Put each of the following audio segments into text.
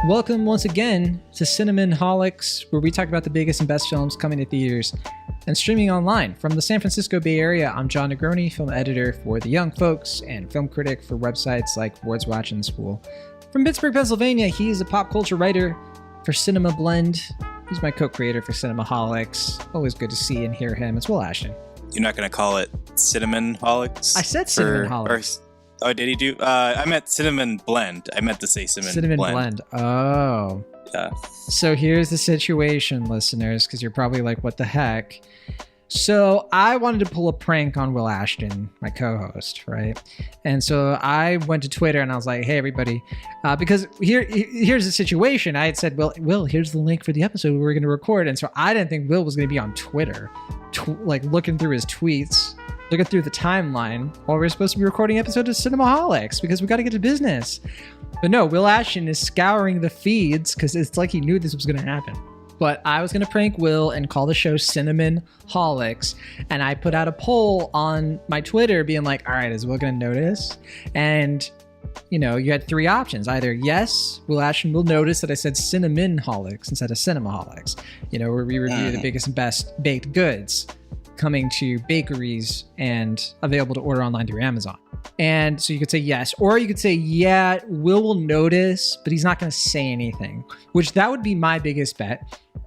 Welcome once again to Cinnamonholics, where we talk about the biggest and best films coming to theaters and streaming online. From the San Francisco Bay Area, I'm John Negroni, film editor for The Young Folks and film critic for websites like Words Watch and Spool. From Pittsburgh, Pennsylvania, he's a pop culture writer for Cinema Blend. He's my co-creator for Cinnamonholics. Always good to see and hear him. It's Will Ashton. You're not going to call it Cinnamonholics? I said Cinnamonholics. Oh, did you do? I meant Cinnamon Blend. I meant to say Cinnamon Blend. Oh. Yeah. So here's the situation, listeners, because you're probably like, what the heck? So I wanted to pull a prank on Will Ashton, my co-host, right? And so I went to Twitter and I was like, hey, everybody, because here's the situation. I had said, Will, here's the link for the episode we're going to record. And so I didn't think Will was going to be on Twitter, like looking through his tweets, looking through the timeline while we're supposed to be recording an episode of Cinnamonholics because we got to get to business. But no, Will Ashton is scouring the feeds because it's like he knew this was going to happen. But I was going to prank Will and call the show Cinnamonholics. And I put out a poll on my Twitter being like, all right, is Will going to notice? And, you know, you had three options. Either yes, Will Ashton will notice that I said Cinnamonholics instead of Cinnamonholics. You know, where we review the biggest and best baked goods coming to bakeries and available to order online through Amazon. And so you could say yes, or you could say, yeah, Will notice, but he's not going to say anything, which that would be my biggest bet.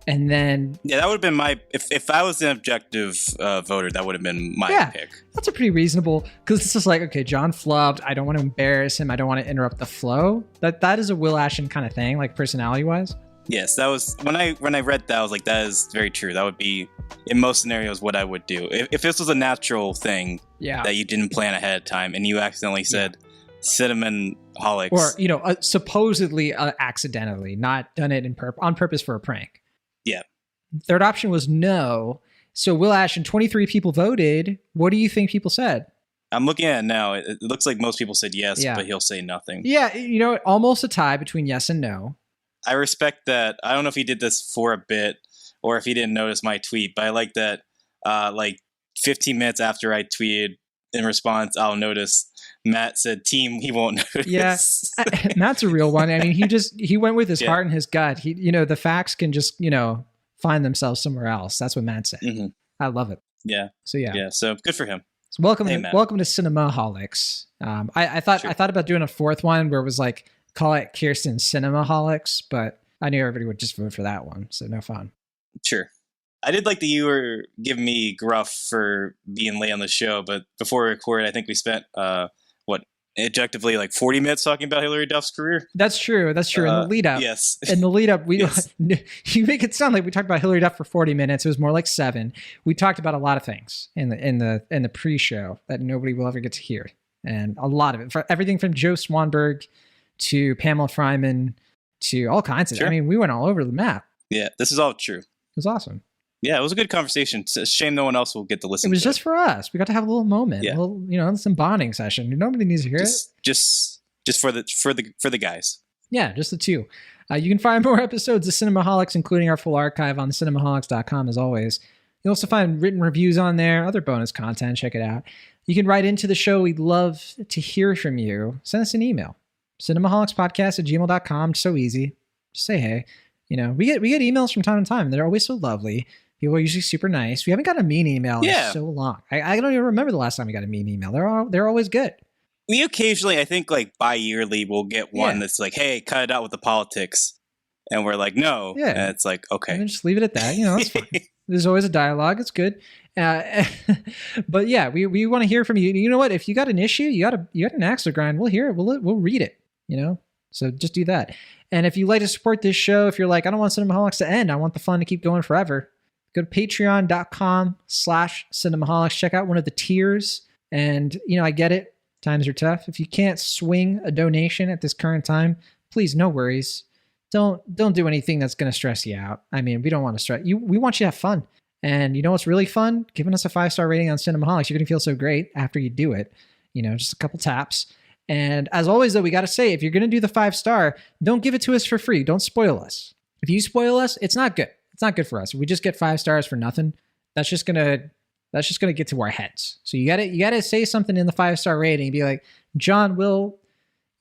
And then... Yeah, that would have been my... If I was an objective voter, that would have been my pick. That's a pretty reasonable... Because it's just like, okay, John flubbed. I don't want to embarrass him. I don't want to interrupt the flow. That is a Will Ashton kind of thing, like personality-wise. Yes, that was... When I read that, I was like, that is very true. That would be, in most scenarios, what I would do. If this was a natural thing that you didn't plan ahead of time and you accidentally said Cinnamonholics... Or, you know, supposedly accidentally, not done it on purpose for a prank. Yeah. Third option was no. So Will Ashton, 23 people voted. What do you think people said? I'm looking at it now. It looks like most people said yes, but he'll say nothing. Yeah, you know, almost a tie between yes and no. I respect that. I don't know if he did this for a bit or if he didn't notice my tweet, but I like that like 15 minutes after I tweeted in response, I'll notice, Matt said, team, he won't notice. Yeah, Matt's a real one. I mean, he went with his heart and his gut. You know, the facts can just, you know, find themselves somewhere else. That's what Matt said. Mm-hmm. I love it. Yeah. So yeah. So good for him. So welcome to Cinnamonholics. I thought about doing a fourth one where it was like, call it Kirsten Cinnamonholics, but I knew everybody would just vote for that one, so no fun. Sure. I did like that you were giving me gruff for being late on the show, but before we recorded, I think we spent, objectively like 40 minutes talking about Hillary Duff's career? That's true. In the lead up. Yes. In the lead up, you make it sound like we talked about Hillary Duff for 40 minutes. It was more like 7. We talked about a lot of things in the pre-show that nobody will ever get to hear. And a lot of it, for everything from Joe Swanberg to Pamela Fryman, to all kinds of... I mean, we went all over the map. Yeah, this is all true. It was awesome. Yeah, it was a good conversation. It's a shame no one else will get to listen to it. It was just for us. We got to have a little moment. Yeah. A little, you know, some bonding session. Nobody needs to hear it. Just for the guys. Yeah, just the two. You can find more episodes of Cinnamonholics, including our full archive on cinnamonholics.com, as always. You'll also find written reviews on there, other bonus content. Check it out. You can write into the show. We'd love to hear from you. Send us an email. cinnamonholicspodcast@gmail.com. So easy. Just say hey. You know, we get emails from time to time. They're always so lovely. People are usually super nice. We haven't got a mean email in so long. I don't even remember the last time we got a mean email. They're always good. We occasionally, I think like bi-yearly, we'll get one that's like, hey, cut it out with the politics. And we're like, no. Yeah. And it's like, okay. And just leave it at that. You know, it's fine. There's always a dialogue. It's good. But yeah, we want to hear from you. You know what? If you got an issue, you got an axe to grind, we'll hear it. We'll read it, you know? So just do that. And if you'd like to support this show, if you're like, I don't want Cinnamonholics to end, I want the fun to keep going forever, go to patreon.com/Cinnamonholics. Check out one of the tiers. And, you know, I get it. Times are tough. If you can't swing a donation at this current time, please, no worries. Don't do anything that's going to stress you out. I mean, we don't want to stress you. We want you to have fun. And you know what's really fun? Giving us a 5-star rating on Cinnamonholics. You're going to feel so great after you do it. You know, just a couple taps. And as always, though, we got to say, if you're going to do the 5-star, don't give it to us for free. Don't spoil us. If you spoil us, it's not good. It's not good for us. If we just get 5 stars for nothing, that's just going to get to our heads. So you got to say something in the 5-star rating. Be like, John, Will,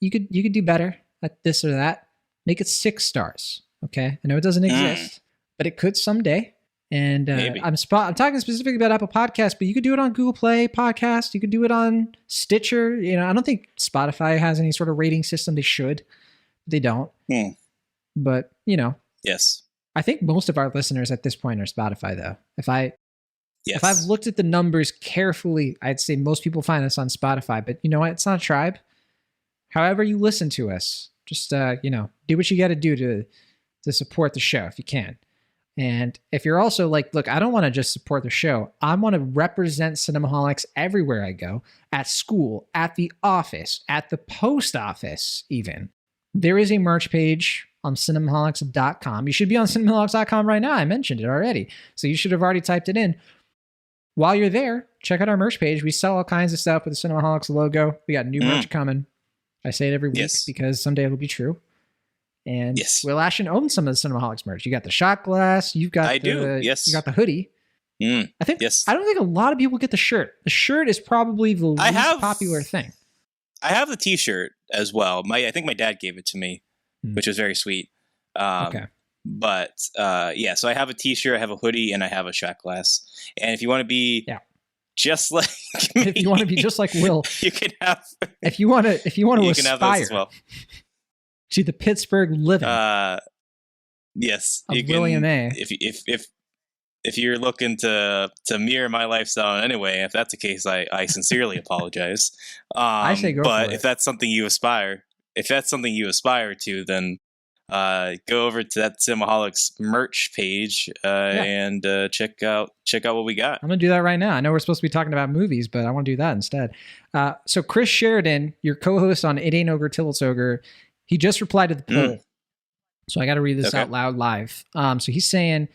you could do better at this or that. Make it 6 stars. Okay. I know it doesn't exist, but it could someday. And I'm talking specifically about Apple Podcasts, but you could do it on Google Play Podcast. You could do it on Stitcher. You know, I don't think Spotify has any sort of rating system. They should. They don't. But, you know. Yes. I think most of our listeners at this point are Spotify, though. If I've looked at the numbers carefully, I'd say most people find us on Spotify. But you know what? It's not a tribe. However you listen to us, just, you know, do what you got to do to support the show if you can. And if you're also like, look, I don't want to just support the show. I want to represent Cinnamonholics everywhere I go, at school, at the office, at the post office, even. There is a merch page on cinnamonholics.com. You should be on cinnamonholics.com right now. I mentioned it already. So you should have already typed it in. While you're there, check out our merch page. We sell all kinds of stuff with the Cinnamonholics logo. We got new merch coming. I say it every week because someday it'll be true. And Will Ashton owns some of the Cinnamonholics merch. You got the shot glass. You've got you got the hoodie. I think I don't think a lot of people get the shirt. The shirt is probably the least popular thing. I have the t-shirt as well. I think my dad gave it to me, which was very sweet. Okay. But so I have a t-shirt, I have a hoodie, and I have a shot glass. And if you want to be just like me, if you want to be just like Will, you can have. If you want to you aspire can have those as well. To the Pittsburgh living. Yes, of William A. If you're looking to mirror my lifestyle in any way, if that's the case, I sincerely apologize. I say go but for it. if that's something you aspire to, then go over to that Cinnamonholics merch page and check out what we got. I'm gonna do that right now. I know we're supposed to be talking about movies, but I want to do that instead. So Chris Sheridan, your co-host on It Ain't Ogre Till It's Ogre, he just replied to the poll. So I got to read this out loud live. So he's saying,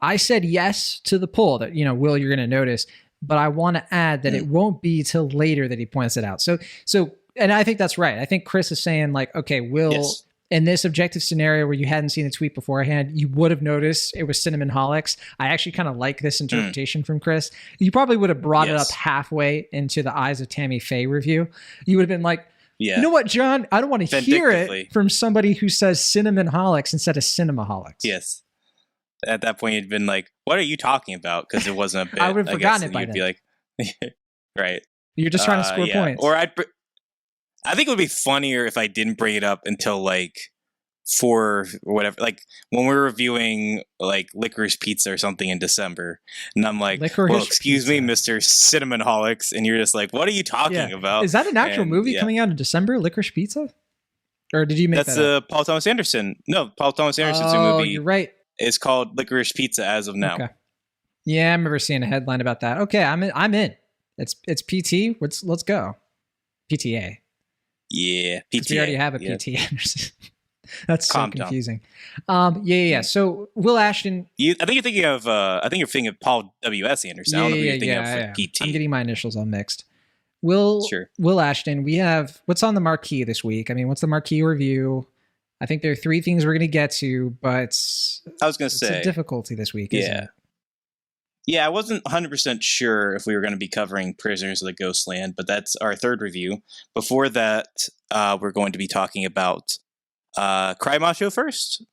I said yes to the poll that, you know, Will, you're going to notice, but I want to add that it won't be till later that he points it out. So, and I think that's right. I think Chris is saying like, okay, Will, in this objective scenario where you hadn't seen the tweet beforehand, you would have noticed it was Cinnamonholics. I actually kind of like this interpretation from Chris. You probably would have brought it up halfway into the Eyes of Tammy Faye review. You would have been like, you know what, John? I don't want to hear it from somebody who says Cinnamonholics instead of Cinnamonholics. Yes. At that point, you'd been like, what are you talking about? Because it wasn't a bit. I would have forgotten it by then. You'd be like, right. You're just trying to score points. Or I think it would be funnier if I didn't bring it up until like 4 or whatever. Like when we're reviewing like Licorice Pizza or something in December. And I'm like, excuse me, Mr. Cinnamonholics. And you're just like, what are you talking about? Is that an actual movie coming out in December, Licorice Pizza? Or did you make that up? Paul Thomas Anderson. No, Paul Thomas Anderson's movie. You're right. It's called Licorice Pizza as of now. Okay. Yeah, I remember seeing a headline about that. Okay, I'm in. It's PT. Let's go. PTA. Yeah, PTA. We already have a PT Anderson. That's so confusing. So Will Ashton. I think you're thinking of. I think you're thinking of Paul W.S. Anderson. I don't know what you're thinking of for PT. I'm getting my initials all mixed. Will Ashton. We have what's on the marquee this week. I mean, what's the marquee review? I think there are 3 things we're going to get to, but I was going to say it's a difficulty this week. Isn't it? Yeah, I wasn't 100% sure if we were going to be covering Prisoners of the Ghostland, but that's our 3rd review. Before that, we're going to be talking about Cry Macho first.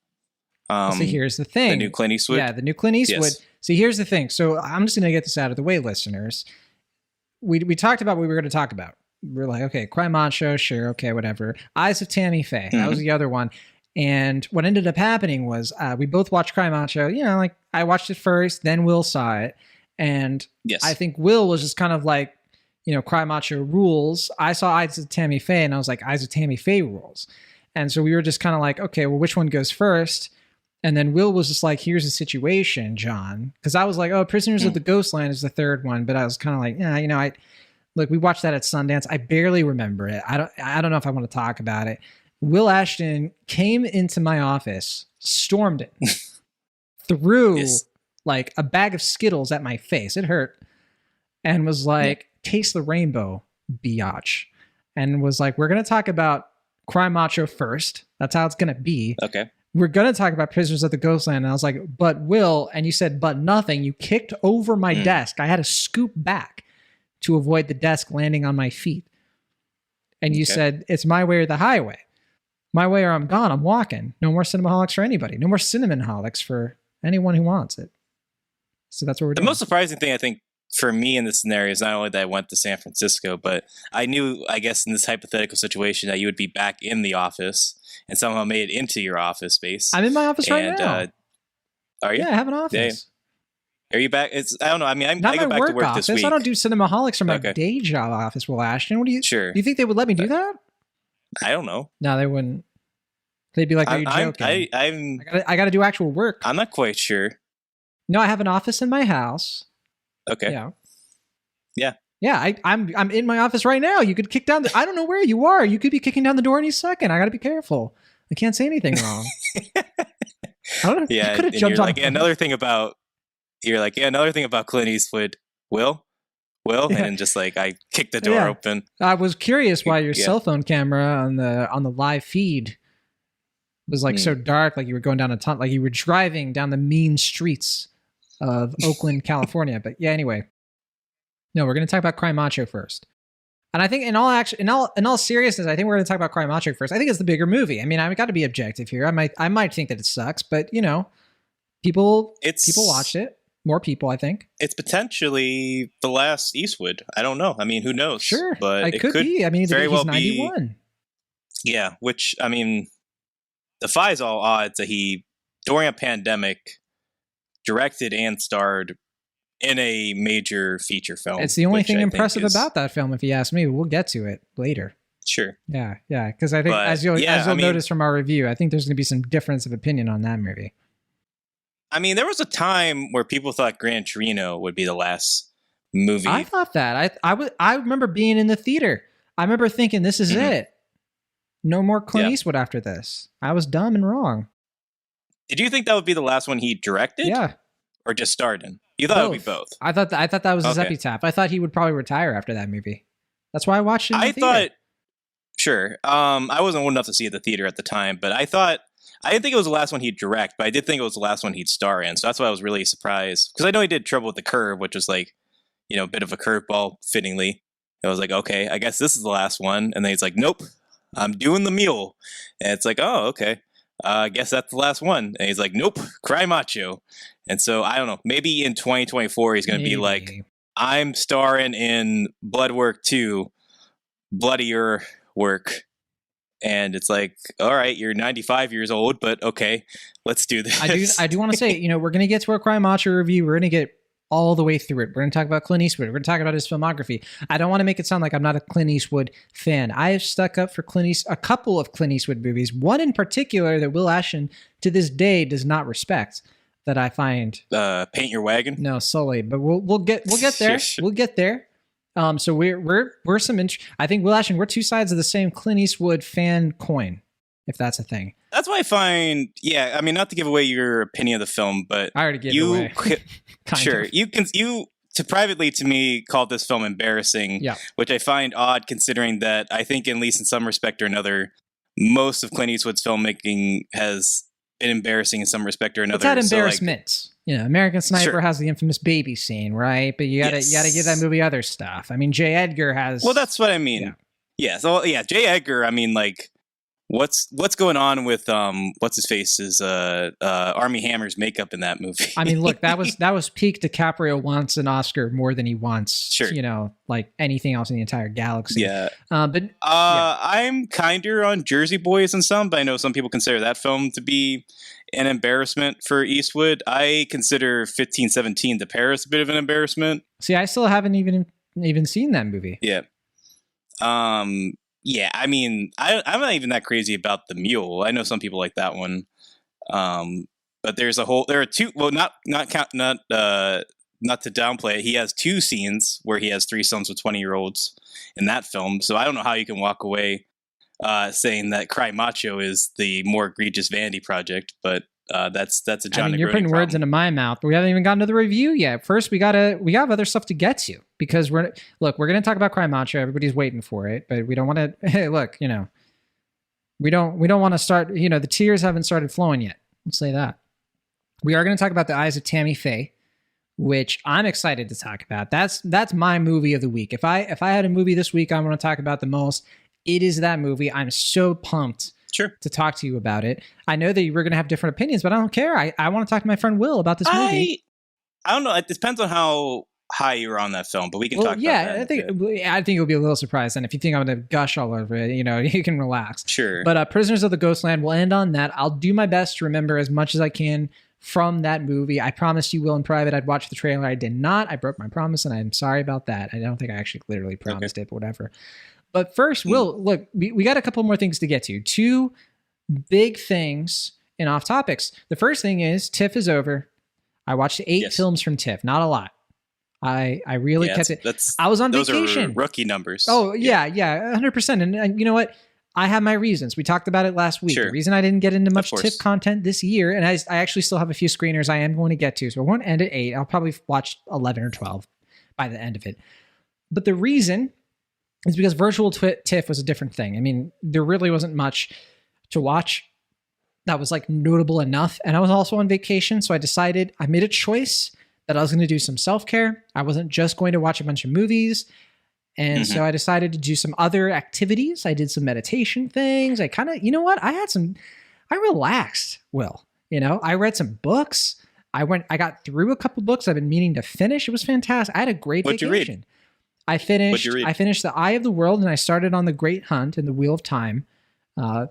So here's the thing. The new Clint Eastwood. Yeah, the new Clint Eastwood. Yes. So here's the thing. So I'm just going to get this out of the way, listeners. We talked about what we were going to talk about. We're like, okay, Cry Macho, sure, okay, whatever. Eyes of Tammy Faye, that was the other one. And what ended up happening was we both watched Cry Macho. You know, like I watched it first, then Will saw it. And I think Will was just kind of like, you know, Cry Macho rules. I saw Eyes of Tammy Faye and I was like, Eyes of Tammy Faye rules. And so we were just kind of like, okay, well, which one goes first? And then Will was just like, here's the situation, John. Because I was like, oh, Prisoners of the Ghostland is the 3rd one. But I was kind of like, yeah, you know, look, we watched that at Sundance. I barely remember it. I don't know if I want to talk about it. Will Ashton came into my office, stormed it, threw like a bag of Skittles at my face. It hurt. And was like, taste the rainbow, biatch. And was like, we're going to talk about Cry Macho first. That's how it's going to be. Okay. We're going to talk about Prisoners of the Ghostland. And I was like, but Will, and you said, but nothing. You kicked over my desk. I had to scoop back to avoid the desk landing on my feet. And you said, it's my way or the highway. My way or I'm gone. I'm walking. No more Cinnamonholics for anybody. No more Cinnamonholics for anyone who wants it. So that's what we're doing. The most surprising thing, I think, for me in this scenario is not only that I went to San Francisco, but I knew, I guess, in this hypothetical situation that you would be back in the office and somehow made it into your office space. I'm in my office right now. Are you? Yeah, I have an office. Are you back? I don't know. I mean, I go back to work office. this week. I don't do Cinnamonholics from my day job office, Will Ashton. What do you? Sure. Do you think they would let me do that? I don't know. No, they wouldn't. They'd be like, "Are you joking?" I got to do actual work. I'm not quite sure. No, I have an office in my house. Okay. Yeah. I'm in my office right now. You could kick down I don't know where you are. You could be kicking down the door any second. I got to be careful. I can't say anything wrong. I don't know. Yeah. You could have jumped on. Another thing about Clint Eastwood. Will, and then just like I kicked the door open. I was curious why your cell phone camera on the live feed was like so dark, like you were going down a tunnel, like you were driving down the mean streets of Oakland, California. But yeah, anyway, no, we're going to talk about Cry Macho first. And I think in all seriousness, I think we're going to talk about Cry Macho first. I think it's the bigger movie. I mean, I've got to be objective here. I might think that it sucks, but you know, people watched it. More people, I think. It's potentially the last Eastwood. I don't know. I mean, who knows? Sure, but it could be. I mean, very he's well 91. Yeah, which I mean, defies all odds that he, during a pandemic, directed and starred in a major feature film. It's the only thing impressive about that film, if you ask me. We'll get to it later. Sure. Yeah. Because I think, as you'll notice from our review, I think there's going to be some difference of opinion on that movie. I mean, there was a time where people thought Gran Torino would be the last movie. I thought that. I remember being in the theater. I remember thinking, this is it. No more Clint Eastwood after this. I was dumb and wrong. Did you think that would be the last one he directed? Yeah. Or just starred in? You thought it would be both? I thought that was his epitaph. I thought he would probably retire after that movie. That's why I watched it in the theater. Sure. I wasn't old enough to see it at the theater at the time, but I didn't think it was the last one he'd direct, but I did think it was the last one he'd star in. So that's why I was really surprised. Because I know he did Trouble with the Curve, which was like, you know, a bit of a curveball, fittingly. I was like, okay, I guess this is the last one. And then he's like, nope, I'm doing The Mule. And it's like, oh, okay. I guess that's the last one. And he's like, nope, Cry Macho. And so I don't know. Maybe in 2024, he's going to be like, I'm starring in Blood Work 2, Bloodier Work. And it's like, all right, you're 95 years old, but okay, let's do this. I do want to say, you know, we're going to get to our Cry Macho review. We're going to get all the way through it. We're going to talk about Clint Eastwood. We're going to talk about his filmography. I don't want to make it sound like I'm not a Clint Eastwood fan. I have stuck up for a couple of Clint Eastwood movies. One in particular that Will Ashton to this day does not respect. That I find. Paint Your Wagon. No, Sully. But we'll get there. We'll get there. So we're I think Will Ashton, we're two sides of the same Clint Eastwood fan coin, if that's a thing. That's what I find. Yeah, I mean, not to give away your opinion of the film, but I already gave it away. Sure, you privately to me called this film embarrassing, which I find odd considering that I think at least in some respect or another, most of Clint Eastwood's filmmaking has been embarrassing in some respect or another. It's that embarrassment. So you know, American Sniper has the infamous baby scene, right? But you gotta give that movie other stuff. I mean, J. Edgar has. Well, that's what I mean. Yeah. So J. Edgar. I mean, like, what's going on with what's his face's Armie Hammer's makeup in that movie? I mean, look, that was peak DiCaprio wants an Oscar more than he wants. Sure. You know, like anything else in the entire galaxy. Yeah. I'm kinder on Jersey Boys and some, but I know some people consider that film to be an embarrassment for Eastwood. I consider 1517 to Paris a bit of an embarrassment. See, I still haven't even seen that movie. Yeah. Yeah, I mean, I'm not even that crazy about The Mule. I know some people like that one. But there are two, well, not to downplay it. He has two scenes where he has threesomes with 20-year-olds in that film. So I don't know how you can walk away saying that Cry Macho is the more egregious vanity project, but that's a John. You're putting words into my mouth, but we haven't even gotten to the review yet. First, we have other stuff to get to because we're going to talk about Cry Macho. Everybody's waiting for it, but we don't want to. Hey, look, you know, we don't want to start. You know, the tears haven't started flowing yet. Let's say that. We are going to talk about The Eyes of Tammy Faye, which I'm excited to talk about. That's my movie of the week. If I had a movie this week I want to talk about the most, it is that movie. I'm so pumped Sure. to talk to you about it. I know that we're going to have different opinions, but I don't care. I want to talk to my friend Will about this movie. I don't know. It depends on how high you were on that film, but we can talk about that. I think you'll be a little surprised. And if you think I'm going to gush all over it, you can relax. Sure. But Prisoners of the Ghostland will end on that. I'll do my best to remember as much as I can from that movie. I promised you, Will, in private, I'd watch the trailer. I did not. I broke my promise, and I'm sorry about that. I don't think I actually literally promised it, but whatever. But first, Will, look, we got a couple more things to get to. 2 big things in off topics. The first thing is TIFF is over. I watched 8 films from TIFF. Not a lot. I really kept it. I was on vacation. Those are rookie numbers. Oh, yeah, 100%. And you know what? I have my reasons. We talked about it last week. Sure. The reason I didn't get into much TIFF content this year, and I actually still have a few screeners I am going to get to, so I won't end at 8. I'll probably watch 11 or 12 by the end of it. But the reason is because virtual TIFF was a different thing. I mean, there really wasn't much to watch that was like notable enough. And I was also on vacation, so I made a choice that I was going to do some self-care. I wasn't just going to watch a bunch of movies. And so I decided to do some other activities. I did some meditation things. I kind of, I relaxed, Will. I read some books. I got through a couple books I've been meaning to finish. It was fantastic. I had a great vacation. What'd you read? I finished The Eye of the World, and I started on The Great Hunt and The Wheel of Time,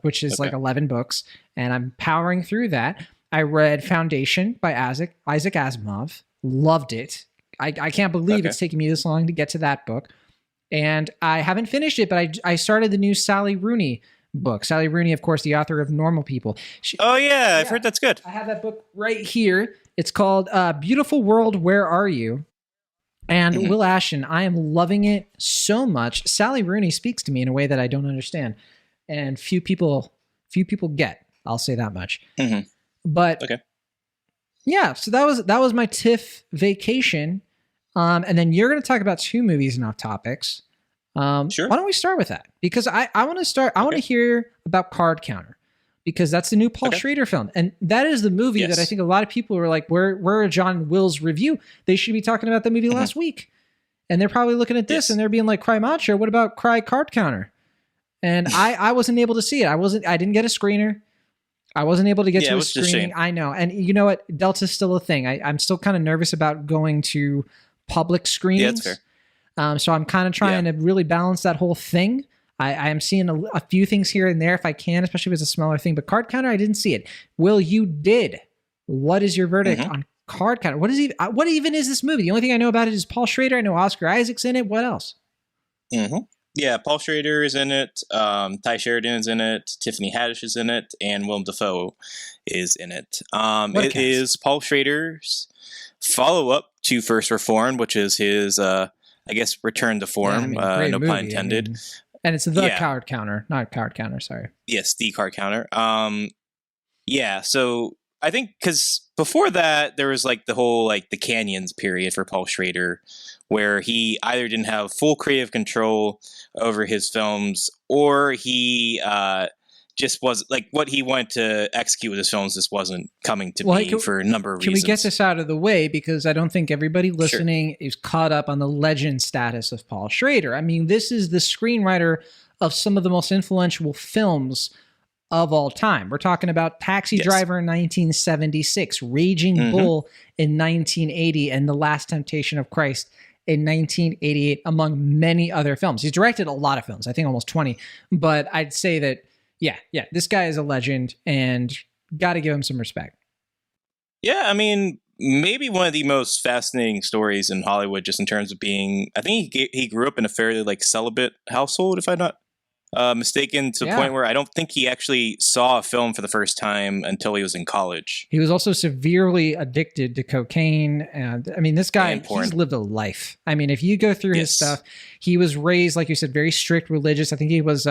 which is like 11 books. And I'm powering through that. I read Foundation by Isaac Asimov. Loved it. I can't believe it's taken me this long to get to that book. And I haven't finished it, but I started the new Sally Rooney book. Sally Rooney, of course, the author of Normal People. I've heard that's good. I have that book right here. It's called Beautiful World, Where Are You? And Will Ashton, I am loving it so much. Sally Rooney speaks to me in a way that I don't understand. And few people get. I'll say that much. But yeah, so that was my TIFF vacation. And then you're going to talk about 2 movies and off topics. Sure. Why don't we start with that? Because I want to start. I want to hear about Card Counter, because that's the new Paul Schrader film, and that is the movie that I think a lot of people were like, "Where are John Will's review? They should be talking about the movie last week." And they're probably looking at this and they're being like, "Cry Macho, what about Cry Card Counter?" And I wasn't able to see it. I didn't get a screener. I wasn't able to get to a screening. I know, and you know what? Delta's still a thing. I'm still kind of nervous about going to public screenings. Yeah, that's fair. So I'm kind of trying to really balance that whole thing. I am seeing a few things here and there if I can, especially if it's a smaller thing. But Card Counter, I didn't see it. Will, you did. What is your verdict on Card Counter? What even is this movie? The only thing I know about it is Paul Schrader. I know Oscar Isaac's in it. What else? Yeah, Paul Schrader is in it. Ty Sheridan is in it. Tiffany Haddish is in it, and Willem Dafoe is in it. It is Paul Schrader's follow-up to First Reformed, which is his, return to form. No pun intended. And it's the Card Counter, not Card Counter. Sorry. Yes, the Card Counter. So I think because before that there was like the whole like the Canyons period for Paul Schrader, where he either didn't have full creative control over his films, or he just was like what he wanted to execute with his films just wasn't coming to be for a number of reasons. Can we get this out of the way? Because I don't think everybody listening is caught up on the legend status of Paul Schrader. I mean, this is the screenwriter of some of the most influential films of all time. We're talking about Taxi Driver in 1976, Raging Bull in 1980, and The Last Temptation of Christ in 1988, among many other films. He's directed a lot of films, I think almost 20, but I'd say that this guy is a legend and got to give him some respect. Yeah, I mean, maybe one of the most fascinating stories in Hollywood, just in terms of being, I think he grew up in a fairly like celibate household, if I'm not mistaken, to the point where I don't think he actually saw a film for the first time until he was in college. He was also severely addicted to cocaine. And I mean, this guy, he's lived a life. I mean, if you go through his stuff, he was raised, like you said, very strict religious. I think he was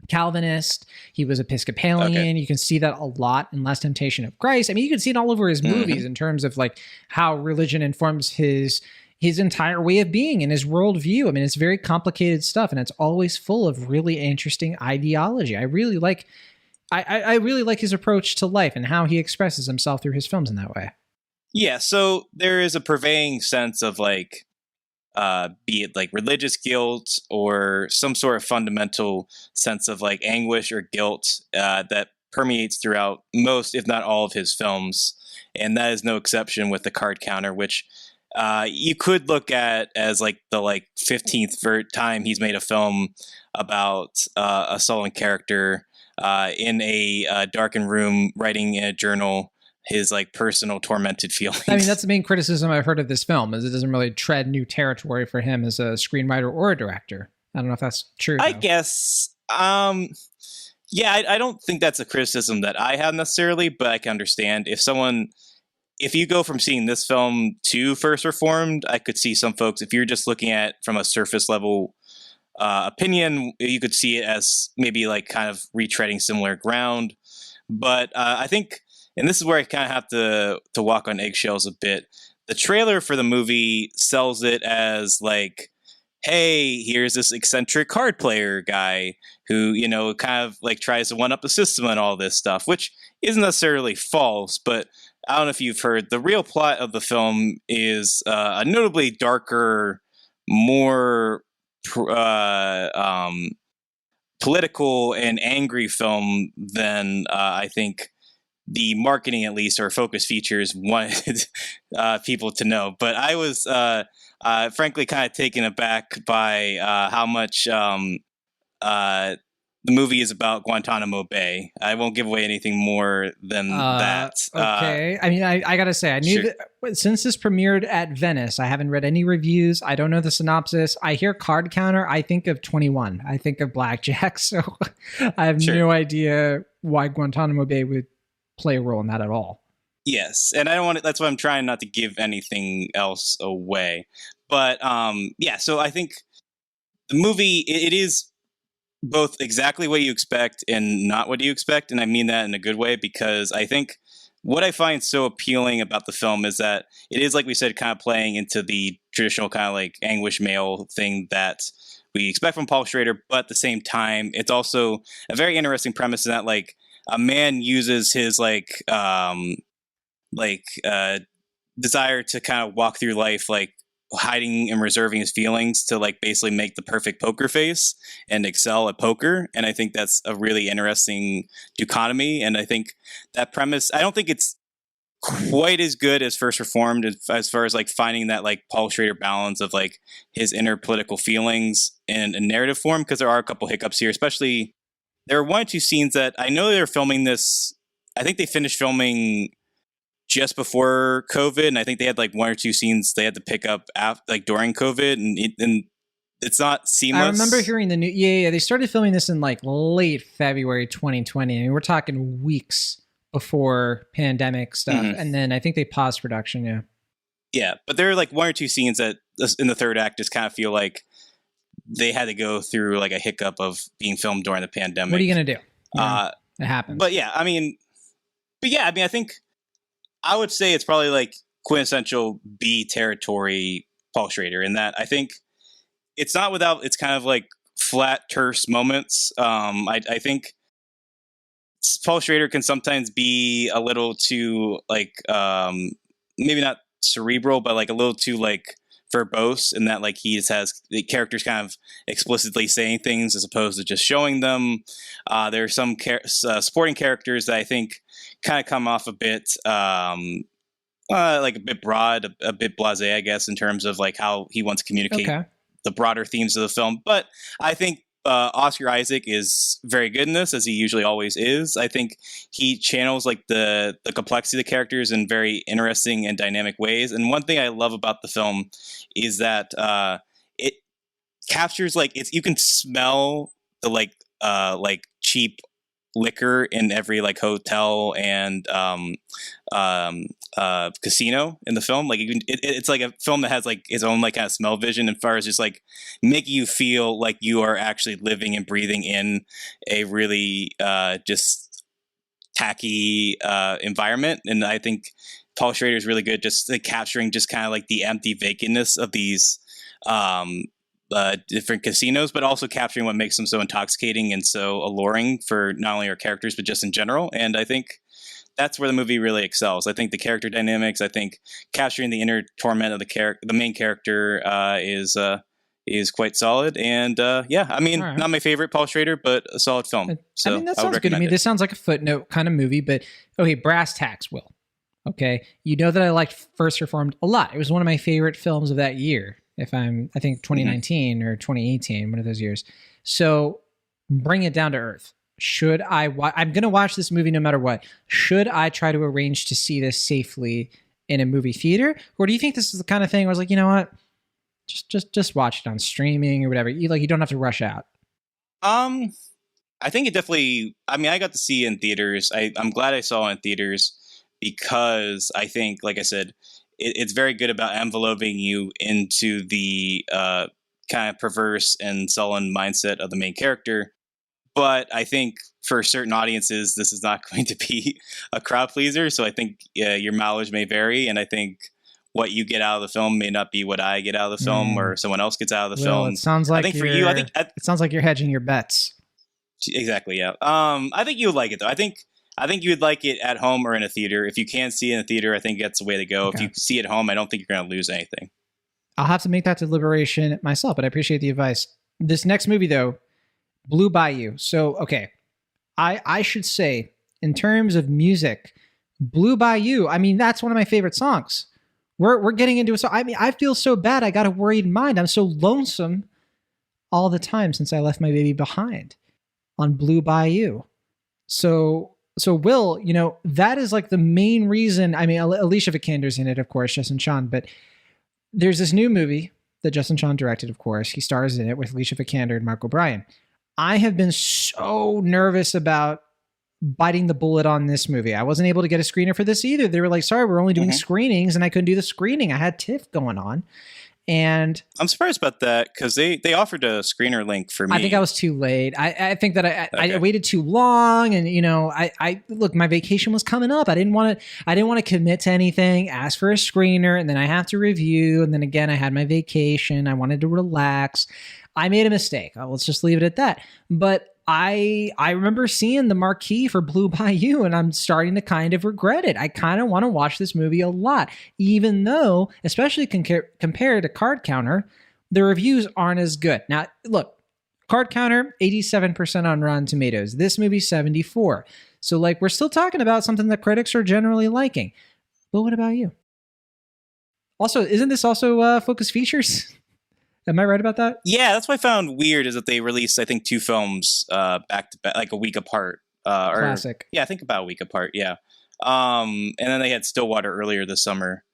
Calvinist. He was Episcopalian. You can see that a lot in Last Temptation of Christ. I mean, you can see it all over his movies in terms of like how religion informs his entire way of being and his worldview. I mean, it's very complicated stuff, and it's always full of really interesting ideology. I really like his approach to life and how he expresses himself through his films in that way. Yeah, so there is a pervading sense of like be it like religious guilt or some sort of fundamental sense of like anguish or guilt that permeates throughout most, if not all, of his films. And that is no exception with the card counter, which you could look at as like the 15th time he's made a film about a sullen character in a darkened room writing in a journal his like personal tormented feelings. I mean, that's the main criticism I've heard of this film, is it doesn't really tread new territory for him as a screenwriter or a director. I don't know if that's true. I guess. Yeah, I don't think that's a criticism that I have necessarily, but I can understand if you go from seeing this film to First Reformed, I could see some folks, if you're just looking at from a surface level opinion, you could see it as maybe like kind of retreading similar ground. But I think, and this is where I kind of have to walk on eggshells a bit, the trailer for the movie sells it as like, hey, here's this eccentric card player guy who, kind of like tries to one up the system and all this stuff, which isn't necessarily false, but I don't know if you've heard, the real plot of the film is a notably darker, more political and angry film than I think the marketing, at least, or focus features wanted people to know. But I was frankly kind of taken aback by how much the movie is about Guantanamo Bay. I won't give away anything more than that. Okay. I mean, I got to say, I knew that since this premiered at Venice, I haven't read any reviews. I don't know the synopsis. I hear card counter. I think of 21. I think of blackjack. So I have no idea why Guantanamo Bay would play a role in that at all. Yes. And I don't want to, that's why I'm trying not to give anything else away. But so I think the movie, it is both exactly what you expect and not what you expect. And I mean that in a good way, because I think what I find so appealing about the film is that it is, like we said, kind of playing into the traditional kind of like anguish male thing that we expect from Paul Schrader. But at the same time, it's also a very interesting premise in that like a man uses his desire to kind of walk through life, like hiding and reserving his feelings to like basically make the perfect poker face and excel at poker. And I think that's a really interesting dichotomy. And I think that premise, I don't think it's quite as good as First Reformed as far as like finding that like Paul Schrader balance of like his inner political feelings in a narrative form, because there are a couple hiccups here, especially there are one or two scenes that I know they're filming this. I think they finished filming just before COVID, and I think they had like one or two scenes they had to pick up like during COVID, and it's not seamless. I remember hearing the new. Yeah. They started filming this in like late February 2020. I mean, we're talking weeks before pandemic stuff, and then I think they paused production. Yeah. Yeah, but there are like one or two scenes that in the third act just kind of feel like they had to go through like a hiccup of being filmed during the pandemic. What are you gonna do? It happens. But I think I would say it's probably like quintessential B territory Paul Schrader, in that I think it's not without its kind of like flat, terse moments. I think Paul Schrader can sometimes be a little too like maybe not cerebral, but like a little too like verbose, in that like he just has the characters kind of explicitly saying things as opposed to just showing them. There are some supporting characters that I think kind of come off a bit like a bit broad, a bit blasé, I guess, in terms of like how he wants to communicate the broader themes of the film. But I think Oscar Isaac is very good in this, as he usually always is. I think he channels like the complexity of the characters in very interesting and dynamic ways. And one thing I love about the film is that it captures like you can smell the like cheap liquor in every like hotel and casino in the film. Like it's like a film that has like its own like kind of smell vision, as far as just like making you feel like you are actually living and breathing in a really just tacky environment. And I think Paul Schrader is really good just like capturing just kind of like the empty vacantness of these different casinos, but also capturing what makes them so intoxicating and so alluring for not only our characters but just in general. And I think that's where the movie really excels. I think the character dynamics, I think capturing the inner torment of the main character is quite solid. And I mean, All right. not my favorite Paul Schrader, but a solid film. So I mean, that I would sounds good to me. recommend it. This sounds like a footnote kind of movie, but okay, brass tacks, Will. Okay, you know that I liked First Reformed a lot. It was one of my favorite films of that year. I think 2019 or 2018, one of those years. So bring it down to earth. Should I? I'm going to watch this movie no matter what. Should I try to arrange to see this safely in a movie theater, or do you think this is the kind of thing where I was like, you know what, just watch it on streaming or whatever? You don't have to rush out. I think it definitely. I mean, I got to see it in theaters. I'm glad I saw it in theaters because I think, like I said, it's very good about enveloping you into the kind of perverse and sullen mindset of the main character. But I think for certain audiences, this is not going to be a crowd pleaser. So I think your mileage may vary. And I think what you get out of the film may not be what I get out of the film or someone else gets out of the film. It sounds like I think for you, it sounds like you're hedging your bets. Exactly. Yeah. I think you would like it, though. I think you would like it at home or in a theater. If you can't see it in a theater, I think that's the way to go. Okay. If you see it at home, I don't think you're going to lose anything. I'll have to make that deliberation myself, but I appreciate the advice. This next movie, though, Blue Bayou. So, okay, I should say, in terms of music, Blue Bayou, I mean, that's one of my favorite songs. We're getting into a song. I mean, I feel so bad. I got a worried mind. I'm so lonesome all the time since I left my baby behind on Blue Bayou. So Will, that is like the main reason. I mean, Alicia Vikander's in it, of course, Justin Chon, but there's this new movie that Justin Chon directed, of course. He stars in it with Alicia Vikander and Mark O'Brien. I have been so nervous about biting the bullet on this movie. I wasn't able to get a screener for this either. They were like, sorry, we're only doing screenings, and I couldn't do the screening. I had TIFF going on. And I'm surprised about that because they offered a screener link for me. I think I was too late. I think that I waited too long, and I look, my vacation was coming up. I didn't want to commit to anything. Ask for a screener, and then I have to review, and then again I had my vacation. I wanted to relax. I made a mistake. Let's just leave it at that. But I remember seeing the marquee for Blue Bayou, and I'm starting to kind of regret it. I kind of want to watch this movie a lot, even though, especially compared to Card Counter, the reviews aren't as good. Now, look, Card Counter, 87% on Rotten Tomatoes. This movie, 74%. So, we're still talking about something that critics are generally liking. But what about you? Also, isn't this also Focus Features? Am I right about that? Yeah, that's what I found weird is that they released, I think, 2 films back to back, like a week apart. Classic. I think about a week apart, yeah. And then they had Stillwater earlier this summer.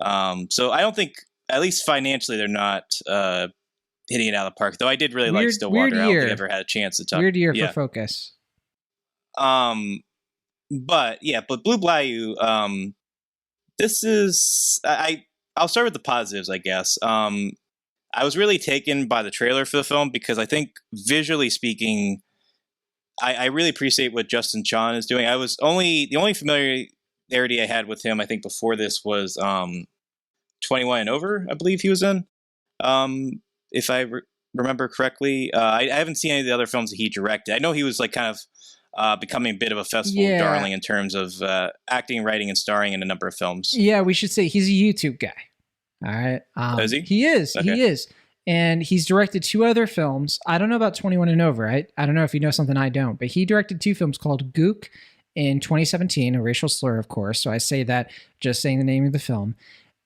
So I don't think, at least financially, they're not hitting it out of the park. Though I did really like Stillwater. I don't think I ever had a chance to talk. Weird year for Focus. But Blue Bayou, this is... I'll start with the positives, I guess. I was really taken by the trailer for the film because I think visually speaking, I really appreciate what Justin Chon is doing. The only familiarity I had with him, I think before this was 21 and Over, I believe he was in, if I remember correctly. I haven't seen any of the other films that he directed. I know he was kind of becoming a bit of a festival darling in terms of acting, writing, and starring in a number of films. Yeah, we should say he's a YouTube guy. All right. Is he? He is. Okay. He is. And he's directed 2 other films. I don't know about 21 and Over. I don't know if you know something I don't, but he directed 2 films called Gook in 2017, a racial slur, of course. So I say that just saying the name of the film.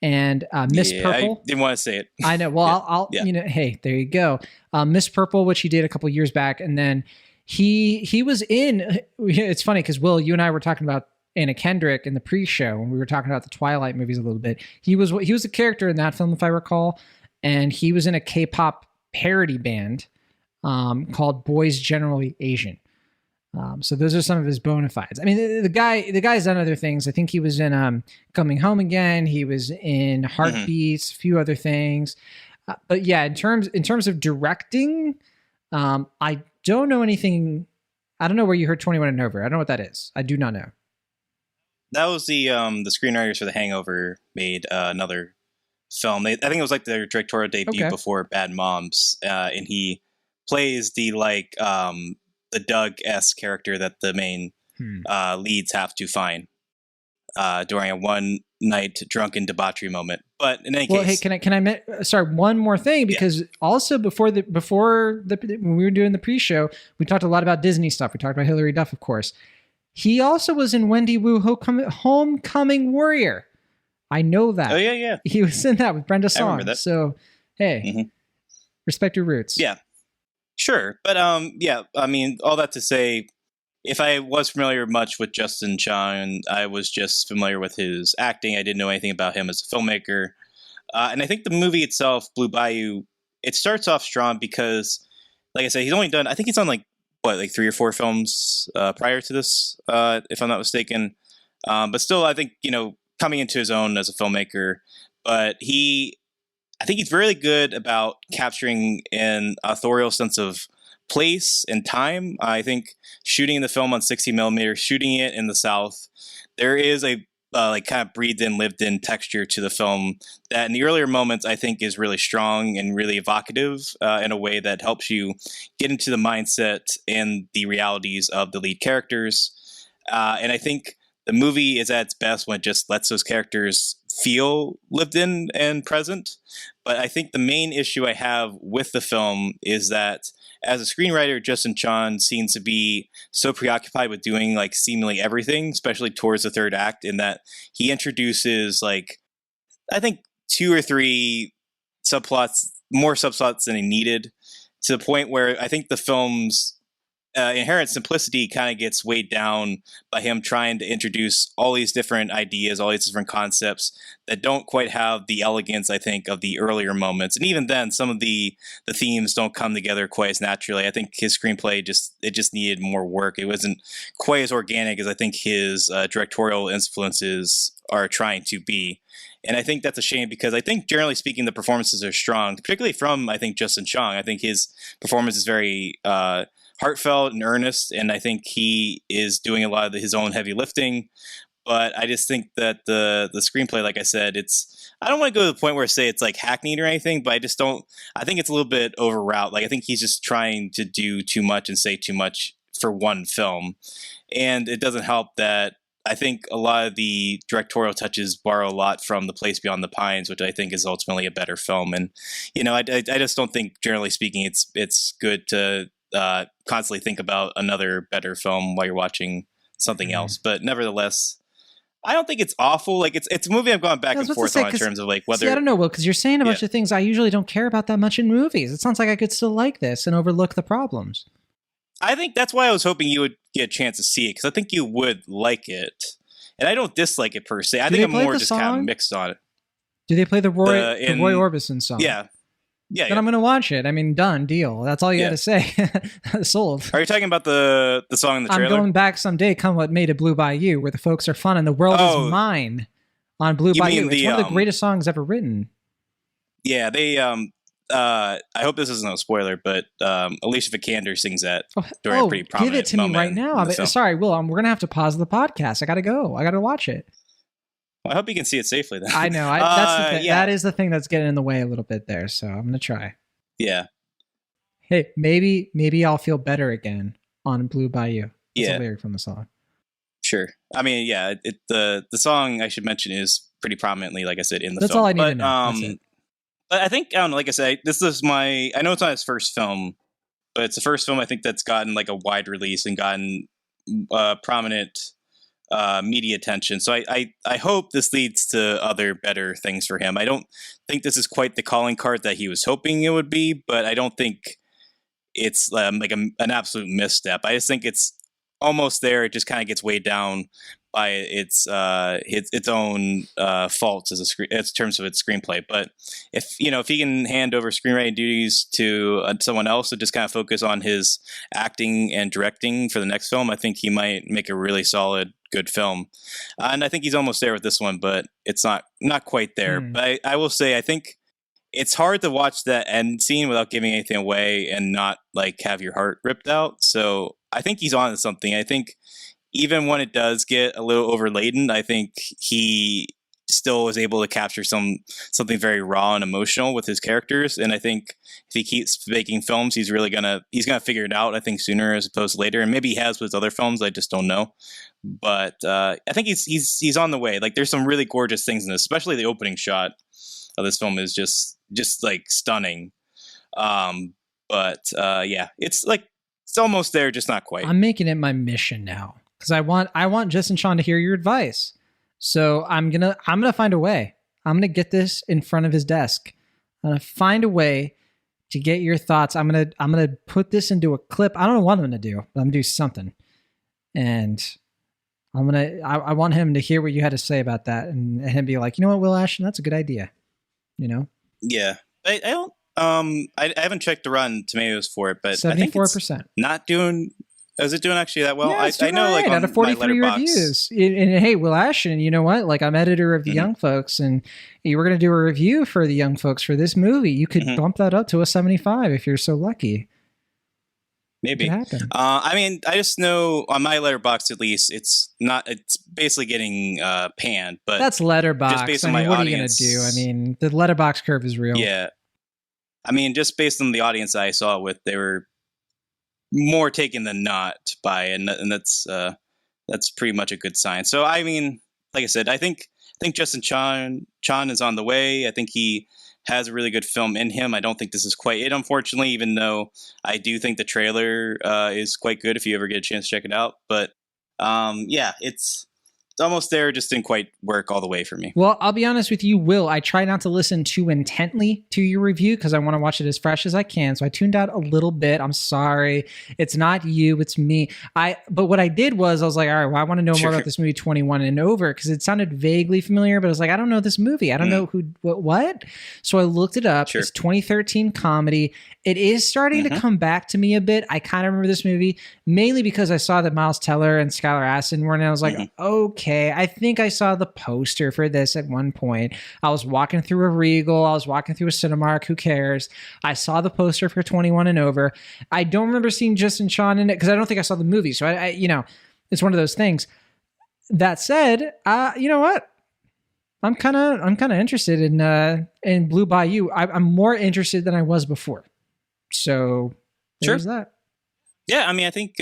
And Miss Purple. I didn't want to say it. I know. Well, I'll hey, there you go. Miss Purple, which he did a couple years back. And then he was in, it's funny because Will, you and I were talking about Anna Kendrick in the pre-show when we were talking about the Twilight movies a little bit. He was a character in that film, if I recall, and he was in a K-pop parody band called Boys Generally Asian. So those are some of his bona fides. I mean, the guy's done other things. I think he was in Coming Home Again. He was in Heartbeats, a few other things. But yeah, in terms of directing, I don't know anything. I don't know where you heard 21 and Over. I don't know what that is. I do not know. That was the screenwriters for The Hangover made another film. I think it was their directorial debut before Bad Moms, and he plays the Doug-esque character that the main leads have to find. during a one night drunken debauchery moment. But in any Well, case, hey, sorry, one more thing, because also when we were doing the pre-show, we talked a lot about Disney stuff. We talked about Hilary Duff, of course. He also was in Wendy Wu Homecoming Warrior. I know that. Oh yeah. He was in that with Brenda I remember Song. that. So, hey, respect your roots. Yeah, sure. But yeah, I mean, all that to say, if I was familiar much with Justin Chon, I was just familiar with his acting. I didn't know anything about him as a filmmaker. And I think the movie itself, Blue Bayou, it starts off strong because, like I said, he's done like 3 or 4 films prior to this, if I'm not mistaken. But still, I think, coming into his own as a filmmaker. But I think he's really good about capturing an authorial sense of place and time. I think shooting the film on 60 millimeter, shooting it in the South, there is a kind of breathed in, lived in texture to the film that in the earlier moments I think is really strong and really evocative in a way that helps you get into the mindset and the realities of the lead characters. And I think the movie is at its best when it just lets those characters feel lived in and present. But I think the main issue I have with the film is that as a screenwriter, Justin Chon seems to be so preoccupied with doing like seemingly everything, especially towards the third act, in that he introduces like, I think 2 or 3 more subplots than he needed, to the point where I think the film's inherent simplicity kind of gets weighed down by him trying to introduce all these different ideas, all these different concepts that don't quite have the elegance, I think, of the earlier moments. And even then, some of the themes don't come together quite as naturally. I think his screenplay just needed more work. It wasn't quite as organic as I think his directorial influences are trying to be. And I think that's a shame, because I think generally speaking, the performances are strong, particularly from, I think, Justin Chon. I think his performance is very heartfelt and earnest, and I think he is doing a lot of his own heavy lifting. But I just think that the screenplay, like I said, I don't want to go to the point where I say it's like hackneyed or anything, but I think it's a little bit overwrought. Like, I think he's just trying to do too much and say too much for one film. And it doesn't help that I think a lot of the directorial touches borrow a lot from The Place Beyond the Pines, which I think is ultimately a better film. And, I just don't think, generally speaking, it's good to constantly think about another better film while you're watching something else. But nevertheless, I don't think it's awful. Like, it's a movie I've gone back and forth on in terms of like whether. See, I don't know, Will, because you're saying a bunch of things I usually don't care about that much in movies. It sounds like I could still like this and overlook the problems. I think that's why I was hoping you would get a chance to see it, because I think you would like it. And I don't dislike it per se. I think I'm more just kind of mixed on it. Do they play the Roy Orbison song? Yeah. Yeah. Then I'm going to watch it. I mean, done, deal. That's all you got to say. Sold. Are you talking about the song in the trailer? I'm going back someday, come what may, to Blue Bayou, where the folks are fun and the world is mine on Blue Bayou. It's one of the greatest songs ever written. Yeah, they I hope this isn't a spoiler, but Alicia Vikander sings that during a pretty prominent moment. Give it to me right now. Sorry, Will, we're going to have to pause the podcast. I got to go. I got to watch it. Well, I hope you can see it safely then. I know. That's the thing. Yeah. That is the thing that's getting in the way a little bit there, so I'm going to try. Yeah. Hey, maybe I'll feel better again on Blue Bayou. That's a lyric from the song. Sure. I mean, yeah, the song, I should mention, is pretty prominently, like I said, in the film. That's all I need to know. That's it. But I think, I don't know, like I said, I know it's not his first film, but it's the first film I think that's gotten like a wide release and gotten prominent media attention. So I hope this leads to other better things for him. I don't think this is quite the calling card that he was hoping it would be, but I don't think it's like an absolute misstep. I just think it's almost there. It just kind of gets weighed down by its own faults in terms of its screenplay. But if he can hand over screenwriting duties to someone else to just kind of focus on his acting and directing for the next film, I think he might make a really solid, good film. And I think he's almost there with this one, but it's not quite there. But I will say, I think it's hard to watch that end scene without giving anything away and not like have your heart ripped out. So I think he's on to something. I think even when it does get a little overladen, I think he still was able to capture something very raw and emotional with his characters. And I think if he keeps making films, he's gonna figure it out, I think, sooner as opposed to later. And maybe he has with other films, I just don't know. But I think he's on the way. Like, there's some really gorgeous things in this, especially the opening shot of this film is just like stunning. Yeah, it's almost there, just not quite. I'm making it my mission now because I want Jess and Chon to hear your advice. So I'm gonna find a way. I'm gonna get this in front of his desk. I'm gonna find a way to get your thoughts. I'm gonna put this into a clip. I don't know what I'm gonna do, but I'm gonna do something. And I want him to hear what you had to say about that, and him be like, you know what, Will Ashton, that's a good idea. You know? Yeah, I don't. I haven't checked the Rotten Tomatoes for it, but 74%. I think it's not doing. Is it doing actually that well? Yeah, I know, right. Out of 43 reviews. And hey, Will Ashton, you know what? Like, I'm editor of the Young Folks, and you were going to do a review for the Young Folks for this movie. You could bump that up to a 75 if you're so lucky. Maybe. I mean, I just know on my Letterboxd, at least, it's basically getting panned. But that's Letterboxd. Just based on my what audience, are you going to do? I mean, the Letterboxd curve is real. Yeah. I mean, just based on the audience I saw it with, they were more taken than not by it, and that's pretty much a good sign. So, I mean, like I said, I think Justin Chon is on the way. I think he has a really good film in him. I don't think this is quite it, unfortunately, even though I do think the trailer is quite good if you ever get a chance to check it out. But yeah, it's almost there, just didn't quite work all the way for me. Well, I'll be honest with you, Will. I try not to listen too intently to your review because I want to watch it as fresh as I can. So I tuned out a little bit. I'm sorry. It's not you, it's me. But what I did was I was like, all right, well, I want to know more about this movie 21 and over because it sounded vaguely familiar, but I was like, I don't know this movie. I don't know what. So I looked it up. It's 2013 comedy. It is starting to come back to me a bit. I kind of remember this movie mainly because I saw that Miles Teller and Skylar Astin were in it. I was like, okay, I think I saw the poster for this at one point. I was walking through a Regal. I was walking through a Cinemark. Who cares? I saw the poster for 21 and over. I don't remember seeing Justin Chon in it because I don't think I saw the movie. So I it's one of those things. That said, you know what? I'm kind of interested in Blue Bayou. I'm more interested than I was before. So there's that. Yeah, I mean, I think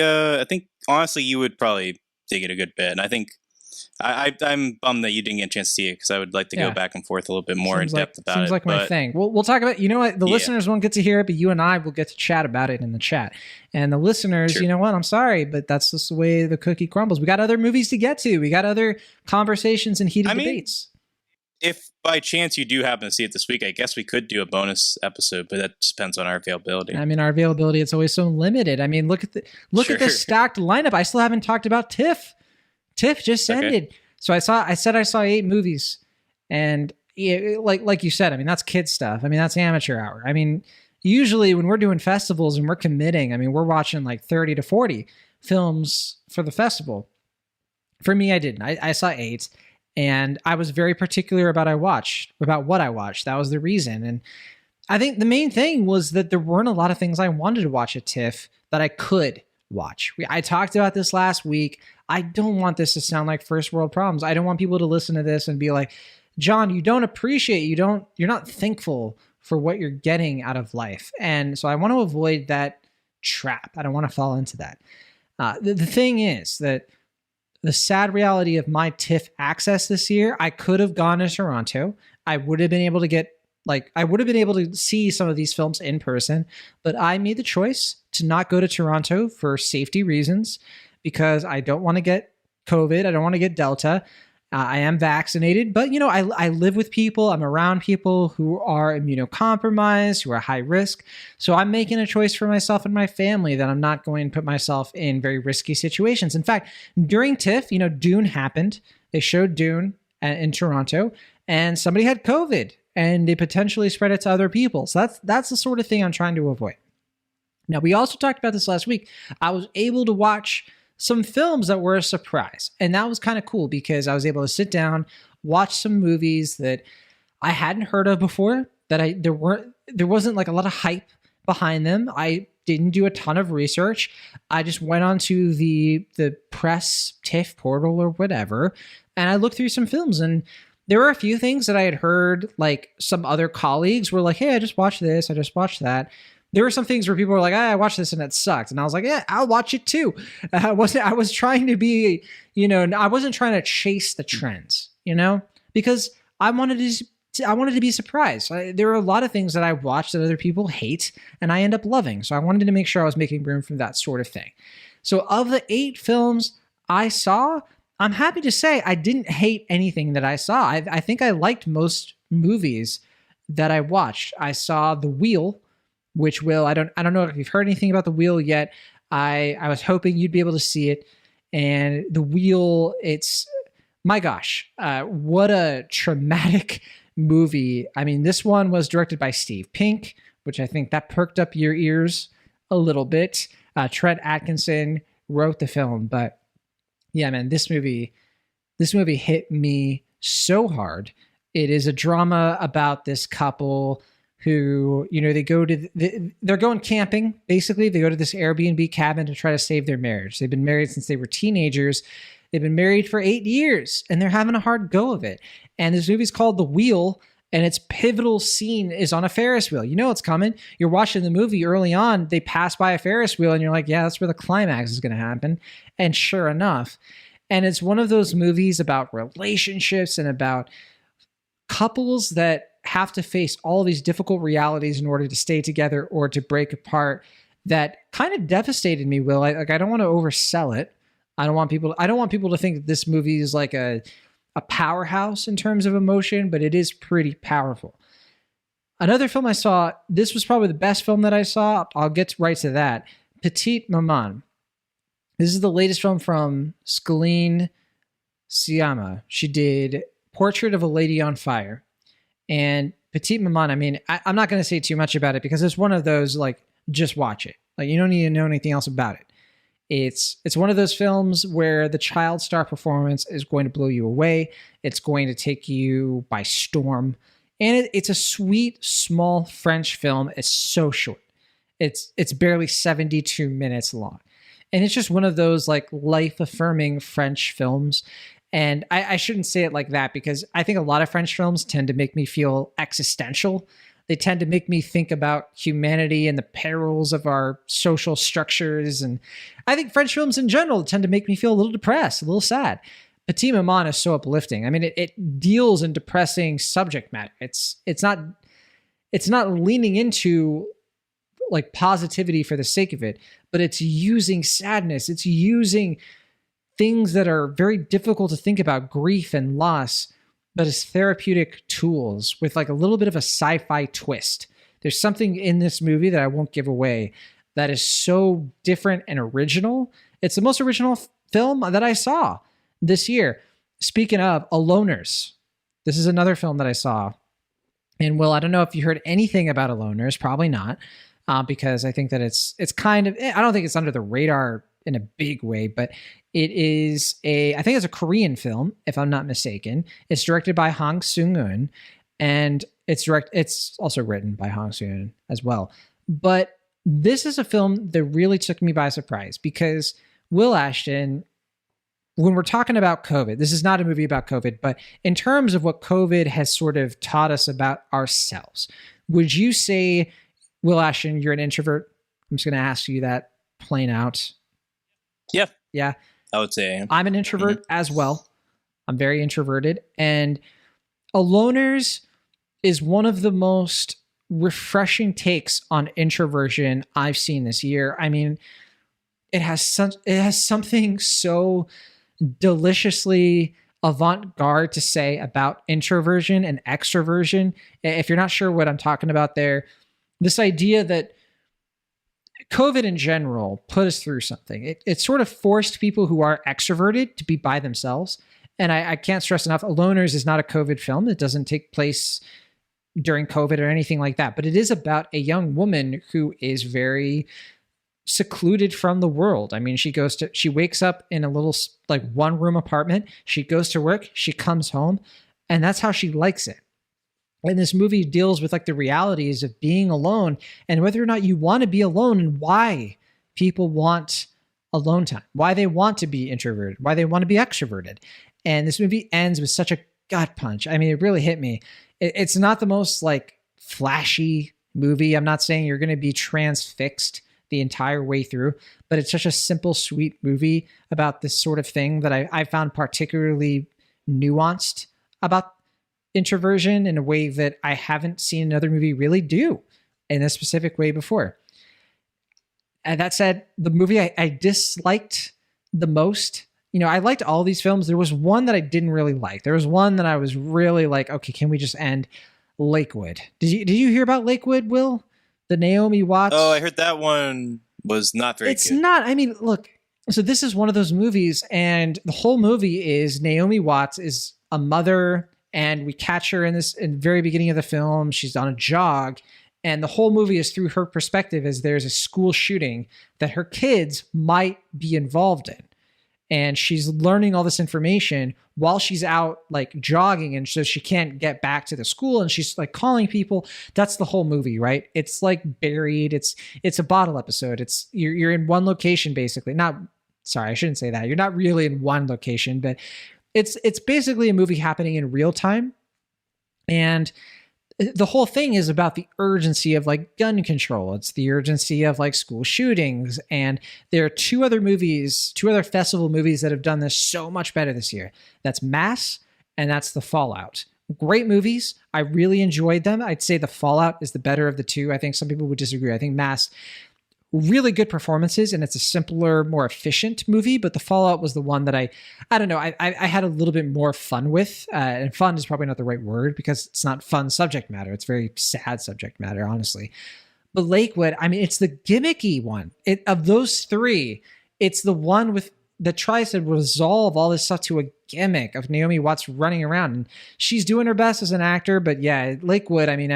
honestly, you would probably dig it a good bit, and I think I'm bummed that you didn't get a chance to see it because I would like to go back and forth a little bit more in depth about it. Seems like my thing. We'll talk about. You know what? The listeners won't get to hear it, but you and I will get to chat about it in the chat. And the listeners, you know what? I'm sorry, but that's just the way the cookie crumbles. We got other movies to get to. We got other conversations and heated debates. If by chance you do happen to see it this week, I guess we could do a bonus episode, but that depends on our availability. I mean, our availability, it's always so limited. I mean, look at this stacked lineup. I still haven't talked about TIFF. TIFF just ended. So I said I saw 8 movies, and like you said, I mean, that's kid stuff. I mean, that's amateur hour. I mean, usually when we're doing festivals and we're committing, I mean, we're watching like 30 to 40 films for the festival. For me, I didn't. I saw 8. And I was very particular about what I watched. That was the reason. And I think the main thing was that there weren't a lot of things I wanted to watch at TIFF that I could watch. I talked about this last week. I don't want this to sound like first world problems. I don't want people to listen to this and be like, John, you don't appreciate, you're not thankful for what you're getting out of life. And so I want to avoid that trap. I don't want to fall into that. The thing is that the sad reality of my TIFF access this year, I could have gone to Toronto. I would have been able to see some of these films in person, but I made the choice to not go to Toronto for safety reasons because I don't want to get COVID. I don't want to get Delta. I am vaccinated, but I live with people. I'm around people who are immunocompromised, who are high risk. So I'm making a choice for myself and my family that I'm not going to put myself in very risky situations. In fact, during TIFF, Dune happened. They showed Dune in Toronto, and somebody had COVID, and they potentially spread it to other people. So that's the sort of thing I'm trying to avoid. Now, we also talked about this last week. I was able to watch some films that were a surprise. And that was kind of cool because I was able to sit down, watch some movies that I hadn't heard of before, that there wasn't like a lot of hype behind them. I didn't do a ton of research. I just went onto the press TIFF portal or whatever, and I looked through some films, and there were a few things that I had heard, like some other colleagues were like, hey, I just watched this, I just watched that. There were some things where people were like, I watched this and it sucked. And I was like, yeah, I'll watch it too. I was trying to be, I wasn't trying to chase the trends, because I wanted to be surprised. There are a lot of things that I watched that other people hate and I end up loving. So I wanted to make sure I was making room for that sort of thing. So of the 8 films I saw, I'm happy to say I didn't hate anything that I saw. I think I liked most movies that I watched. I saw The Wheel, which I don't know if you've heard anything about The Wheel yet. I was hoping you'd be able to see it. And The Wheel, it's, my gosh, what a traumatic movie. I mean, this one was directed by Steve Pink, which I think that perked up your ears a little bit. Trent Atkinson wrote the film, but yeah, man, this movie hit me so hard. It is a drama about this couple who, they're going camping. Basically, they go to this Airbnb cabin to try to save their marriage. They've been married since they were teenagers. They've been married for 8 years and they're having a hard go of it. And this movie's called The Wheel, and its pivotal scene is on a Ferris wheel. You know what's coming. You're watching the movie early on. They pass by a Ferris wheel and you're like, yeah, that's where the climax is going to happen. And sure enough. And it's one of those movies about relationships and about couples that have to face all these difficult realities in order to stay together or to break apart. That kind of devastated me, Will. I don't want to oversell it. I don't want people to think that this movie is like a powerhouse in terms of emotion, but it is pretty powerful. Another film I saw, this was probably the best film that I saw. I'll get right to that. Petite Maman. This is the latest film from Celine Sciamma. She did Portrait of a Lady on Fire. And Petite Maman, I mean, I'm not going to say too much about it because it's one of those, like, just watch it. Like, you don't need to know anything else about it. It's one of those films where the child star performance is going to blow you away. It's going to take you by storm. And it's a sweet, small French film. It's so short. It's barely 72 minutes long. And it's just one of those like life-affirming French films. And I shouldn't say it like that because I think a lot of French films tend to make me feel existential. They tend to make me think about humanity and the perils of our social structures. And I think French films in general tend to make me feel a little depressed, a little sad. Petite Maman is so uplifting. I mean, it deals in depressing subject matter. It's not leaning into like positivity for the sake of it, but it's using sadness. It's using things that are very difficult to think about, grief and loss, but as therapeutic tools with like a little bit of a sci-fi twist. There's something in this movie that I won't give away that is so different and original. It's the most original film that I saw this year. Speaking of Aloners, this is another film that I saw. And Will, I don't know if you heard anything about Aloners, probably not, because I think that it's kind of, I don't think it's under the radar in a big way, but it is I think it's a Korean film, if I'm not mistaken. It's directed by Hong Seung-eun, and it's also written by Hong Seung-eun as well. But this is a film that really took me by surprise because Will Ashton, when we're talking about COVID, this is not a movie about COVID, but in terms of what COVID has sort of taught us about ourselves, would you say, Will Ashton, you're an introvert? I'm just going to ask you that plain out. Yeah. Yeah. I would say I'm an introvert as well. I'm very introverted. And Aloners is one of the most refreshing takes on introversion I've seen this year. I mean, it has something so deliciously avant-garde to say about introversion and extroversion. If you're not sure what I'm talking about there, this idea that COVID in general put us through something. It sort of forced people who are extroverted to be by themselves. And I can't stress enough, Aloners is not a COVID film. It doesn't take place during COVID or anything like that. But it is about a young woman who is very secluded from the world. I mean, she wakes up in a little like one-room apartment. She goes to work. She comes home. And that's how she likes it. And this movie deals with like the realities of being alone and whether or not you want to be alone and why people want alone time, why they want to be introverted, why they want to be extroverted. And this movie ends with such a gut punch. I mean, it really hit me. It's not the most like flashy movie. I'm not saying you're going to be transfixed the entire way through, but it's such a simple, sweet movie about this sort of thing that I found particularly nuanced about introversion in a way that I haven't seen another movie really do in a specific way before. And that said, the movie I disliked the most, you know, I liked all these films. There was one that I didn't really like. There was one that I was really like, okay, can we just end? Lakewood. Did you hear about Lakewood, Will? The Naomi Watts? Oh, I heard that one was not very good. It's not. I mean, look, so this is one of those movies, and the whole movie is Naomi Watts is a mother, and we catch her in the very beginning of the film. She's on a jog, and the whole movie is through her perspective as there's a school shooting that her kids might be involved in. And she's learning all this information while she's out like jogging, and so she can't get back to the school, and she's like calling people. That's the whole movie, right? It's like buried. It's a bottle episode. It's you're in one location basically. Sorry, I shouldn't say that. You're not really in one location, but it's basically a movie happening in real time. And the whole thing is about the urgency of like gun control. It's the urgency of like school shootings. And there are two other festival movies that have done this so much better this year. That's Mass and that's The Fallout. Great movies. I really enjoyed them. I'd say The Fallout is the better of the two. I think some people would disagree. I think Mass, really good performances, and it's a simpler, more efficient movie. But The Fallout was the one that I don't know, I had a little bit more fun with. And fun is probably not the right word because it's not fun subject matter. It's very sad subject matter, honestly. But Lakewood, I mean, it's the gimmicky one. Of those three, it's the one that tries to resolve all this stuff to a gimmick of Naomi Watts running around. And she's doing her best as an actor. But yeah, Lakewood, I mean,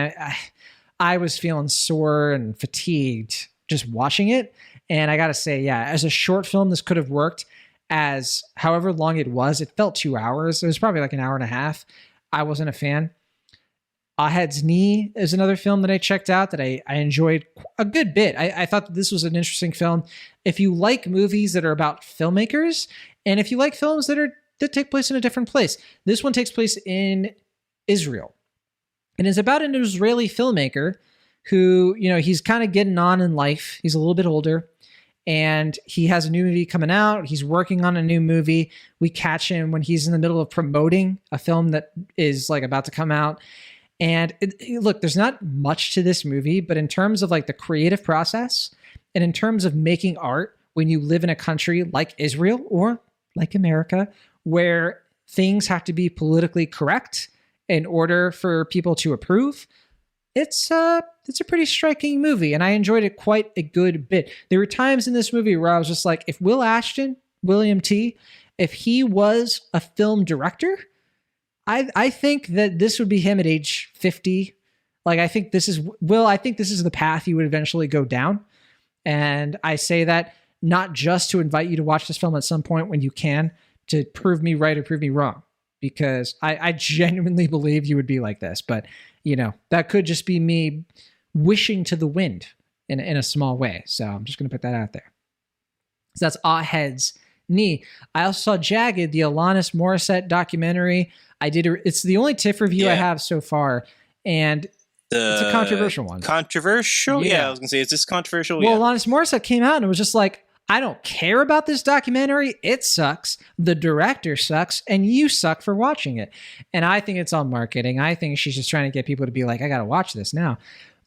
I was feeling sore and fatigued just watching it. And I gotta say, yeah, as a short film, this could have worked. As however long it felt 2 hours. It was probably like an hour and a half. I wasn't a fan. Head's Knee is another film that I checked out that I enjoyed a good bit. I thought that this was an interesting film. If you like movies that are about filmmakers, and if you like films that take place in a different place, this one takes place in Israel. And it's about an Israeli filmmaker who, you know, he's kind of getting on in life. He's a little bit older and he has a new movie coming out. He's working on a new movie. We catch him when he's in the middle of promoting a film that is like about to come out. And look, there's not much to this movie, but in terms of like the creative process and in terms of making art, when you live in a country like Israel or like America, where things have to be politically correct in order for people to approve, it's a pretty striking movie, and I enjoyed it quite a good bit. There were times in this movie where I was just like, if William T, if he was a film director, I think that this would be him at age 50. Like, I think this is the path he would eventually go down. And I say that not just to invite you to watch this film at some point when you can, to prove me right or prove me wrong, because I genuinely believe you would be like this. But you know, that could just be me wishing to the wind in a small way. So I'm just going to put that out there. So that's Head's Knee. I also saw Jagged, the Alanis Morissette documentary. It's the only TIFF review I have so far. And it's a controversial one. Controversial? Yeah, I was going to say, is this controversial? Well, Alanis Morissette came out and it was just like, I don't care about this documentary. It sucks. The director sucks. And you suck for watching it. And I think it's all marketing. I think she's just trying to get people to be like, I got to watch this now.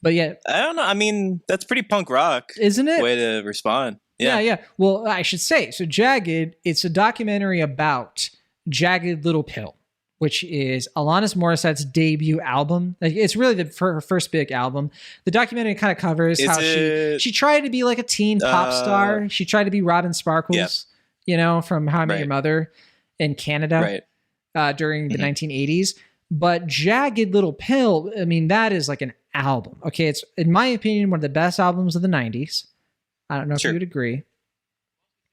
But yet, I don't know. I mean, that's pretty punk rock. Isn't it? Way to respond. Yeah. Well, I should say, so Jagged, it's a documentary about Jagged Little Pill, which is Alanis Morissette's debut album. Like, it's really her first big album. The documentary kind of covers how she tried to be like a teen pop star. She tried to be Robin Sparkles, you know, from How I Met Your Mother in Canada during the 1980s. But Jagged Little Pill, I mean, that is like an album. Okay, it's, in my opinion, one of the best albums of the 90s. I don't know if you would agree.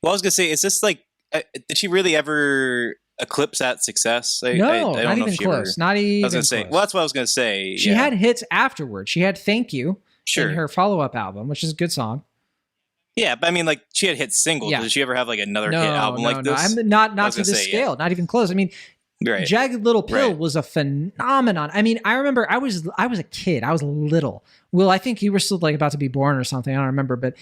Well, I was going to say, is this like, did she really ever eclipse that success? No, not even close. Not even. I was going to say. Well, that's what I was going to say. She had hits afterwards. She had "Thank You" in her follow-up album, which is a good song. Yeah, but I mean, like, she had hit singles. Did she ever have like another hit album like this? I'm not to this scale. Not even close. I mean, Right. Jagged Little Pill Right. was a phenomenon. I mean, I remember I was a kid. I was little. Well, I think you were still like about to be born or something. I don't remember, but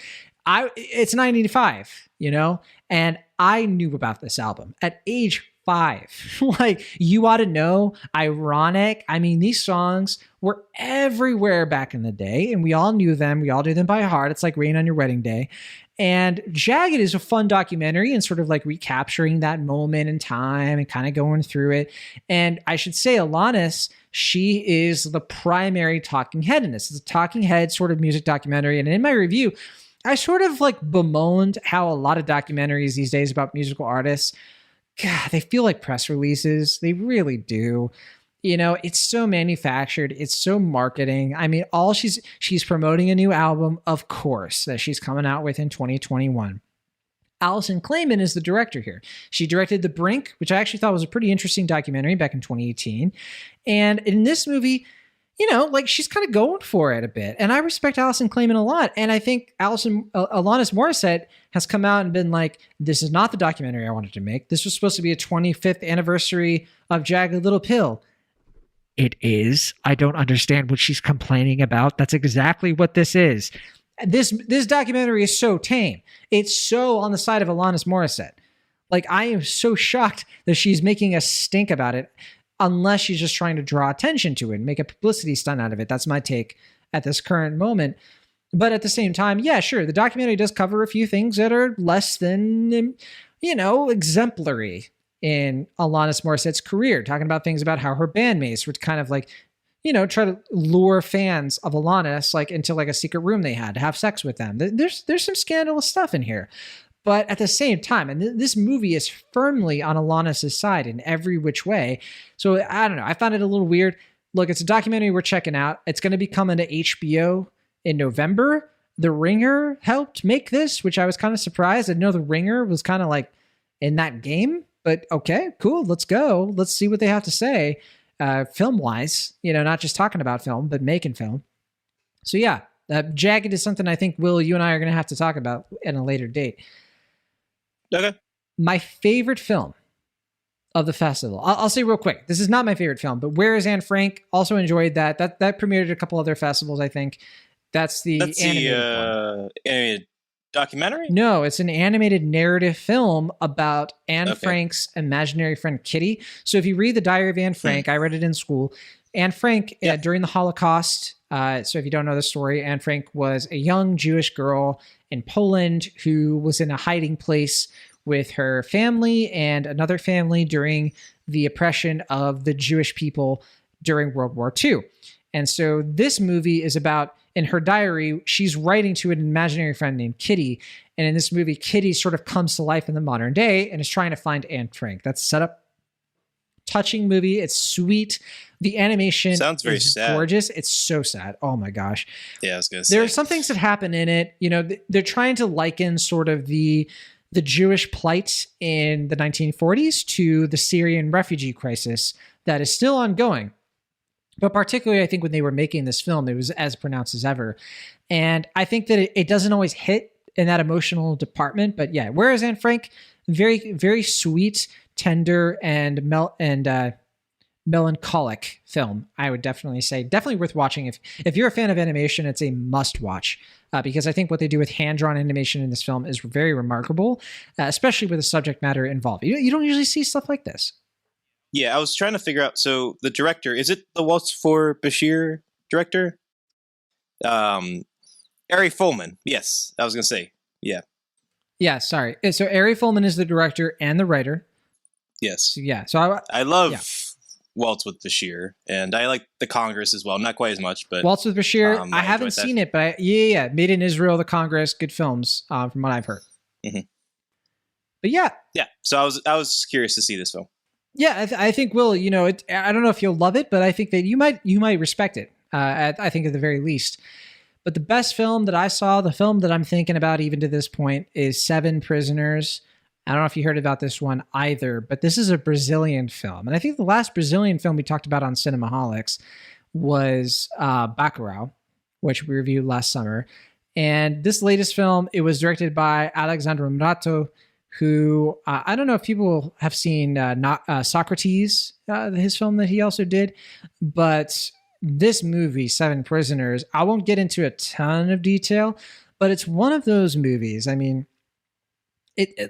it's 1985, you know, and I knew about this album at age 5. Like, you ought to know, ironic. I mean, these songs were everywhere back in the day, and we all knew them. We all knew them by heart. It's like Rain on Your Wedding Day. And Jagged is a fun documentary and sort of like recapturing that moment in time and kind of going through it. And I should say, Alanis, she is the primary talking head in this. It's a talking head sort of music documentary. And in my review, I sort of like bemoaned how a lot of documentaries these days about musical artists, God, they feel like press releases. They really do. You know, it's so manufactured. It's so marketing. I mean, she's promoting a new album, of course, that she's coming out with in 2021. Alison Klayman is the director here. She directed The Brink, which I actually thought was a pretty interesting documentary back in 2018. And in this movie, you know, like, she's kind of going for it a bit. And I respect Alison Klayman a lot. And I think Alanis Morissette has come out and been like, this is not the documentary I wanted to make. This was supposed to be a 25th anniversary of Jagged Little Pill. It is. I don't understand what she's complaining about. That's exactly what this is. This documentary is so tame. It's so on the side of Alanis Morissette. Like, I am so shocked that she's making a stink about it, unless she's just trying to draw attention to it and make a publicity stunt out of it. That's my take at this current moment. But at the same time, yeah, sure, the documentary does cover a few things that are less than, you know, exemplary in Alanis Morissette's career, talking about things about how her bandmates would kind of like, you know, try to lure fans of Alanis like into like a secret room they had to have sex with them. There's some scandalous stuff in here. But at the same time, and this movie is firmly on Alanis' side in every which way. So I don't know. I found it a little weird. Look, it's a documentary we're checking out. It's going to be coming to HBO in November. The Ringer helped make this, which I was kind of surprised. I know The Ringer was kind of like in that game. But okay, cool. Let's go. Let's see what they have to say, film-wise. You know, not just talking about film, but making film. So yeah, Jagged is something I think, Will, you and I are going to have to talk about at a later date. Okay. My favorite film of the festival. I'll say real quick. This is not my favorite film, but Where is Anne Frank? Also enjoyed that. That premiered at a couple other festivals, I think. That's animated animated documentary? No, it's an animated narrative film about Anne Frank's imaginary friend Kitty. So if you read the Diary of Anne Frank, I read it in school. Anne Frank, during the Holocaust, so if you don't know the story, Anne Frank was a young Jewish girl in Poland who was in a hiding place with her family and another family during the oppression of the Jewish people during World War II. And so this movie is about, in her diary, she's writing to an imaginary friend named Kitty. And in this movie, Kitty sort of comes to life in the modern day and is trying to find Anne Frank. That's set up. Touching movie. It's sweet. The animation sounds very sad. Gorgeous. It's so sad. Oh my gosh. Yeah, I was gonna say. There are some things that happen in it. You know, they're trying to liken sort of the Jewish plight in the 1940s to the Syrian refugee crisis that is still ongoing. But particularly, I think when they were making this film, it was as pronounced as ever. And I think that it doesn't always hit in that emotional department. But yeah, whereas Anne Frank, very, very sweet, tender, and melancholic film, I would definitely say. Definitely worth watching. If you're a fan of animation, it's a must watch. Because I think what they do with hand-drawn animation in this film is very remarkable, especially with the subject matter involved. You don't usually see stuff like this. Yeah, I was trying to figure out. So the director, is it the Waltz for Bashir director? Ari Folman. Yes, I was going to say. Yeah. Yeah, sorry. So Ari Folman is the director and the writer. Yes. So, yeah. So I love Waltz with Bashir, and I like The Congress as well. Not quite as much, but Waltz with Bashir. I haven't seen it, but yeah. Made in Israel, The Congress, good films from what I've heard. Mm-hmm. But yeah. So I was curious to see this film. Yeah, I think, Will, you know, I don't know if you'll love it, but I think that you might respect it. I think at the very least. But the best film that I saw, the film that I'm thinking about even to this point, is Seven Prisoners. I don't know if you heard about this one either, but this is a Brazilian film. And I think the last Brazilian film we talked about on Cinnamonholics was Bacurau, which we reviewed last summer. And this latest film, it was directed by Alexandre Murato, who I don't know if people have seen not Socrates, his film that he also did, but this movie, Seven Prisoners, I won't get into a ton of detail, but it's one of those movies. I mean,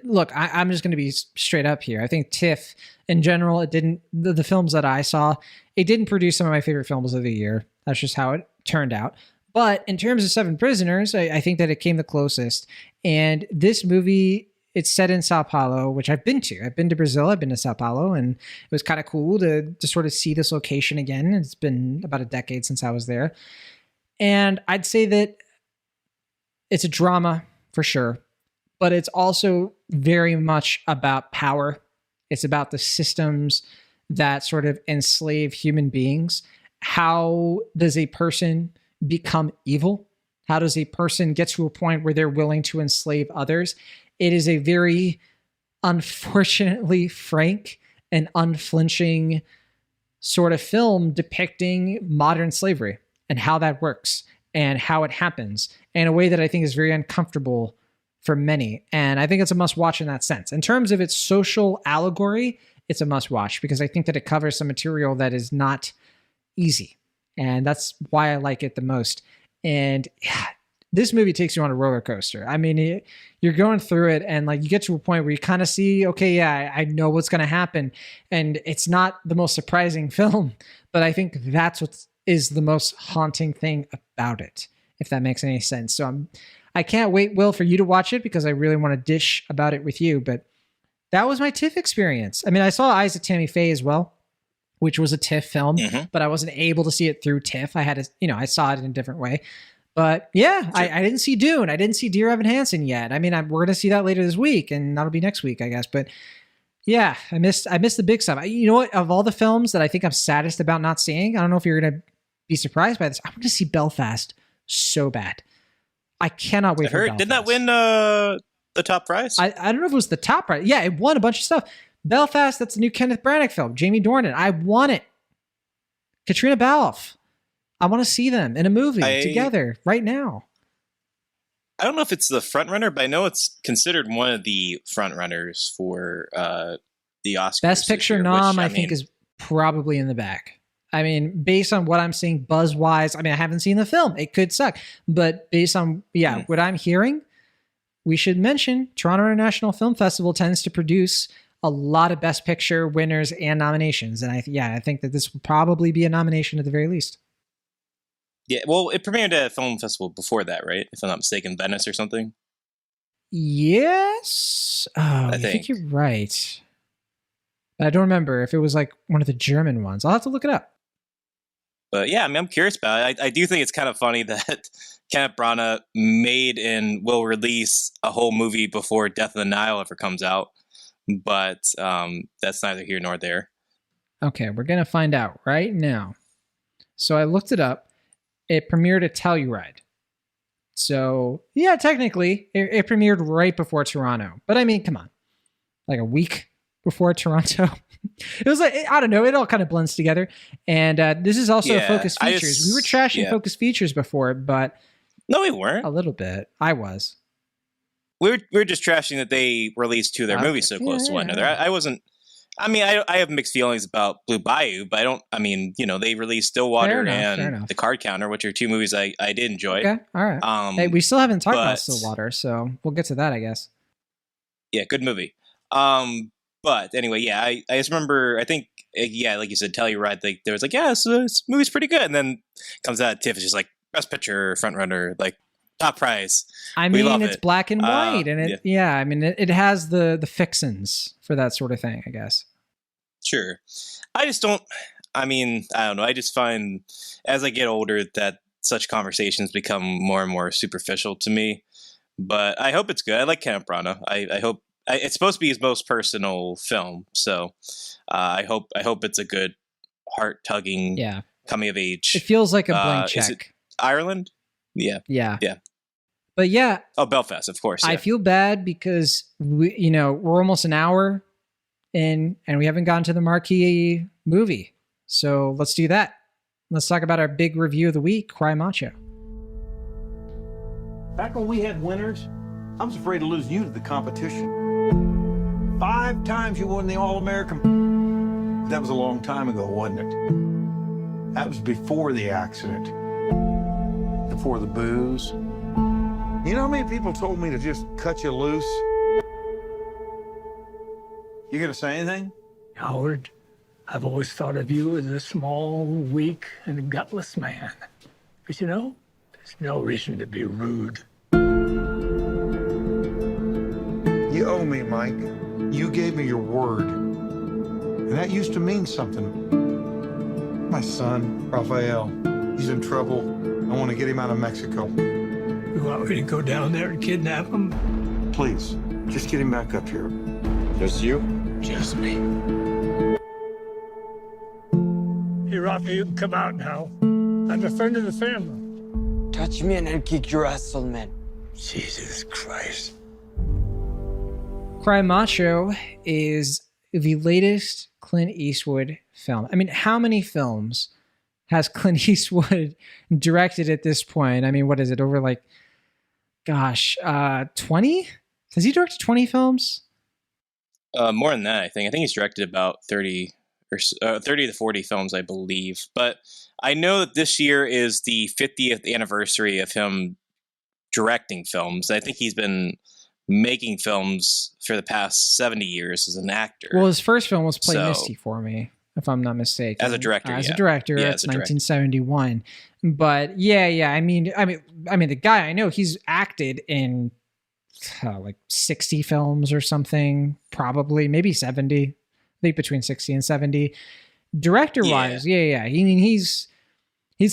look, I'm just going to be straight up here. I think TIFF in general, it didn't, the films that I saw, it didn't produce some of my favorite films of the year. That's just how it turned out. But in terms of Seven Prisoners, I think that it came the closest. And this movie, it's set in Sao Paulo, which I've been to. I've been to Brazil. I've been to Sao Paulo, and it was kind of cool to sort of see this location again. It's been about a decade since I was there. And I'd say that it's a drama for sure, but it's also very much about power. It's about the systems that sort of enslave human beings. How does a person become evil? How does a person get to a point where they're willing to enslave others? It is a very, unfortunately, frank and unflinching sort of film depicting modern slavery and how that works and how it happens in a way that I think is very uncomfortable for many. And I think it's a must watch in that sense. In terms of its social allegory, it's a must watch because I think that it covers some material that is not easy. And that's why I like it the most. And this movie takes you on a roller coaster. I mean, you're going through it and like you get to a point where you kind of see, okay, yeah, I know what's going to happen. And it's not the most surprising film, but I think that's what is the most haunting thing about it, if that makes any sense. So I can't wait, Will, for you to watch it because I really want to dish about it with you. But that was my TIFF experience. I mean, I saw Eyes of Tammy Faye as well, which was a TIFF film, but I wasn't able to see it through TIFF. I had to, I saw it in a different way. But yeah, sure. I didn't see Dune. I didn't see Dear Evan Hansen yet. I mean, we're going to see that later this week, and that'll be next week, I guess. But yeah, I missed the big stuff. You know what? Of all the films that I think I'm saddest about not seeing, I don't know if you're going to be surprised by this. I want to see Belfast so bad. I cannot wait for Belfast. Didn't that win the top prize? I don't know if it was the top prize. Yeah, it won a bunch of stuff. Belfast, that's a new Kenneth Branagh film. Jamie Dornan. I want it. Katrina Balfe. I want to see them in a movie together right now. I don't know if it's the front runner, but I know it's considered one of the front runners for the Oscars. Best Picture nom, I think, is probably in the back. I mean, based on what I'm seeing buzz-wise, I mean, I haven't seen the film. It could suck. But based on, what I'm hearing, we should mention Toronto International Film Festival tends to produce a lot of Best Picture winners and nominations. And I think that this will probably be a nomination at the very least. Yeah, well, it premiered at a film festival before that, right? If I'm not mistaken, Venice or something. Yes. Oh, I think you're right. I don't remember if it was like one of the German ones. I'll have to look it up. But yeah, I mean, I'm curious about it. I do think it's kind of funny that Kenneth Branagh made and will release a whole movie before Death of the Nile ever comes out. But that's neither here nor there. Okay, we're going to find out right now. So I looked it up. It premiered at Telluride. So, yeah, technically, it premiered right before Toronto. But I mean, come on. Like a week before Toronto. It was like, I don't know, it all kind of blends together. And this is also a Focus Features. We were trashing Focus Features before, but... No, we weren't. A little bit. I was. We were just trashing that they released two of their movies so close to one another. I wasn't... I mean, I have mixed feelings about Blue Bayou, but they released Stillwater and The Card Counter, which are two movies I did enjoy. Okay, all right. Hey, we still haven't talked about Stillwater, so we'll get to that, I guess. Yeah, good movie. But anyway, I just remember, I think, like you said, Telluride, like, there was like, this movie's pretty good. And then comes out, TIFF is just like, Best Picture, frontrunner, like, top prize. I mean, it's black and white, and it has the fixins for that sort of thing, I guess. Sure. I just don't, I don't know. I just find as I get older that such conversations become more and more superficial to me. But I hope it's good. I like Kenneth Branagh. I hope it's supposed to be his most personal film, so I hope it's a good, heart-tugging, coming of age. It feels like a blank check. Is it Ireland? Yeah. But yeah. Oh, Belfast, of course. Yeah. I feel bad because we're almost an hour in and we haven't gotten to the marquee movie. So let's do that. Let's talk about our big review of the week, Cry Macho. Back when we had winners, I was afraid to lose you to the competition. 5 times you won the All-American. That was a long time ago, wasn't it? That was before the accident. Before the booze. You know how many people told me to just cut you loose? You gonna say anything? Howard, I've always thought of you as a small, weak, and gutless man. But you know, there's no reason to be rude. You owe me, Mike. You gave me your word. And that used to mean something. My son, Rafael, he's in trouble. I want to get him out of Mexico. You want me to go down there and kidnap him? Please, just get him back up here. Just you? Just me. Hey, Rafa, you can come out now. I'm a friend of the family. Touch me and I'll kick your ass, old man. Jesus Christ. Cry Macho is the latest Clint Eastwood film. I mean, how many films has Clint Eastwood directed at this point? I mean, what is it, over like, gosh, 20? Has he directed 20 films? More than that, I think. I think he's directed about 30 to 40 films, I believe. But I know that this year is the 50th anniversary of him directing films. I think he's been making films for the past 70 years as an actor. Well, his first film was Play Misty for Me, if I'm not mistaken. As a director, As a director, yeah, it's 1971. But yeah. I mean, the guy, I know he's acted in like 60 films or something, probably, maybe 70. I think between 60 and 70. Director-wise, yeah. I mean, he's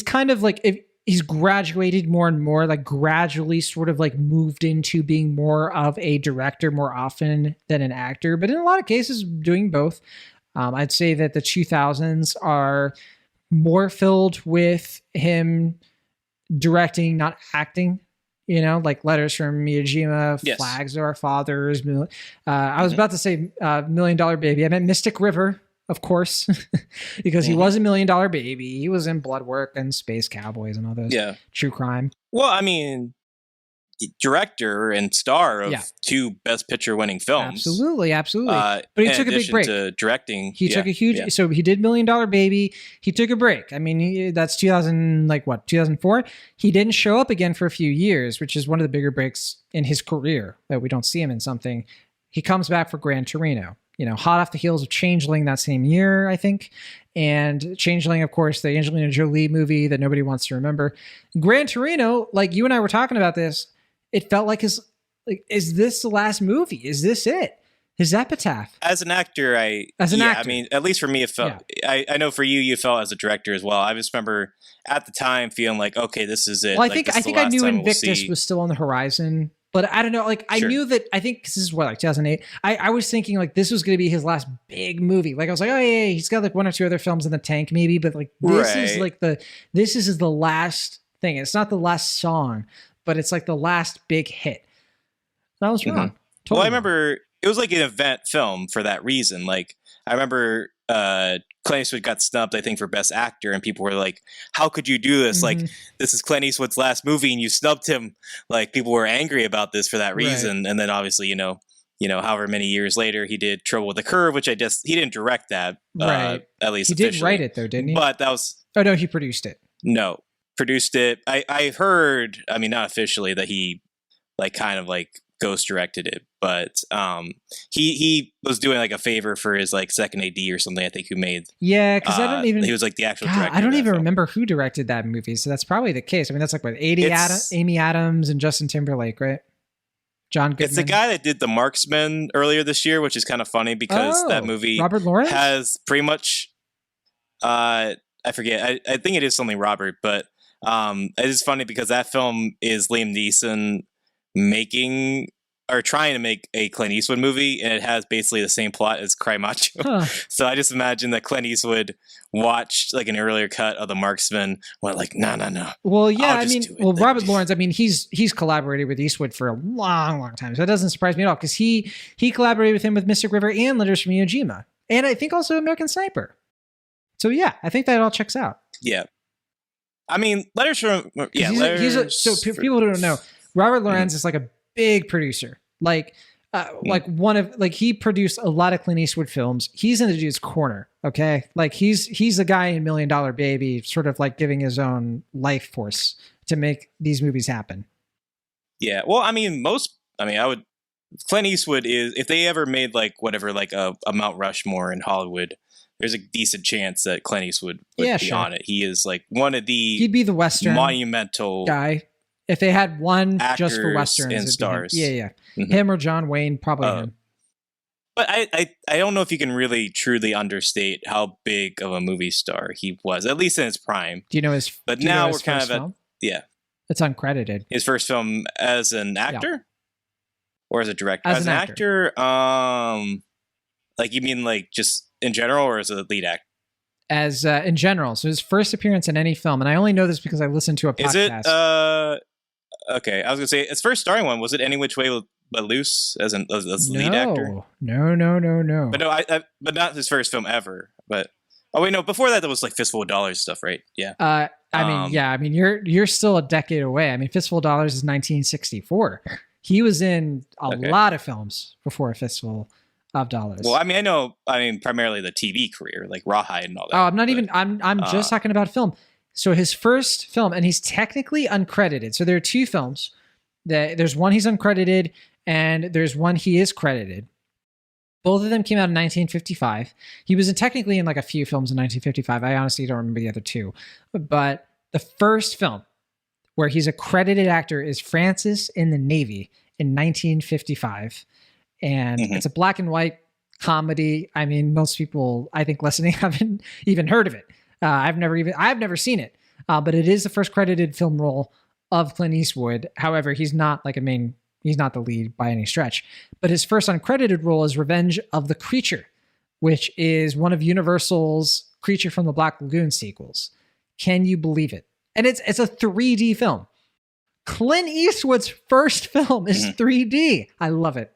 kind of like, he's graduated more and more, like gradually sort of like moved into being more of a director more often than an actor, but in a lot of cases doing both. I'd say that the 2000s are more filled with him directing, not acting, you know, like Letters from Miyajima, yes. Flags of Our Fathers. I was about to say $1 Million Baby. I meant Mystic River, of course, because he was $1 Million Baby. He was in Bloodwork and Space Cowboys and all those true crime. Well, I mean, director and star of 2 Best Picture winning films. Absolutely. But he took a big break. To directing, he took a huge. So he did $1 Million Baby. He took a break. I mean, that's 2004. He didn't show up again for a few years, which is one of the bigger breaks in his career that we don't see him in something. He comes back for Gran Torino. You know, hot off the heels of Changeling that same year, I think. And Changeling, of course, the Angelina Jolie movie that nobody wants to remember. Gran Torino, like you and I were talking about this, it felt like is this the last movie? Is this it? His epitaph. As an actor, I mean, at least for me, it felt. Yeah. I know for you felt as a director as well. I just remember at the time feeling like, okay, this is it. Well, I think I knew Invictus was still on the horizon. But I don't know, like I knew that, I think this is what, like 2008. I was thinking like this was going to be his last big movie. Like I was like, oh yeah, he's got like 1 or 2 other films in the tank maybe, but like this is like this is the last thing. It's not the last song, but it's like the last big hit. That was wrong. Mm-hmm. Totally well, I remember it was like an event film for that reason. Like I remember Clint Eastwood got snubbed, I think, for Best Actor, and people were like, how could you do this? Like, this is Clint Eastwood's last movie and you snubbed him. Like, people were angry about this for that reason. Right. And then obviously, you know, however many years later he did Trouble with the Curve, which he didn't direct that, at least he officially. Did write it though, didn't he? But that was... Oh no, he produced it. No, produced it. I heard, I mean, not officially, that he like kind of like ghost directed it, but he was doing like a favor for his like second AD or something, I think, who made because I don't even, he was like the actual director. I don't even remember who directed that movie, so that's probably the case. I mean, that's like what, Amy Adams and Justin Timberlake, right? John Goodman. It's the guy that did The Marksman earlier this year, which is kind of funny because that movie Robert Lawrence has pretty much I forget, I think it is something Robert, but it is funny because that film is Liam Neeson making or trying to make a Clint Eastwood movie, and it has basically the same plot as Cry Macho. Huh. So I just imagine that Clint Eastwood watched like an earlier cut of The Marksman, went like, no. Well, yeah, I mean, Robert Lawrence, I mean, he's collaborated with Eastwood for a long time, so that doesn't surprise me at all, because he collaborated with him with Mystic River and Letters from Miyajima, and I think also American Sniper. So yeah, I think that all checks out. Yeah, I mean, Letters from so people who don't know, Robert Lawrence is like a big producer. Like like he produced a lot of Clint Eastwood films. He's in the dude's corner. Okay. Like he's the guy in $1 Million Baby, sort of like giving his own life force to make these movies happen. Yeah. Well, Clint Eastwood is, if they ever made like whatever, like a Mount Rushmore in Hollywood, there's a decent chance that Clint Eastwood would be on it. He is like one of the, he'd be the Western monumental guy. If they had one just for Westerns and stars. Yeah. Mm-hmm. Him or John Wayne, probably him. But I don't know if you can really truly understate how big of a movie star he was, at least in his prime. Do you know his? But now we're kind of at, it's uncredited. His first film as an actor, or as a director? As an actor. Like you mean like just in general, or as a lead actor? As in general. So his first appearance in any film, and I only know this because I listened to a podcast. Is it? Okay, I was gonna say his first starring one, was it Any Which Way But Loose as lead actor? No. But no, but not his first film ever. But before that was like Fistful of Dollars stuff, right? Yeah. I mean, you're still a decade away. I mean, Fistful of Dollars is 1964. He was in a lot of films before Fistful of Dollars. Well, I mean, primarily the TV career, like Rawhide and all that. I'm just talking about film. So his first film, and he's technically uncredited. So there are two films. There's one he's uncredited, and there's one he is credited. Both of them came out in 1955. He was technically in like a few films in 1955. I honestly don't remember the other two. But the first film where he's a credited actor is Francis in the Navy in 1955. And it's a black and white comedy. I mean, most people, I think, listening haven't even heard of it. I've never seen it, but it is the first credited film role of Clint Eastwood. However, he's not the lead by any stretch. But his first uncredited role is Revenge of the Creature, which is one of Universal's Creature from the Black Lagoon sequels. Can you believe it? And it's a 3D film. Clint Eastwood's first film is 3D. I love it.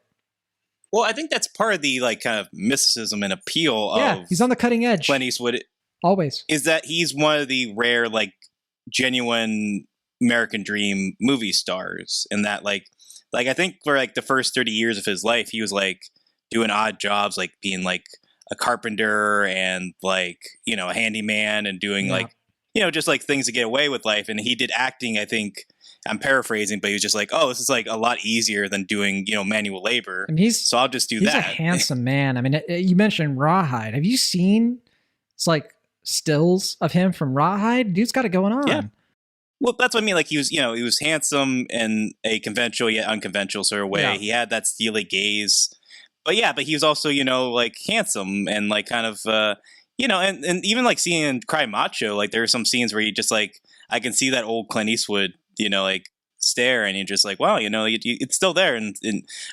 Well, I think that's part of the like kind of mysticism and appeal of he's on the cutting edge. Clint Eastwood. Always. Is that he's one of the rare, like, genuine American dream movie stars. And that, like I think for, like, the first 30 years of his life, he was, like, doing odd jobs, like being, like, a carpenter and, like, you know, a handyman and doing, like, you know, just, like, things to get away with life. And he did acting, I think, I'm paraphrasing, but he was just like, oh, this is, like, a lot easier than doing, you know, manual labor. And so I'll just do that. He's a handsome man. I mean, you mentioned Rawhide. Have you seen... It's like stills of him from Rawhide. Dude's got it going on. Yeah. Well, that's what I mean. Like he was handsome in a conventional yet unconventional sort of way. Yeah. He had that steely gaze, but he was also, you know, like handsome and like kind of, you know, and even like seeing Cry Macho, like there are some scenes where you just like, I can see that old Clint Eastwood, you know, like stare, and you're just like, wow, you know, it's still there and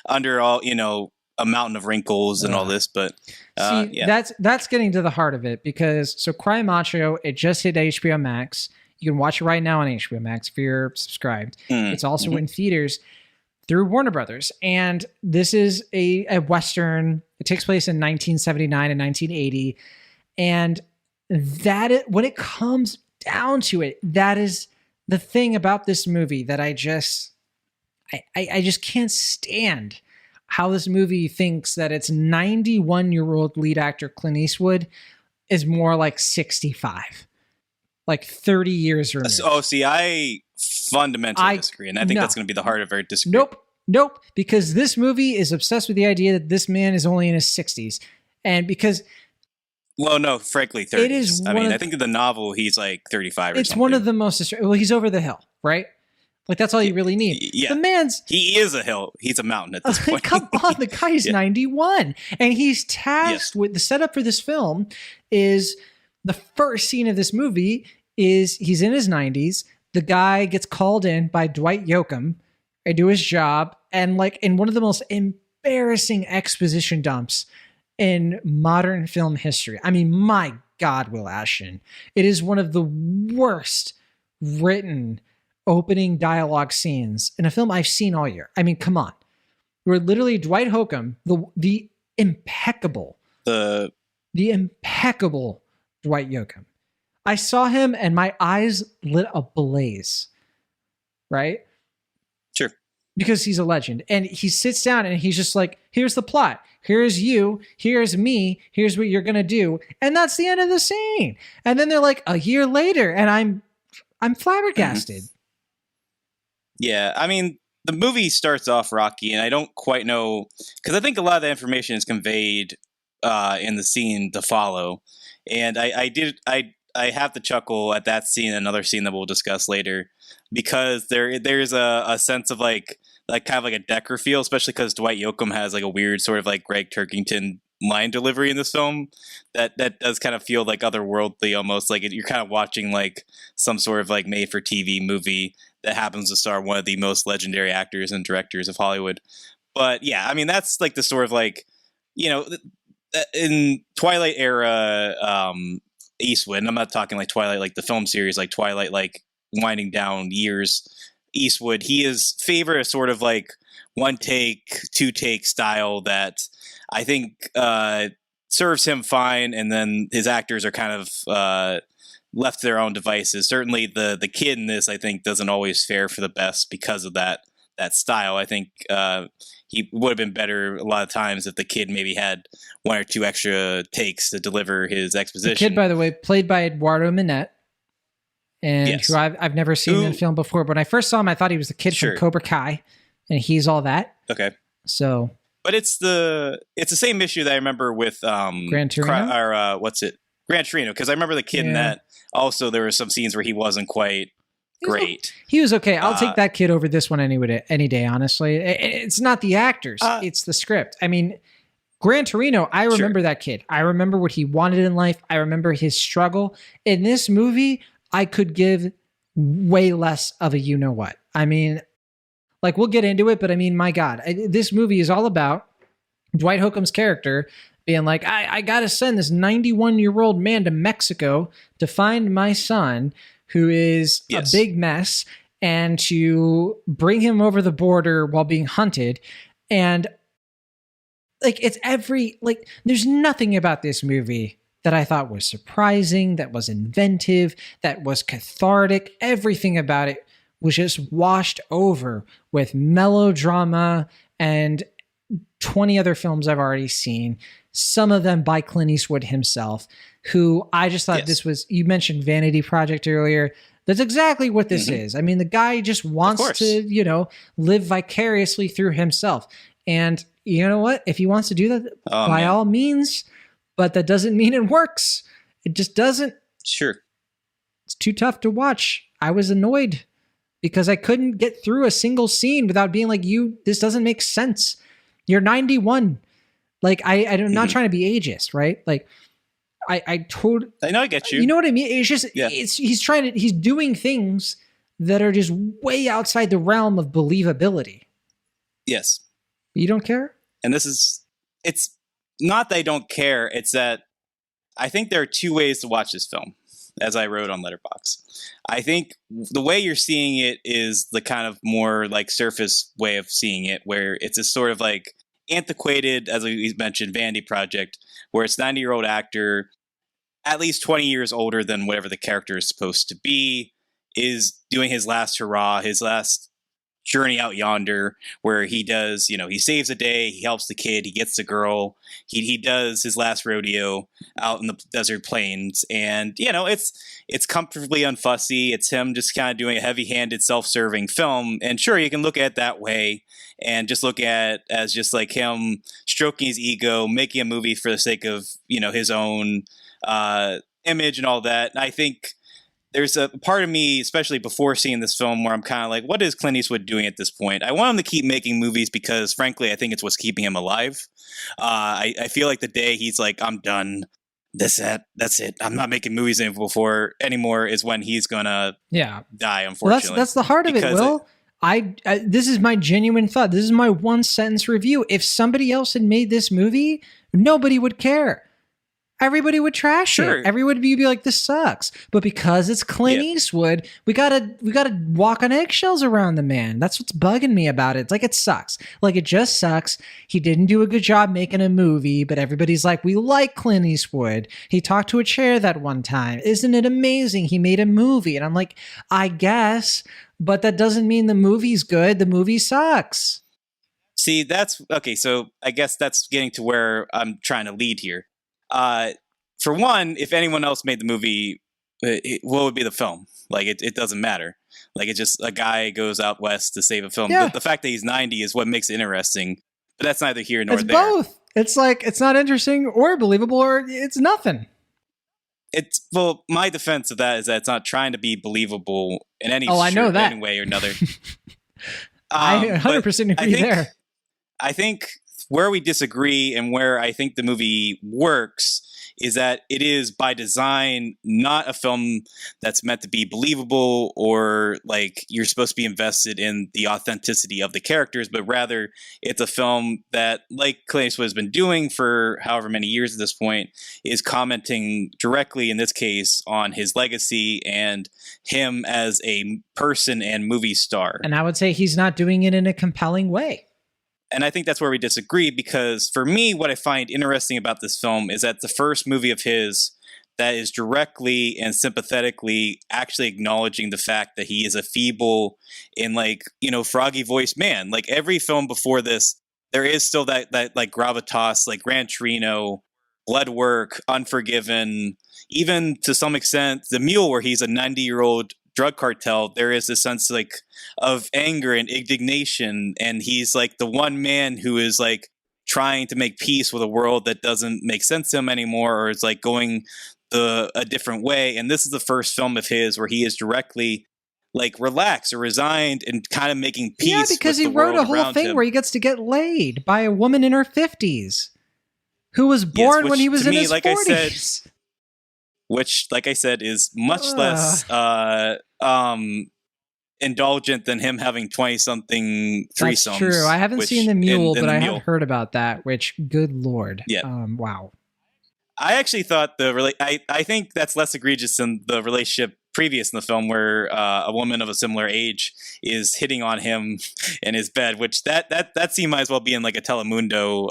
under all, you know, a mountain of wrinkles and all this, but that's getting to the heart of it, because so Cry Macho, it just hit HBO Max. You can watch it right now on HBO Max if you're subscribed. It's also in theaters through Warner Brothers, and this is a Western. It takes place in 1979 and 1980, and when it comes down to it, that is the thing about this movie that I just can't stand. How this movie thinks that its 91-year-old lead actor Clint Eastwood is more like 65, like 30 years removed. Oh, see, I fundamentally disagree, and I think that's going to be the heart of our disagreement. Nope, because this movie is obsessed with the idea that this man is only in his 60s, and because... Well, no, frankly, 30s. It is. I think in the novel he's like 35 or something. It's one of the most... Well, he's over the hill, right? Like, that's all you really need. Yeah. He is a hill. He's a mountain at this point. Come on, the guy's 91. And he's tasked with the setup for this film is the first scene of this movie is he's in his 90s. The guy gets called in by Dwight Yoakam to do his job. And like in one of the most embarrassing exposition dumps in modern film history. I mean, my God, Will Ashton. It is one of the worst written opening dialogue scenes in a film I've seen all year. I mean, come on. Where literally Dwight Yoakam, the impeccable Dwight Yoakam. I saw him and my eyes lit ablaze. Right? Sure. because he's a legend. And he sits down and he's just like, here's the plot. Here's you. Here's me. Here's what you're going to do. And that's the end of the scene. And then they're like a year later and I'm flabbergasted. Yeah. I mean, the movie starts off rocky and I don't quite know, because I think a lot of the information is conveyed in the scene to follow. And I have to chuckle at that scene, another scene that we'll discuss later, because there's a sense of like kind of like a Decker feel, especially because Dwight Yoakam has like a weird sort of like Greg Turkington line delivery in this film that does kind of feel like otherworldly, almost like you're kind of watching like some sort of like made for TV movie that happens to star one of the most legendary actors and directors of Hollywood. But yeah, I mean, that's like the sort of like, you know, in Twilight era Eastwood, and I'm not talking like Twilight like the film series, like Twilight like winding down years Eastwood, he is favored a sort of like one take, two take style that I think serves him fine, and then his actors are kind of left to their own devices. Certainly the kid in this, I think, doesn't always fare for the best because of that style. I think he would have been better a lot of times if the kid maybe had one or two extra takes to deliver his exposition. The kid, by the way, played by Eduardo Minette, and yes. who I've never seen in film before. But when I first saw him, I thought he was the kid from Cobra Kai, and he's all that. Okay. So, but it's the same issue that I remember with Gran Torino. Gran Torino, because I remember the kid in that. Also, there were some scenes where he wasn't quite great. He was okay. I'll take that kid over this one any day, honestly. It's not the actors. It's the script. I mean, Gran Torino, I remember that kid. I remember what he wanted in life. I remember his struggle. In this movie, I could give way less of a you-know-what. I mean, like, we'll get into it, but I mean, my God, this movie is all about Dwight Yoakam's character being like, I got to send this 91-year-old man to Mexico to find my son, who is a big mess, and to bring him over the border while being hunted. And like, there's nothing about this movie that I thought was surprising, that was inventive, that was cathartic. Everything about it was just washed over with melodrama and 20 other films I've already seen, some of them by Clint Eastwood himself, who I just thought this was, you mentioned Vanity Project earlier. That's exactly what this is. I mean, the guy just wants to, live vicariously through himself. And you know what? If he wants to do that, by all means, but that doesn't mean it works. It just doesn't. Sure. It's too tough to watch. I was annoyed because I couldn't get through a single scene without being like, this doesn't make sense. You're 91. Like, I'm not trying to be ageist, right? Like, I know, I get you. You know what I mean? It's just, he's doing things that are just way outside the realm of believability. Yes. You don't care? And it's not that I don't care. It's that I think there are two ways to watch this film, as I wrote on Letterboxd. I think the way you're seeing it is the kind of more like surface way of seeing it, where it's a sort of like antiquated, as we mentioned, vanity project, where it's 90-year-old actor, at least 20 years older than whatever the character is supposed to be, is doing his last hurrah, his last journey out yonder, where he does, he saves a day, he helps the kid, he gets the girl, he does his last rodeo out in the desert plains, and it's comfortably unfussy. It's him just kind of doing a heavy-handed, self-serving film, and sure, you can look at it that way and just look at it as just like him stroking his ego, making a movie for the sake of his own image and all that. And I think there's a part of me, especially before seeing this film, where I'm kind of like, what is Clint Eastwood doing at this point? I want him to keep making movies because, frankly, I think it's what's keeping him alive. I feel like the day he's like, I'm done, that's it, I'm not making movies anymore, is when he's gonna die, unfortunately. Well, that's the heart of it, Will. This is my genuine thought. This is my one sentence review. If somebody else had made this movie, nobody would care. everybody would trash it. Everybody would be like, this sucks. But because it's Clint Eastwood, we gotta walk on eggshells around the man. That's what's bugging me about it. It's like, it sucks. Like, it just sucks. He didn't do a good job making a movie, but everybody's like, we like Clint Eastwood. He talked to a chair that one time. Isn't it amazing? He made a movie. And I'm like, I guess, but that doesn't mean the movie's good. The movie sucks. See, that's okay. So I guess that's getting to where I'm trying to lead here. For one, if anyone else made the movie, what would be the film? Like, it doesn't matter. Like, it's just a guy goes out west to save a film. Yeah. The fact that he's 90 is what makes it interesting, but that's neither here nor it's there. Both. It's like, it's not interesting or believable, or it's nothing. Well, my defense of that is that it's not trying to be believable in any I know that. any way or another. I 100% agree there. I think where we disagree and where I think the movie works is that it is by design not a film that's meant to be believable or like you're supposed to be invested in the authenticity of the characters, but rather it's a film that, like Clint Eastwood has been doing for however many years at this point, is commenting directly, in this case, on his legacy and him as a person and movie star. And I would say he's not doing it in a compelling way. And I think that's where we disagree, because for me, what I find interesting about this film is that the first movie of his that is directly and sympathetically actually acknowledging the fact that he is a feeble and froggy voiced man. Like every film before this, there is still that like gravitas, like Gran Torino, Blood Work, Unforgiven, even to some extent The Mule, where he's a 90-year-old drug cartel. There is a sense of anger and indignation, and he's like the one man who is like trying to make peace with a world that doesn't make sense to him anymore, or is like going a different way. And this is the first film of his where he is directly like relaxed or resigned and kind of making peace. Yeah, because he wrote a whole thing where he gets to get laid by a woman in her 50s who was born when he was in his 40s. Which, like I said, is much less indulgent than him having 20-something threesomes. That's true. I haven't seen The Mule, but I have heard about that, which, good Lord. Yeah. Wow. I actually thought I think that's less egregious than the relationship previous in the film where a woman of a similar age is hitting on him in his bed, which that scene might as well be in like a Telemundo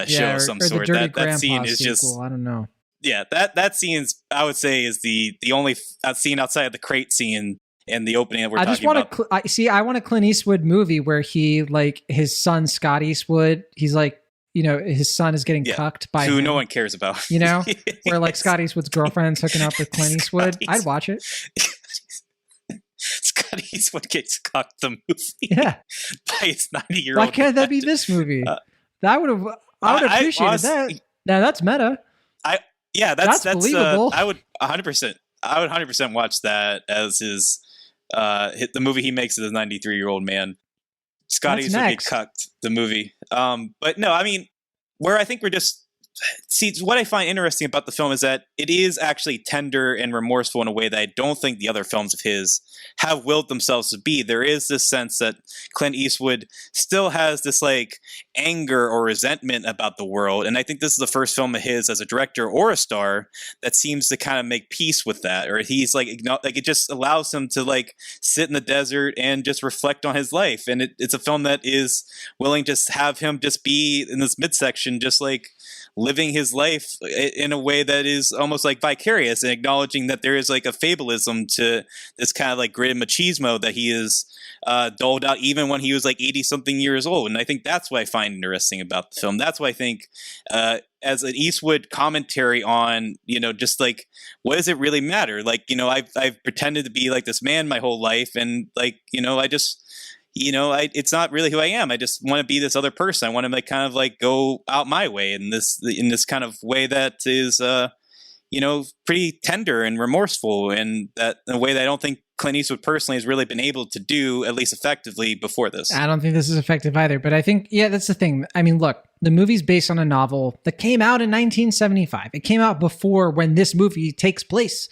show of some sort. That scene is just, I don't know. Yeah, that scene I would say is the only scene outside of the crate scene and the opening that we're talking about. I want a Clint Eastwood movie where he, like, his son Scott Eastwood, he's like, his son is getting cucked by who him, no one cares about. Where like Scott Eastwood's girlfriend's hooking up with Clint Eastwood. I'd watch it. Scott Eastwood gets cucked the movie. Yeah. By his 90-year-old. Why can't that be this movie? I would have appreciated that. Now that's meta. That's believable. I would 100% watch that as his the movie he makes as a 93-year-old man. Scott Eastwood get cucked the movie. But no, I mean, where I think we're just what I find interesting about the film is that it is actually tender and remorseful in a way that I don't think the other films of his have willed themselves to be. There is this sense that Clint Eastwood still has this like anger or resentment about the world, and I think this is the first film of his as a director or a star that seems to kind of make peace with that, or he's like it just allows him to like sit in the desert and just reflect on his life. And it's a film that is willing to have him just be in this midsection, just like living his life in a way that is almost like vicarious, and acknowledging that there is like a fatalism to this kind of like gritted machismo that he is doled out even when he was like 80 something years old. And I think that's what I find interesting about the film. That's why I think as an Eastwood commentary on, just like, what does it really matter? Like, I've pretended to be like this man my whole life, and like, I just, it's not really who I am. I just want to be this other person. I want to like kind of like go out my way in this kind of way that is, pretty tender and remorseful, and that in a way that I don't think Clint Eastwood personally has really been able to do, at least effectively, before this. I don't think this is effective either, but I think, that's the thing. I mean, look, the movie's based on a novel that came out in 1975. It came out before when this movie takes place,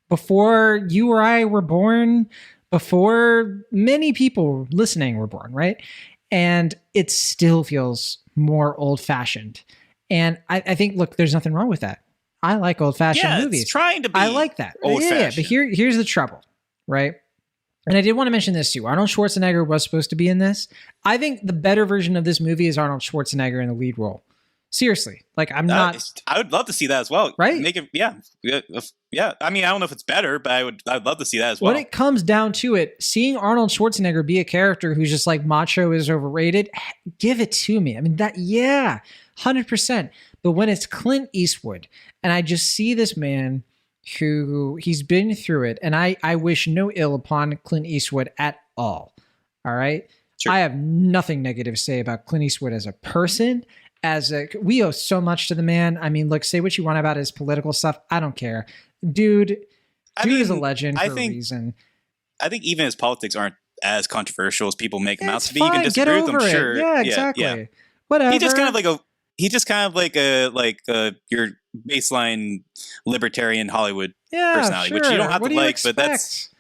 before you or I were born, before many people listening were born, right? And it still feels more old-fashioned. And I think, look, there's nothing wrong with that. I like old-fashioned movies. It's trying to be I like that. old-fashioned. But here's the trouble, right? And I did want to mention this too. Arnold Schwarzenegger was supposed to be in this. I think the better version of this movie is Arnold Schwarzenegger in the lead role. Seriously, like I'm not. I would love to see that as well. Right? Make it, yeah. I mean, I don't know if it's better, but I'd love to see that as well. When it comes down to it, seeing Arnold Schwarzenegger be a character who's just like Macho is overrated, give it to me. I mean, 100%. But when it's Clint Eastwood, and I just see this man who he's been through it, and I wish no ill upon Clint Eastwood at all. All right. Sure. I have nothing negative to say about Clint Eastwood as a person. We owe so much to the man. I mean, look, say what you want about his political stuff. I don't care. Dude is a legend for a reason. I think even his politics aren't as controversial as people make them out to be. Fine. You can disagree with them, sure. Yeah, exactly. Yeah. Whatever. He's just kind of like your baseline libertarian Hollywood personality, sure. which you don't have what to like, but that's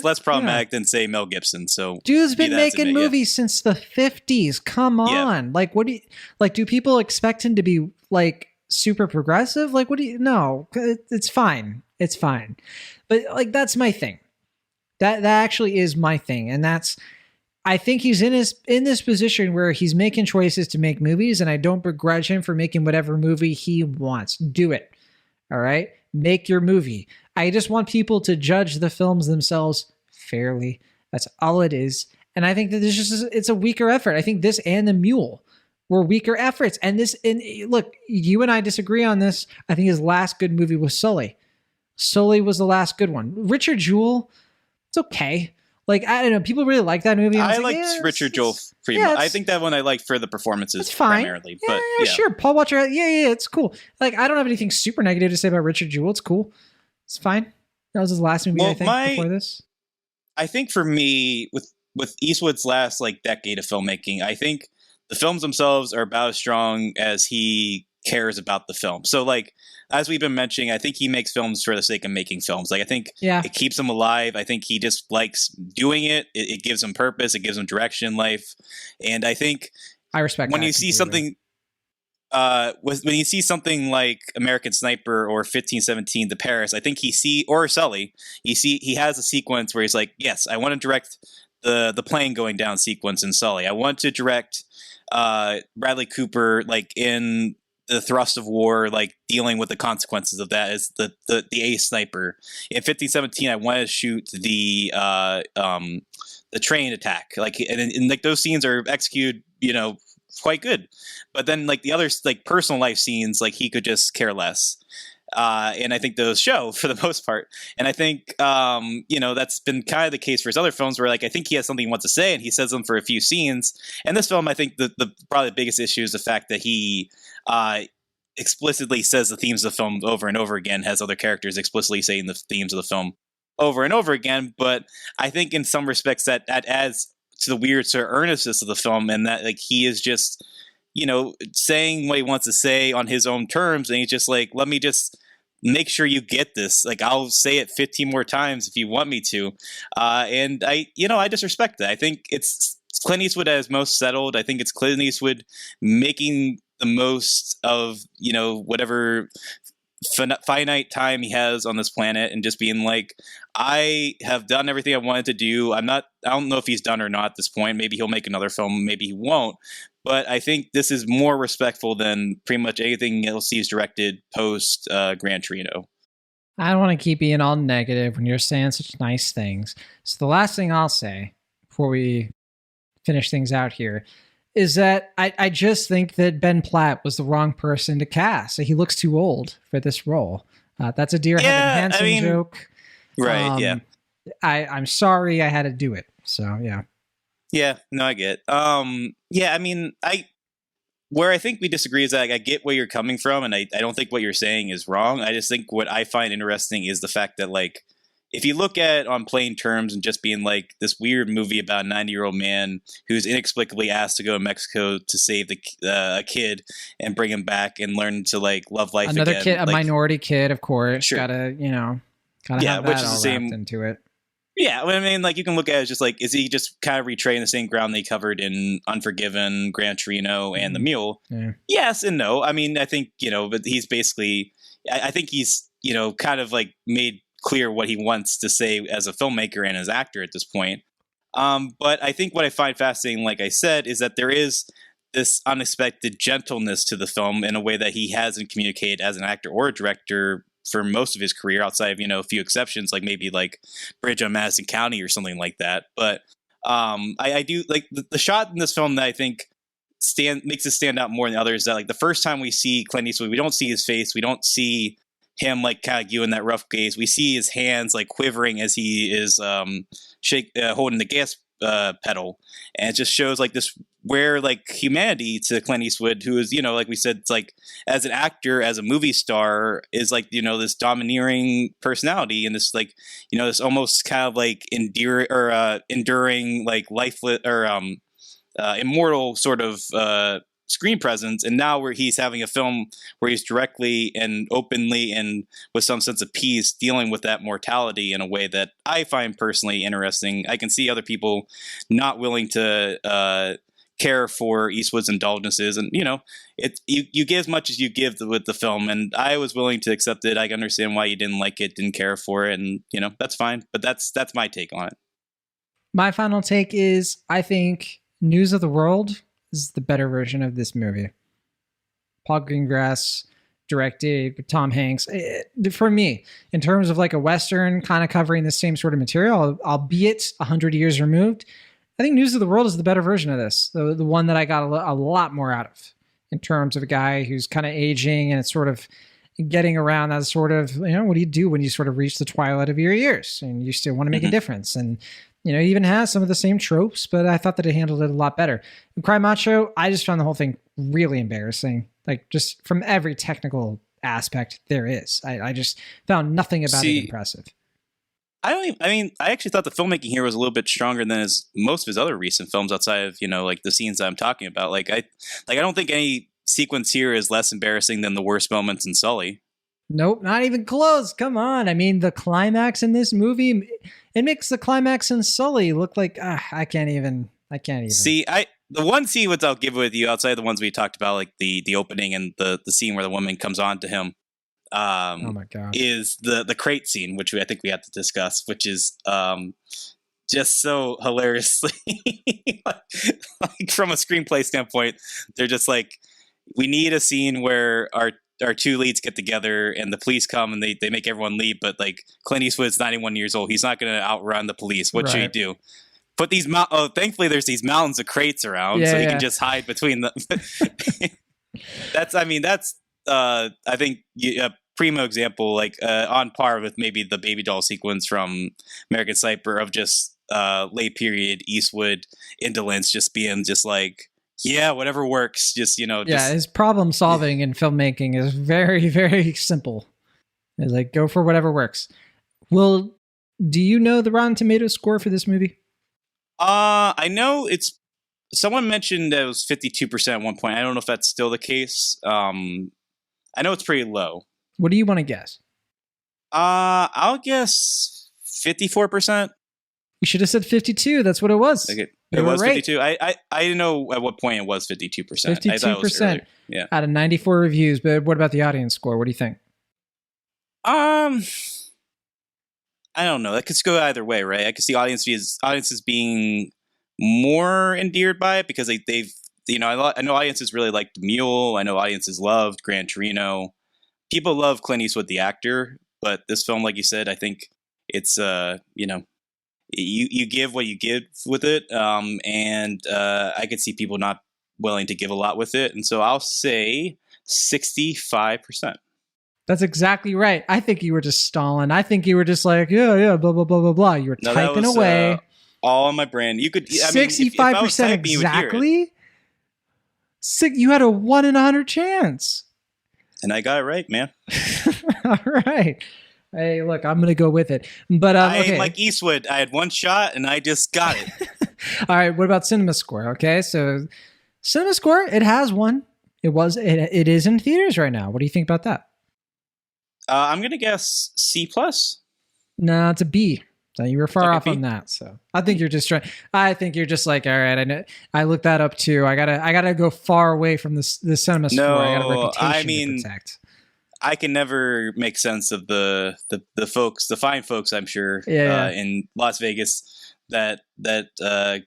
less problematic than say Mel Gibson. So dude's been making movies since the 50s. Come on. Like, what do you like? Do people expect him to be like super progressive? Like, no, it's fine. It's fine. But like, that's my thing. That actually is my thing. And I think he's in this position where he's making choices to make movies, and I don't begrudge him for making whatever movie he wants. Do it. All right. Make your movie. I just want people to judge the films themselves fairly. That's all it is. And I think that it's a weaker effort. I think this and The Mule were weaker efforts. And look, you and I disagree on this. I think his last good movie was Sully. Sully was the last good one. Richard Jewell, it's okay. Like, I don't know. People really like that movie. I liked Richard Jewell pretty much. I think that one I liked for the performances primarily. Yeah, but sure. Paul Walter. Yeah, it's cool. Like, I don't have anything super negative to say about Richard Jewell. It's cool. It's fine. That was his last movie, I think, before this. I think for me, with Eastwood's last decade of filmmaking, I think the films themselves are about as strong as he cares about the film. So as we've been mentioning, I think he makes films for the sake of making films. I think it keeps him alive. I think he just likes doing it. It gives him purpose. It gives him direction in life. And I think I respect when you see something when you see something like American Sniper or 1517 to Paris, I think or Sully, he has a sequence where he's like, yes, I want to direct the plane going down sequence in Sully. I want to direct Bradley Cooper in the thrust of war, dealing with the consequences of that as the ace sniper. In 1517, I want to shoot the train attack. And those scenes are executed, quite good. But then the other personal life scenes, he could just care less. And I think those show for the most part. And I think, that's been kind of the case for his other films where I think he has something he wants to say and he says them for a few scenes. And this film, I think the probably the biggest issue is the fact that he explicitly says the themes of the film over and over again, has other characters explicitly saying the themes of the film over and over again. But I think in some respects that adds to the weird sort of earnestness of the film, and that he is just, saying what he wants to say on his own terms. And he's just let me just make sure you get this. I'll say it 15 more times if you want me to. And I just respect that. I think it's Clint Eastwood as most settled. I think it's Clint Eastwood making the most of, whatever finite time he has on this planet, and just being I have done everything I wanted to do. I don't know if he's done or not at this point. Maybe he'll make another film. Maybe he won't. But I think this is more respectful than pretty much anything else he's directed post Gran Torino. I don't want to keep being all negative when you're saying such nice things. So the last thing I'll say before we finish things out here is that I just think that Ben Platt was the wrong person to cast. He looks too old for this role. That's a Dear Evan Hansen joke. Right, yeah. I'm sorry I had to do it. So, yeah. Yeah, no, I get. Where I think we disagree is that I get where you're coming from, and I don't think what you're saying is wrong. I just think what I find interesting is the fact that if you look at it on plain terms and just being this weird movie about a 90-year-old man who's inexplicably asked to go to Mexico to save a kid and bring him back and learn to love life another again. Kid, a minority kid, of course. Sure. Gotta have that all wrapped into it. Yeah, I mean, like you can look at it as just like, is he just kind of retreading the same ground they covered in Unforgiven, Gran Torino, and The Mule? Yeah. Yes and no. I mean, I think, but he's basically, I think he's, kind of like made clear what he wants to say as a filmmaker and as actor at this point. But I think what I find fascinating, like I said, is that there is this unexpected gentleness to the film in a way that he hasn't communicated as an actor or a director for most of his career, outside of, a few exceptions, like maybe like Bridge on Madison County or something like that. But I do like the shot in this film that I think makes it stand out more than others. That like the first time we see Clint Eastwood, we don't see his face, we don't see him like kind of giving that rough gaze. We see his hands like quivering as he is holding the gas pedal, and it just shows like this rare like humanity to Clint Eastwood, who is, like we said, it's like as an actor, as a movie star, is like, this domineering personality, and this like, this almost kind of like enduring like lifeless or immortal sort of screen presence. And now where he's having a film where he's directly and openly and with some sense of peace dealing with that mortality in a way that I find personally interesting. I can see other people not willing to care for Eastwood's indulgences, and you give as much as you give with the film, and I was willing to accept it. I can understand why you didn't like it, didn't care for it, and that's fine. But that's my take on it. My final take is I think News of the World is the better version of this movie. Paul Greengrass directed with Tom Hanks. For me, in terms of like a Western kind of covering the same sort of material, albeit 100 years removed, I think News of the World is the better version of this. The one that I got a lot more out of in terms of a guy who's kind of aging and it's sort of getting around that sort of, what do you do when you sort of reach the twilight of your years and you still want to make a difference? And, he even has some of the same tropes, but I thought that it handled it a lot better. In Cry Macho, I just found the whole thing really embarrassing. Like just from every technical aspect there is. I just found nothing about it impressive. I actually thought the filmmaking here was a little bit stronger than most of his other recent films outside of, like the scenes that I'm talking about. I don't think any sequence here is less embarrassing than the worst moments in Sully. Nope, not even close. Come on. I mean, the climax in this movie, it makes the climax in Sully look like, I can't even. See, the one scene which I'll give with you outside of the ones we talked about, like the opening and the scene where the woman comes on to him. Oh my God. Is the crate scene, which I think we have to discuss, which is just so hilariously like from a screenplay standpoint, they're just like, we need a scene where our two leads get together and the police come and they make everyone leave, but like Clint Eastwood's 91 years old, he's not going to outrun the police. What should he do? Put these thankfully there's these mountains of crates around, so he can just hide between them. That's I think a primo example, like on par with maybe the baby doll sequence from American Sniper of just late period Eastwood indolence, just being just like, yeah, whatever works. Just, his problem solving in filmmaking is very, very simple. It's like, go for whatever works. Well, do you know the Rotten Tomatoes score for this movie? I know someone mentioned that it was 52% at one point. I don't know if that's still the case. I know it's pretty low. What do you want to guess? I'll guess 54%. You should have said 52. That's what it was. Okay. It was right. 52. I didn't know at what point it was 52%. 52%. Yeah. Out of 94 reviews. But what about the audience score? What do you think? I don't know. That could go either way, right? I could see audiences being more endeared by it because they've I know audiences really liked The Mule. I know audiences loved Gran Torino. People love Clint Eastwood the actor, but this film, like you said, I think it's you give what you give with it, and I could see people not willing to give a lot with it, and so I'll say 65%. That's exactly right. I think you were just stalling. I think you were just like, yeah, blah blah blah blah blah. You were typing away. All on my brain. You could 65% exactly. You had a 1 in 100 chance, and I got it right, man. All right. Hey, look, I'm going to go with it. But okay. Like Eastwood, I had one shot and I just got it. All right. What about Cinema Score? Okay. So Cinema Score, it has one. It is in theaters right now. What do you think about that? I'm going to guess C+. No, it's a B. So you were far Okay, off on that. So I think you're just trying. I think you're just like, all right. I know. I looked that up too. I gotta go far away from the cinema score. I got a reputation to protect. I can never make sense of the folks, the fine folks, I'm sure, in Las Vegas that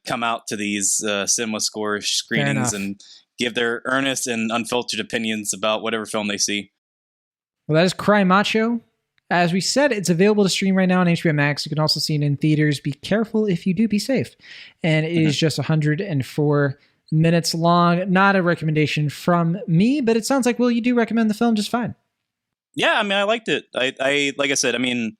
come out to these cinema score screenings and give their earnest and unfiltered opinions about whatever film they see. Well, that is Cry Macho. As we said, it's available to stream right now on HBO Max. You can also see it in theaters. Be careful if you do, be safe. And it is just 104 minutes long. Not a recommendation from me, but it sounds like, Will, you do recommend the film just fine. Yeah, I mean, I liked it. I like I said, I mean,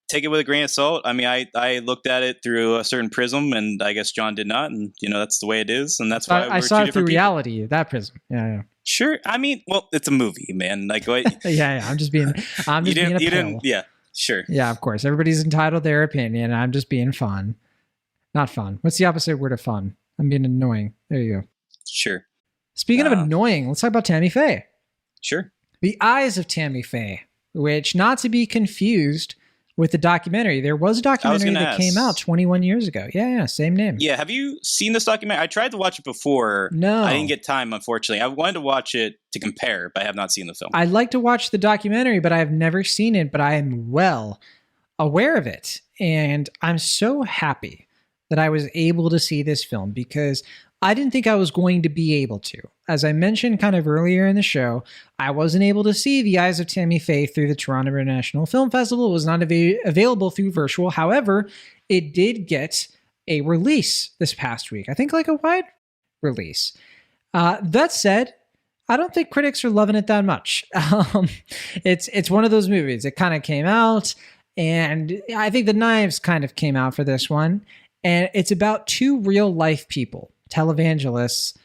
take it with a grain of salt. I mean, I looked at it through a certain prism, and I guess John did not. And, that's the way it is. And that's why I saw it through reality, that prism. Yeah. Sure. I mean, well, it's a movie, man. Like, what? yeah. I'm just being a pill. Yeah, sure. Yeah, of course. Everybody's entitled to their opinion. I'm just being fun. Not fun. What's the opposite word of fun? I'm being annoying. There you go. Sure. Speaking of annoying, let's talk about Tammy Faye. Sure. The Eyes of Tammy Faye, which not to be confused with the documentary. There was a documentary that came out 21 years ago. Yeah, same name. Yeah, have you seen this documentary? I tried to watch it before. No. I didn't get time, unfortunately. I wanted to watch it to compare, but I have not seen the film. I'd like to watch the documentary, but I have never seen it, but I am well aware of it. And I'm so happy that I was able to see this film because I didn't think I was going to be able to. As I mentioned kind of earlier in the show, I wasn't able to see The Eyes of Tammy Faye through the Toronto International Film Festival. It was not available through virtual. However, it did get a release this past week. I think like a wide release. That said, I don't think critics are loving it that much. It's one of those movies. It kind of came out, and I think the knives kind of came out for this one. And it's about two real life people, televangelists,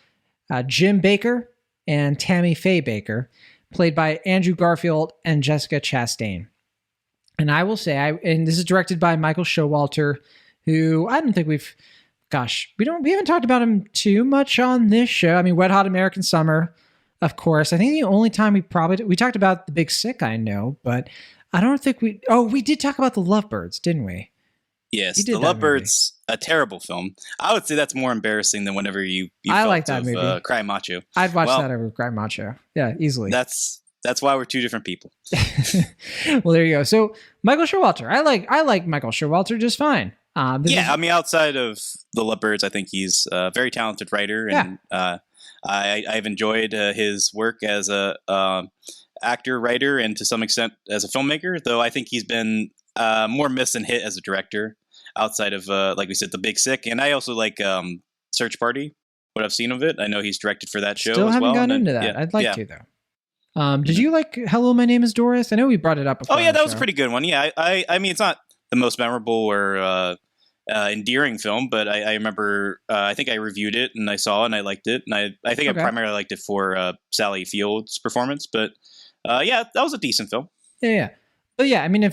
Jim Bakker and Tammy Faye Bakker, played by Andrew Garfield and Jessica Chastain. And I will say, and this is directed by Michael Showalter, who I don't think we haven't talked about him too much on this show. I mean, Wet Hot American Summer, of course. I think the only time we talked about The Big Sick, I know, but I don't think we did talk about The Lovebirds, didn't we? Yes, The Lovebirds, a terrible film. I would say that's more embarrassing than whenever you I felt like that movie. Cry Macho. I'd watch that over Cry Macho. Yeah, easily. That's why we're two different people. Well, there you go. So Michael Showalter, I like Michael Showalter just fine. I mean, outside of The Lovebirds, I think he's a very talented writer, and I've enjoyed his work as a actor, writer, and to some extent as a filmmaker. Though I think he's been more miss than hit as a director. Outside of, like we said, The Big Sick. And I also like Search Party, what I've seen of it. I know he's directed for that show Still as well. Still haven't gotten into that. Yeah, I'd like to, though. Did you like Hello, My Name is Doris? I know we brought it up before. Oh, yeah, that was a pretty good one. Yeah, I mean, it's not the most memorable or endearing film, but I remember, I think I reviewed it and I saw it and I liked it. And I think I primarily liked it for Sally Field's performance. But yeah, that was a decent film. Yeah. But yeah, I mean,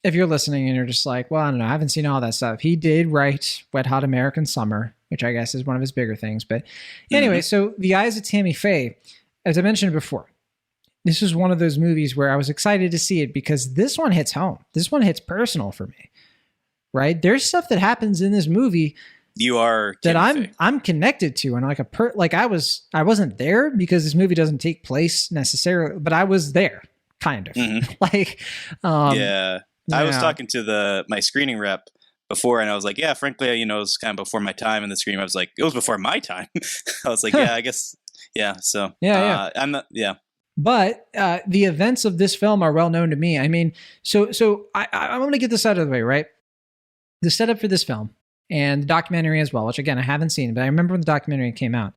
if you're listening and you're just like, well, I don't know, I haven't seen all that stuff. He did write Wet Hot American Summer, which I guess is one of his bigger things. But anyway, so The Eyes of Tammy Faye, as I mentioned before, this was one of those movies where I was excited to see it because this one hits home. This one hits personal for me, right? There's stuff that happens in this movie that I'm connected to, and like I wasn't there because this movie doesn't take place necessarily, but I was there, kind of like, I was talking to my screening rep before, and I was like, yeah, frankly, it was kind of before my time in the screening. I was like, it was before my time. I was like, yeah, I guess, yeah. So I'm not, yeah. But the events of this film are well known to me. I mean, so I want to get this out of the way, right? The setup for this film and the documentary as well, which again, I haven't seen, but I remember when the documentary came out.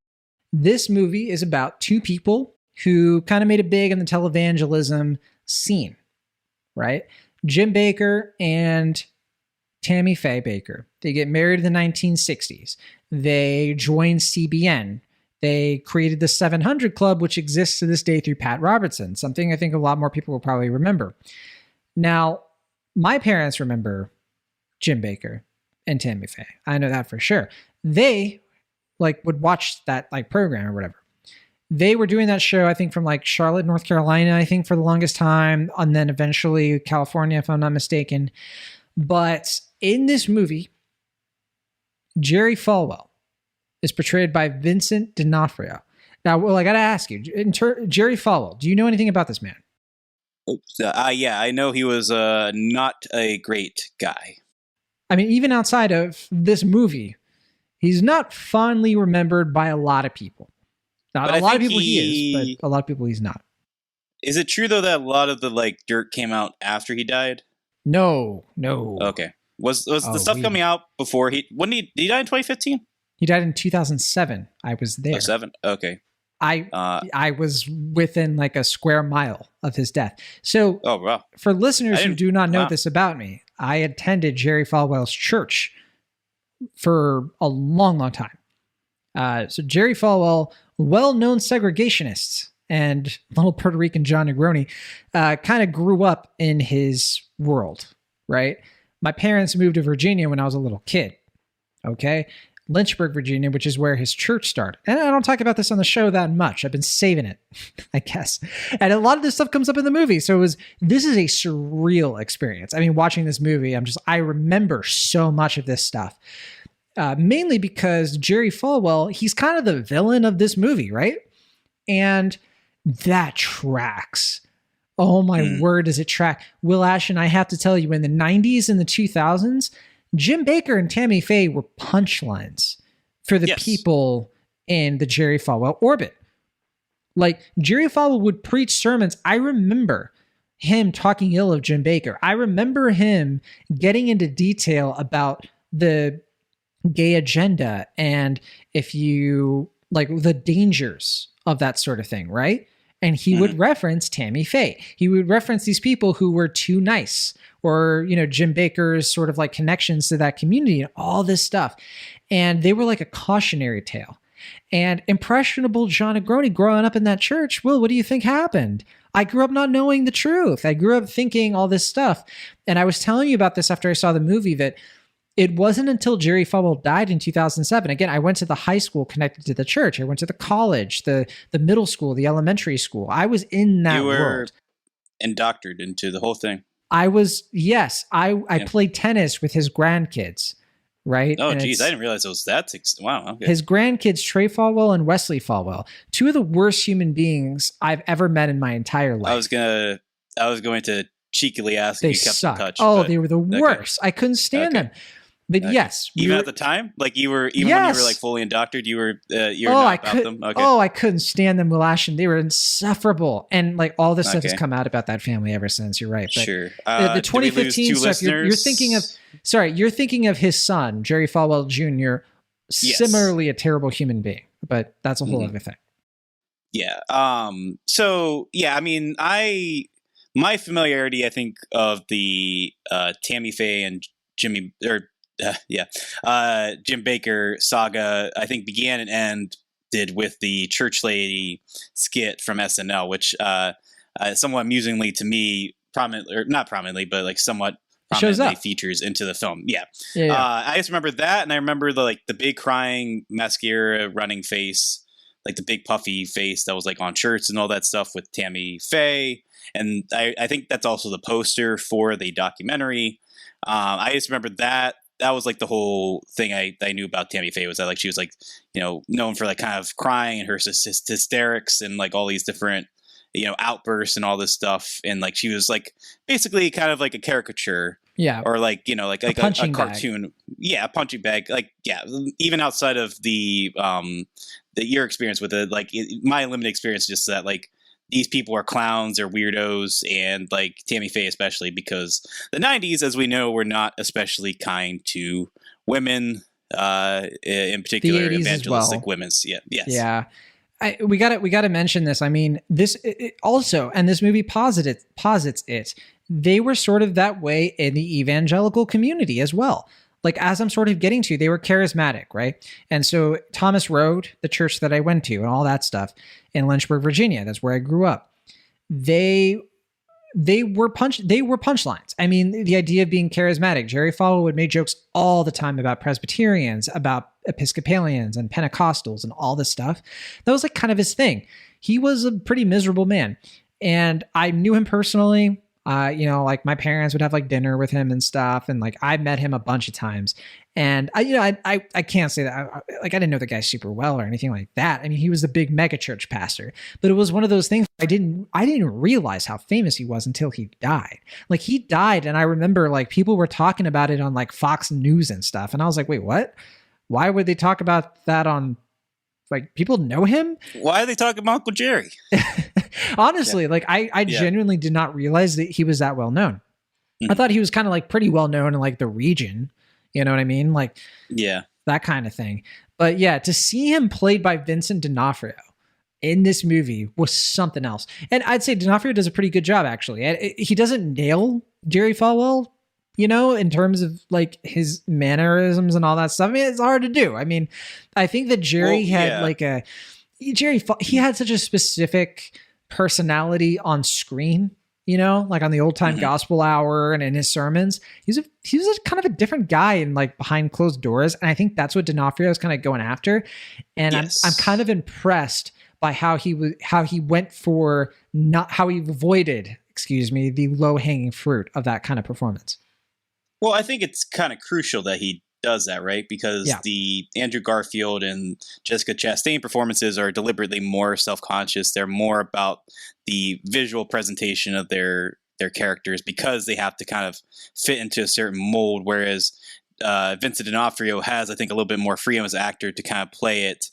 This movie is about two people who kind of made it big in the televangelism scene, right? Jim Bakker and Tammy Faye Bakker. They get married in the 1960s. They join CBN. They created the 700 Club, which exists to this day through Pat Robertson, something I think a lot more people will probably remember. Now, my parents remember Jim Bakker and Tammy Faye. I know that for sure. They would watch that program or whatever. They were doing that show, I think, from Charlotte, North Carolina, I think, for the longest time, and then eventually California, if I'm not mistaken. But in this movie, Jerry Falwell is portrayed by Vincent D'Onofrio. Now, well, I got to ask you, Jerry Falwell, do you know anything about this man? Yeah, I know he was not a great guy. I mean, even outside of this movie, he's not fondly remembered by a lot of people. Not a lot of people he is, but a lot of people he's not. Is it true, though, that a lot of the dirt came out after he died? No. Okay. Was the stuff coming out before did he die in 2015? He died in 2007. I was there. 2007? Okay. I was within like a square mile of his death. So for listeners who do not know this about me, I attended Jerry Falwell's church for a long, long time. So Jerry Falwell, well-known segregationist and little Puerto Rican John Negroni, kind of grew up in his world, right? My parents moved to Virginia when I was a little kid, okay? Lynchburg, Virginia, which is where his church started. And I don't talk about this on the show that much. I've been saving it, I guess. And a lot of this stuff comes up in the movie. So this is a surreal experience. I mean, watching this movie, I remember so much of this stuff. Mainly because Jerry Falwell, he's kind of the villain of this movie, right? And that tracks. Oh my word, does it track. Will Ashton, I have to tell you, in the 90s and the 2000s, Jim Bakker and Tammy Faye were punchlines for the people in the Jerry Falwell orbit. Like, Jerry Falwell would preach sermons. I remember him talking ill of Jim Bakker. I remember him getting into detail about the gay agenda and if you like the dangers of that sort of thing, right? And he would reference Tammy Faye. He would reference these people who were too nice, or, Jim Bakker's sort of like connections to that community and all this stuff. And they were like a cautionary tale. And impressionable John Negroni growing up in that church, Will, what do you think happened? I grew up not knowing the truth. I grew up thinking all this stuff. And I was telling you about this after I saw the movie, that it wasn't until Jerry Falwell died in 2007. Again, I went to the high school connected to the church. I went to the college, the middle school, the elementary school. I was in that world. You were indoctrinated into the whole thing. I was, yes. I played tennis with his grandkids, right? Oh, geez. I didn't realize it was that. Wow. Okay. His grandkids, Trey Falwell and Wesley Falwell, two of the worst human beings I've ever met in my entire life. I was going to cheekily ask if you kept in touch. Oh, they were the worst. I couldn't stand them. But yes, even at the time, like when you were like fully indoctrinated, you were not about them. Okay. Oh, I couldn't stand them, Will Ashton. They were insufferable, and like all this stuff has come out about that family ever since. You're right. But sure. The 2015 stuff. You're thinking of. Sorry, you're thinking of his son, Jerry Falwell Jr. Similarly, a terrible human being, but that's a whole other thing. Yeah. So yeah, I mean, my familiarity, I think, of the Tammy Faye and Jim Bakker saga, I think, began and ended with the church lady skit from SNL, which somewhat amusingly to me, not prominently, but like somewhat prominently features into the film. Yeah. I just remember that, and I remember the big crying mascara running face, like the big puffy face that was like on shirts and all that stuff with Tammy Faye. And I think that's also the poster for the documentary. I just remember that was like the whole thing I knew about Tammy Faye, was that like she was like, known for like kind of crying and her hysterics and like all these different, outbursts and all this stuff. And like she was like basically kind of like a caricature. Yeah. Or like, like a cartoon. Bag. Yeah, a punching bag. Like, yeah, even outside of your experience with it, like my limited experience, just that like these people are clowns or weirdos, and like Tammy Faye especially, because the 90s, as we know, were not especially kind to women, in particular evangelistic women's. Yeah. Yes. Yeah. We got to mention this. I mean, this also, and this movie posits it. They were sort of that way in the evangelical community as well. Like, as I'm sort of getting to, they were charismatic, right? And so Thomas Road, the church that I went to and all that stuff in Lynchburg, Virginia, that's where I grew up. They were punchlines. I mean, the idea of being charismatic. Jerry Falwell would make jokes all the time about Presbyterians, about Episcopalians and Pentecostals and all this stuff. That was like kind of his thing. He was a pretty miserable man. And I knew him personally. Like my parents would have like dinner with him and stuff. And like I met him a bunch of times. And I can't say that I didn't know the guy super well or anything like that. I mean, he was the big mega church pastor, but it was one of those things I didn't realize how famous he was until he died. Like he died, and I remember like people were talking about it on like Fox News and stuff, and I was like, wait, what? Why would they talk about that on? Like people know him? Why are they talking about Uncle Jerry? Honestly, like I genuinely did not realize that he was that well known. I thought he was kind of like pretty well known in like the region. You know what I mean? Like, that kind of thing. But yeah, to see him played by Vincent D'Onofrio in this movie was something else. And I'd say D'Onofrio does a pretty good job, actually. He doesn't nail Jerry Falwell, in terms of like his mannerisms and all that stuff. I mean, it's hard to do. I mean, I think that Jerry he had such a specific personality on screen. Like on the old time gospel hour and in his sermons, he was a kind of a different guy in like behind closed doors. And I think that's what D'Onofrio is kind of going after. And I'm kind of impressed by how he avoided, the low hanging fruit of that kind of performance. Well, I think it's kind of crucial that he does that, right? Because the Andrew Garfield and Jessica Chastain performances are deliberately more self-conscious. They're more about the visual presentation of their characters because they have to kind of fit into a certain mold. Whereas Vincent D'Onofrio has, I think, a little bit more freedom as an actor to kind of play it,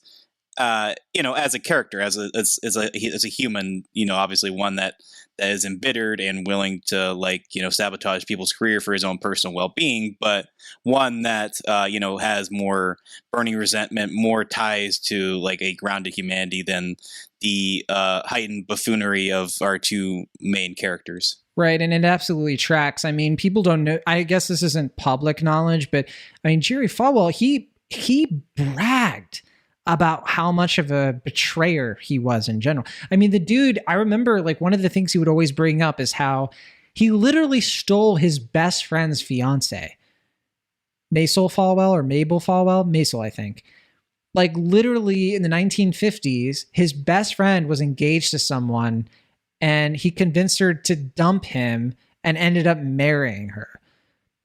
as a character, as a human. Obviously one that is embittered and willing to sabotage people's career for his own personal well-being, but one that has more burning resentment, more ties to like a grounded humanity than the heightened buffoonery of our two main characters. Right, and it absolutely tracks. I mean, people don't know. I guess this isn't public knowledge, but I mean, Jerry Falwell, he bragged about how much of a betrayer he was in general. I mean, the dude, I remember like one of the things he would always bring up is how he literally stole his best friend's fiance. Mabel Falwell, I think. Like literally in the 1950s, his best friend was engaged to someone and he convinced her to dump him and ended up marrying her.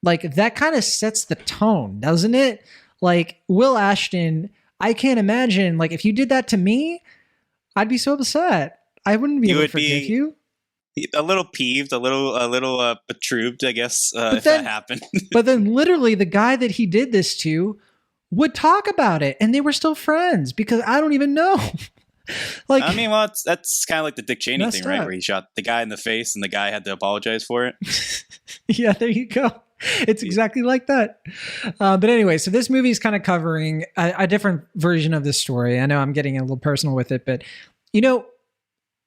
Like that kind of sets the tone, doesn't it? Like Will Ashton, I can't imagine, like, if you did that to me, I'd be so upset. I wouldn't be able to forgive you. A little peeved, a little perturbed, I guess, if that happened. But then literally the guy that he did this to would talk about it, and they were still friends because I don't even know. Like, I mean, well, that's kind of like the Dick Cheney thing, right? Where he shot the guy in the face and the guy had to apologize for it. Yeah, there you go. It's exactly like that. But anyway, so this movie is kind of covering a different version of this story. I know I'm getting a little personal with it, but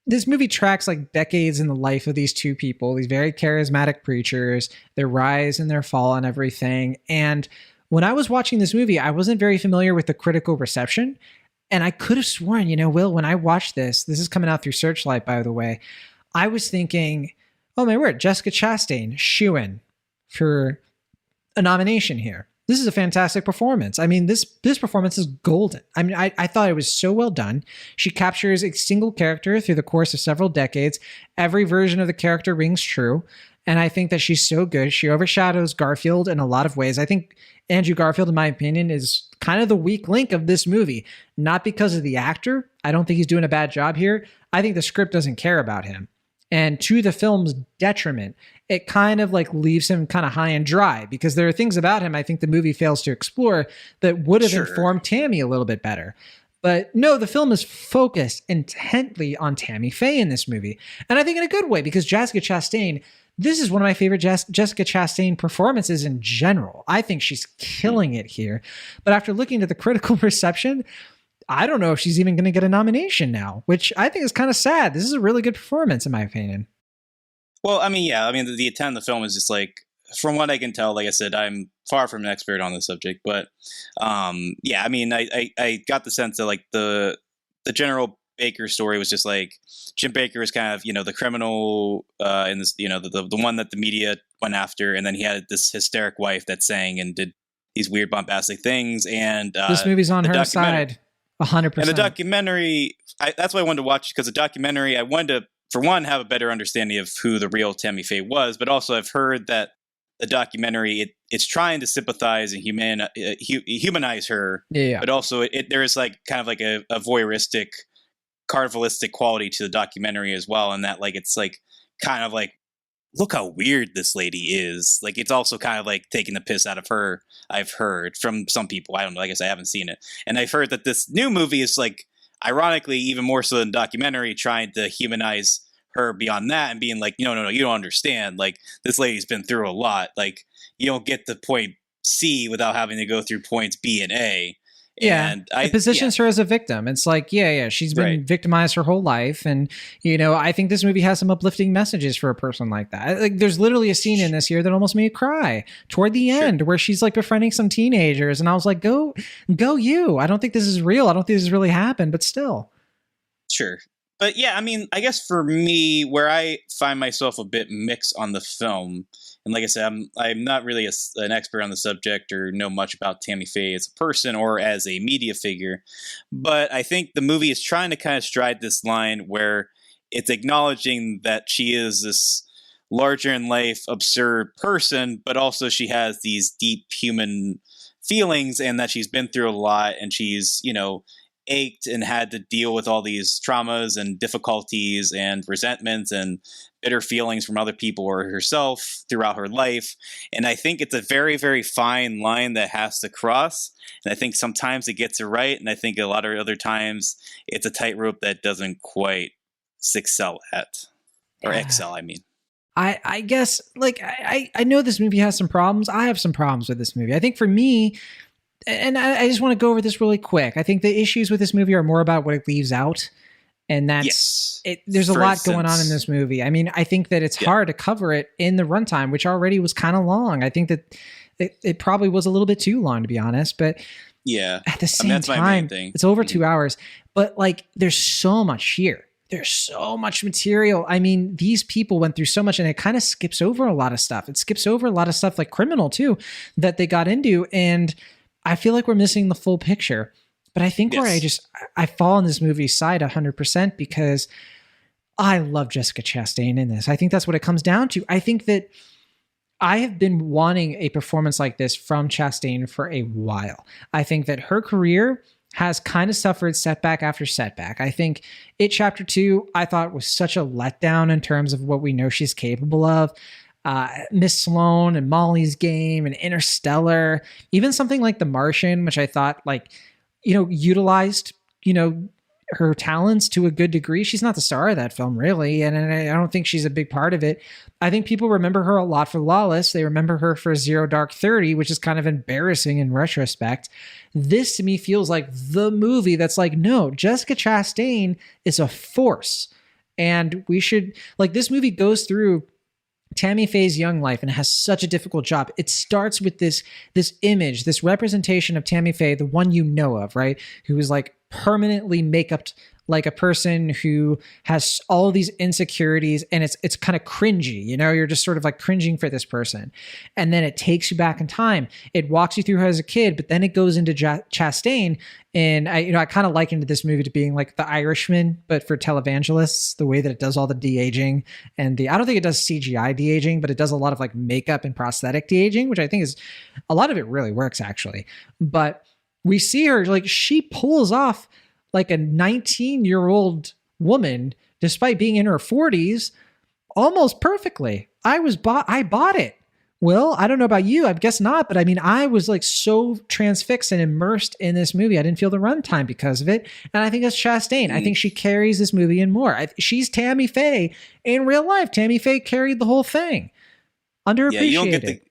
this movie tracks like decades in the life of these two people, these very charismatic preachers, their rise and their fall and everything. And when I was watching this movie, I wasn't very familiar with the critical reception. And I could have sworn, Will, when I watched this is coming out through Searchlight, by the way, I was thinking, oh my word, Jessica Chastain, shoo-in for a nomination here. This is a fantastic performance. I mean, this performance is golden. I mean, I thought it was so well done. She captures a single character through the course of several decades. Every version of the character rings true. And I think that she's so good. She overshadows Garfield in a lot of ways. I think Andrew Garfield, in my opinion, is kind of the weak link of this movie. Not because of the actor. I don't think he's doing a bad job here. I think the script doesn't care about him. And to the film's detriment, it kind of like leaves him kind of high and dry because there are things about him I think the movie fails to explore that would have informed Tammy a little bit better. But no, the film is focused intently on Tammy Faye in this movie. And I think in a good way because Jessica Chastain, this is one of my favorite Jessica Chastain performances in general. I think she's killing it here. But after looking at the critical reception, I don't know if she's even going to get a nomination now, which I think is kind of sad. This is a really good performance, in my opinion. Well, I mean, yeah. I mean, the intent of the film is just like, from what I can tell, like I said, I'm far from an expert on the subject. But yeah, I mean, I got the sense that like the General Baker story was just like Jim Baker is kind of, the criminal in this, the one that the media went after. And then he had this hysteric wife that sang and did these weird bombastic things. And this movie's on her side. 100%. And the documentary, that's why I wanted to watch, because the documentary, I wanted to for one, have a better understanding of who the real Tammy Faye was, but also I've heard that the documentary, it's trying to sympathize and humanize her, but also there is like kind of like a voyeuristic, carnivalistic quality to the documentary as well, and that like it's like kind of like, look how weird this lady is. Like it's also kind of like taking the piss out of her. I've heard from some people. I don't know. I guess I haven't seen it, and I've heard that this new movie is like, ironically, even more so than documentary, trying to humanize her beyond that and being like, no, you don't understand. Like this lady's been through a lot. Like you don't get to point C without having to go through points B and A. Yeah, and it positions her as a victim. It's like, she's been victimized her whole life. And, I think this movie has some uplifting messages for a person like that. Like, there's literally a scene in this here that almost made me cry toward the end where she's like befriending some teenagers. And I was like, go you. I don't think this is real. I don't think this has really happened, but still. Sure. But yeah, I mean, I guess for me, where I find myself a bit mixed on the film, and like I said, I'm not really an expert on the subject or know much about Tammy Faye as a person or as a media figure, but I think the movie is trying to kind of stride this line where it's acknowledging that she is this larger-in-life, absurd person, but also she has these deep human feelings and that she's been through a lot and she's, ached and had to deal with all these traumas and difficulties and resentments and bitter feelings from other people or herself throughout her life. And I think it's a very, very fine line that has to cross. And I think sometimes it gets it right. And I think a lot of other times it's a tightrope that doesn't quite excel at. Or excel, I mean. I guess, like, I know this movie has some problems. I have some problems with this movie. I think for me, and I just want to go over this really quick. I think the issues with this movie are more about what it leaves out. And that's it. There's a lot going on in this movie. I mean, I think that it's hard to cover it in the runtime, which already was kind of long. I think that it probably was a little bit too long, to be honest. But at the same time, it's over 2 hours. But like, there's so much here. There's so much material. I mean, these people went through so much, and it kind of skips over a lot of stuff. It skips over a lot of stuff like Criminal too, that they got into. And I feel like we're missing the full picture. But I think where I fall on this movie's side 100% because I love Jessica Chastain in this. I think that's what it comes down to. I think that I have been wanting a performance like this from Chastain for a while. I think that her career has kind of suffered setback after setback. I think It Chapter 2, I thought was such a letdown in terms of what we know she's capable of. Miss Sloane and Molly's Game and Interstellar, even something like The Martian, which I thought utilized, her talents to a good degree. She's not the star of that film, really. And I don't think she's a big part of it. I think people remember her a lot for Lawless. They remember her for Zero Dark 30, which is kind of embarrassing in retrospect. This to me feels like the movie that's like, no, Jessica Chastain is a force. And we should, like, this movie goes through Tammy Faye's young life and has such a difficult job. It starts with this image, this representation of Tammy Faye, the one you know of, right? Who is like permanently make-upped like a person who has all these insecurities, and it's kind of cringy, you're just sort of like cringing for this person. And then it takes you back in time. It walks you through her as a kid, but then it goes into Chastain. And I kind of likened this movie to being like The Irishman, but for televangelists, the way that it does all the de-aging and I don't think it does CGI de-aging, but it does a lot of like makeup and prosthetic de-aging, which I think is a lot of it really works actually. But we see her, like, she pulls off like a 19-year-old woman, despite being in her 40s, almost perfectly. I bought it. Will, I don't know about you. I guess not. But I mean, I was like so transfixed and immersed in this movie. I didn't feel the runtime because of it. And I think that's Chastain. I think she carries this movie and more. She's Tammy Faye in real life. Tammy Faye carried the whole thing. Underappreciated.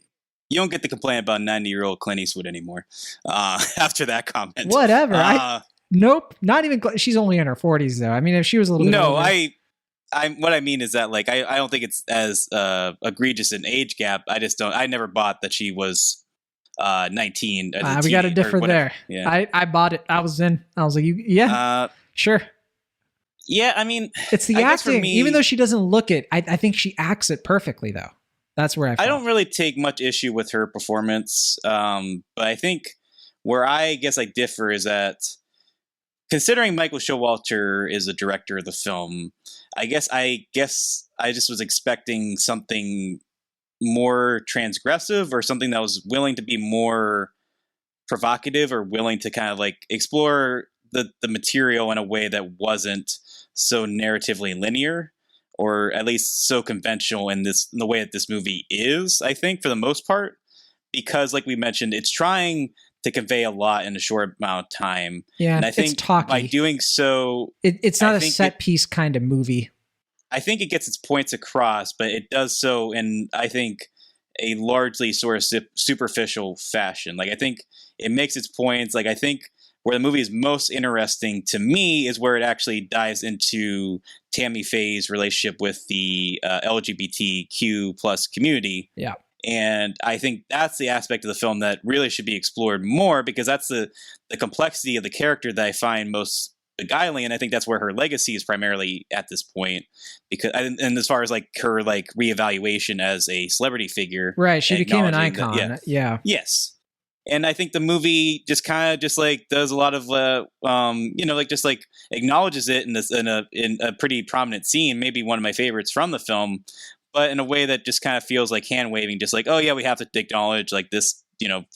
You don't get the complaint about 90-year-old Clint Eastwood anymore after that comment. Whatever. Nope. Not even. She's only in her 40s, though. I mean, if she was a little bit older. What I mean is that, like, I don't think it's as egregious an age gap. I never bought that she was 19. We got to differ there. Yeah. I bought it. I was in. I was like, sure. Yeah, I mean, it's the acting. Even though she doesn't look it, I think she acts it perfectly, though. That's where I don't really take much issue with her performance. But I think where I guess I differ is that considering Michael Showalter is the director of the film, I guess I just was expecting something more transgressive or something that was willing to be more provocative or willing to kind of like explore the material in a way that wasn't so narratively linear, or at least so conventional in the way that this movie is, I think, for the most part, because like we mentioned, it's trying to convey a lot in a short amount of time. Yeah, and I think it's talky. by doing so, it's not a set piece kind of movie. I think it gets its points across, but it does so in, I think, a largely sort of superficial fashion. Like, I think it makes its points. Like, I think where the movie is most interesting to me is where it actually dives into Tammy Faye's relationship with the LGBTQ plus community. Yeah. And I think that's the aspect of the film that really should be explored more, because that's the complexity of the character that I find most beguiling, and I think that's where her legacy is primarily at this point. Because, and as far as like her like reevaluation as a celebrity figure, right? She became an icon. That, yeah. Yes. And I think the movie just kind of just like does a lot of, like just like acknowledges it in a pretty prominent scene, maybe one of my favorites from the film, but in a way that just kind of feels like hand waving, just like, oh yeah, we have to acknowledge like this,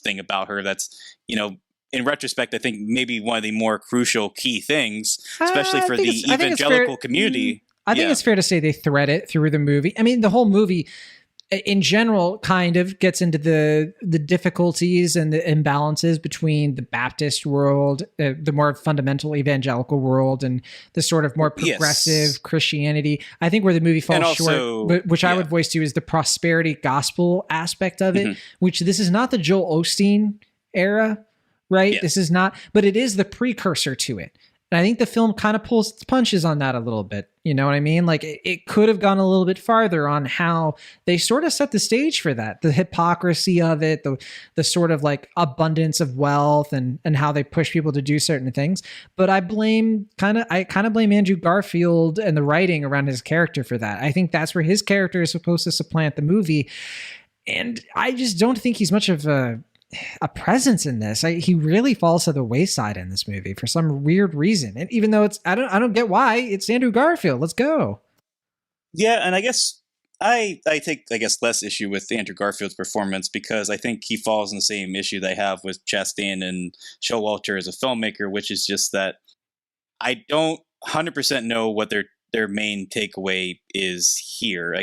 thing about her. That's, in retrospect, I think maybe one of the more crucial key things, especially for the evangelical community. I think it's fair to say they thread it through the movie. I mean, the whole movie in general kind of gets into the difficulties and the imbalances between the Baptist world, the more fundamental evangelical world, and the sort of more progressive Christianity. I think where the movie falls short, but which I would voice to, is the prosperity gospel aspect of it, which this is not the Joel Osteen era, right? This is not, but it is the precursor to it. And I think the film kind of pulls its punches on that a little bit. You know what I mean? Like it could have gone a little bit farther on how they sort of set the stage for that, the hypocrisy of it, the sort of like abundance of wealth and how they push people to do certain things. But I kind of blame Andrew Garfield and the writing around his character for that. I think that's where his character is supposed to supplant the movie. And I just don't think he's much of a presence in this. He really falls to the wayside in this movie for some weird reason. And even though I don't get why, it's Andrew Garfield. Let's go. Yeah, and I guess I take less issue with Andrew Garfield's performance, because I think he falls in the same issue that I have with Chastain and Showalter as a filmmaker, which is just that I don't 100% know what their main takeaway is here. I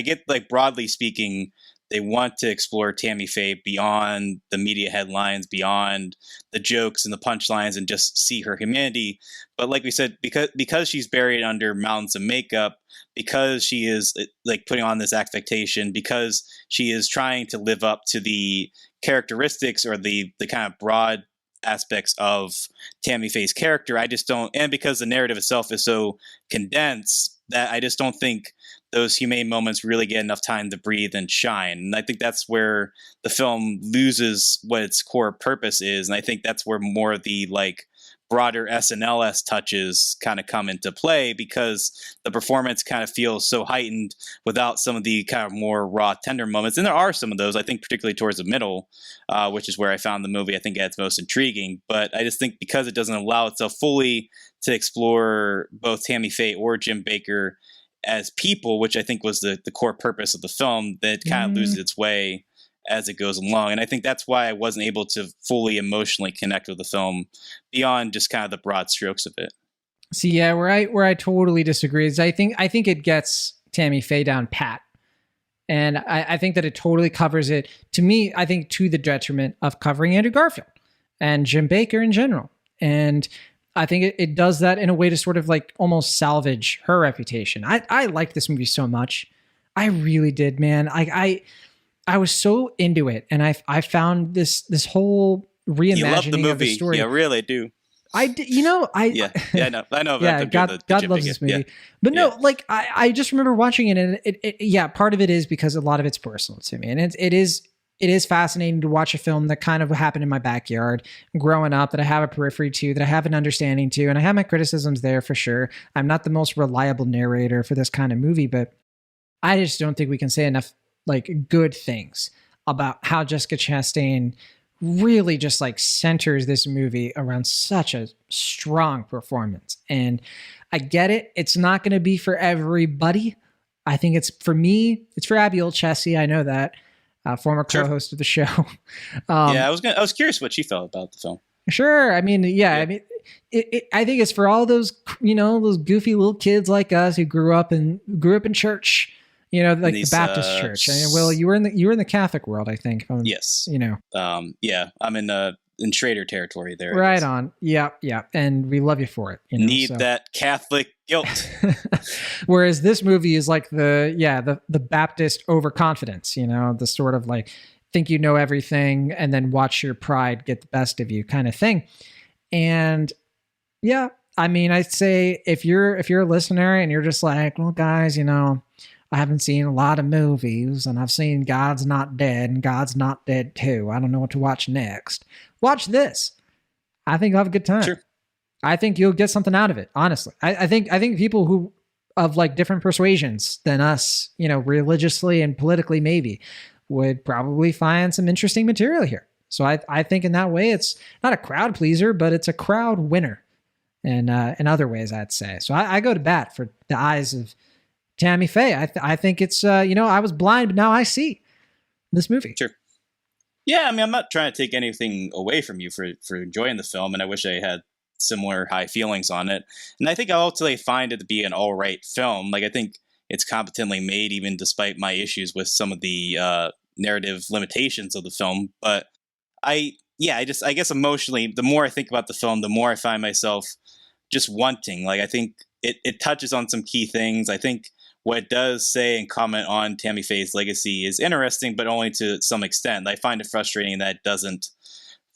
get like, broadly speaking, they want to explore Tammy Faye beyond the media headlines, beyond the jokes and the punchlines, and just see her humanity. But like we said, because she's buried under mountains of makeup, because she is like putting on this affectation, because she is trying to live up to the characteristics or the kind of broad aspects of Tammy Faye's character, I just don't, and because the narrative itself is so condensed, that I just don't think those humane moments really get enough time to breathe and shine. And I think that's where the film loses what its core purpose is. And I think that's where more of the like broader SNL-esque touches kind of come into play, because the performance kind of feels so heightened without some of the kind of more raw, tender moments. And there are some of those, I think, particularly towards the middle, which is where I found the movie, I think, at its most intriguing. But I just think because it doesn't allow itself fully to explore both Tammy Faye or Jim Bakker as people, which I think was the core purpose of the film, that it kind of loses its way as it goes along. And I think that's why I wasn't able to fully emotionally connect with the film beyond just kind of the broad strokes of it. See, yeah, where I totally disagree is I think it gets Tammy Faye down pat. And I think that it totally covers it, to me, I think, to the detriment of covering Andrew Garfield and Jim Bakker in general. And I think it does that in a way to sort of like almost salvage her reputation. I like this movie so much. I really did, man. I was so into it, and I found this whole reimagining you love the movie. Of the story. Yeah, really do. I know. I know. Yeah, God loves this movie. Yeah. But no, like I just remember watching it, and it part of it is because a lot of it's personal to me, and it is fascinating to watch a film that kind of happened in my backyard growing up, that I have a periphery to, that I have an understanding to, and I have my criticisms there for sure. I'm not the most reliable narrator for this kind of movie, but I just don't think we can say enough like good things about how Jessica Chastain really just like centers this movie around such a strong performance. And I get it. It's not going to be for everybody. I think it's for me. It's for Abby Olcese. I know that, former co-host of the show. I was curious what she felt about the film. Sure. I mean, I mean, I think it's for all those, those goofy little kids like us who grew up in church, like the Baptist church. I mean, Will, you were in the Catholic world, I think. Yes. I'm in Schrader territory there. Right on. Yeah. And we love you for it. Need that Catholic guilt. Whereas this movie is like the Baptist overconfidence, the sort of like think you know everything and then watch your pride get the best of you kind of thing. And yeah, I mean, I'd say if you're a listener and you're just like, well, guys, I haven't seen a lot of movies and I've seen God's Not Dead and God's Not Dead 2. I don't know what to watch next. Watch this. I think you'll have a good time. Sure. I think you'll get something out of it. Honestly, I think people who of like different persuasions than us, religiously and politically maybe would probably find some interesting material here. So I think in that way, it's not a crowd pleaser, but it's a crowd winner. And in other ways, I'd say. So I go to bat for the Eyes of Tammy Faye. I think it's, I was blind, but now I see this movie. Sure. Yeah, I mean, I'm not trying to take anything away from you for enjoying the film, and I wish I had similar high feelings on it. And I think I'll ultimately find it to be an all right film. Like, I think it's competently made, even despite my issues with some of the narrative limitations of the film. But I guess emotionally, the more I think about the film, the more I find myself just wanting. Like, I think it touches on some key things. I think what it does say and comment on Tammy Faye's legacy is interesting, but only to some extent. I find it frustrating that it doesn't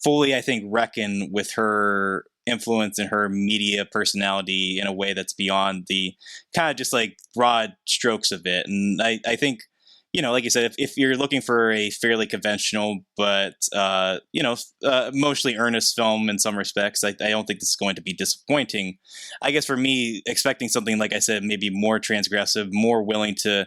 fully, I think, reckon with her influence and her media personality in a way that's beyond the kind of just like broad strokes of it. And I think, like you said, if you're looking for a fairly conventional but emotionally earnest film in some respects, I don't think this is going to be disappointing. I guess for me, expecting something, like I said, maybe more transgressive, more willing to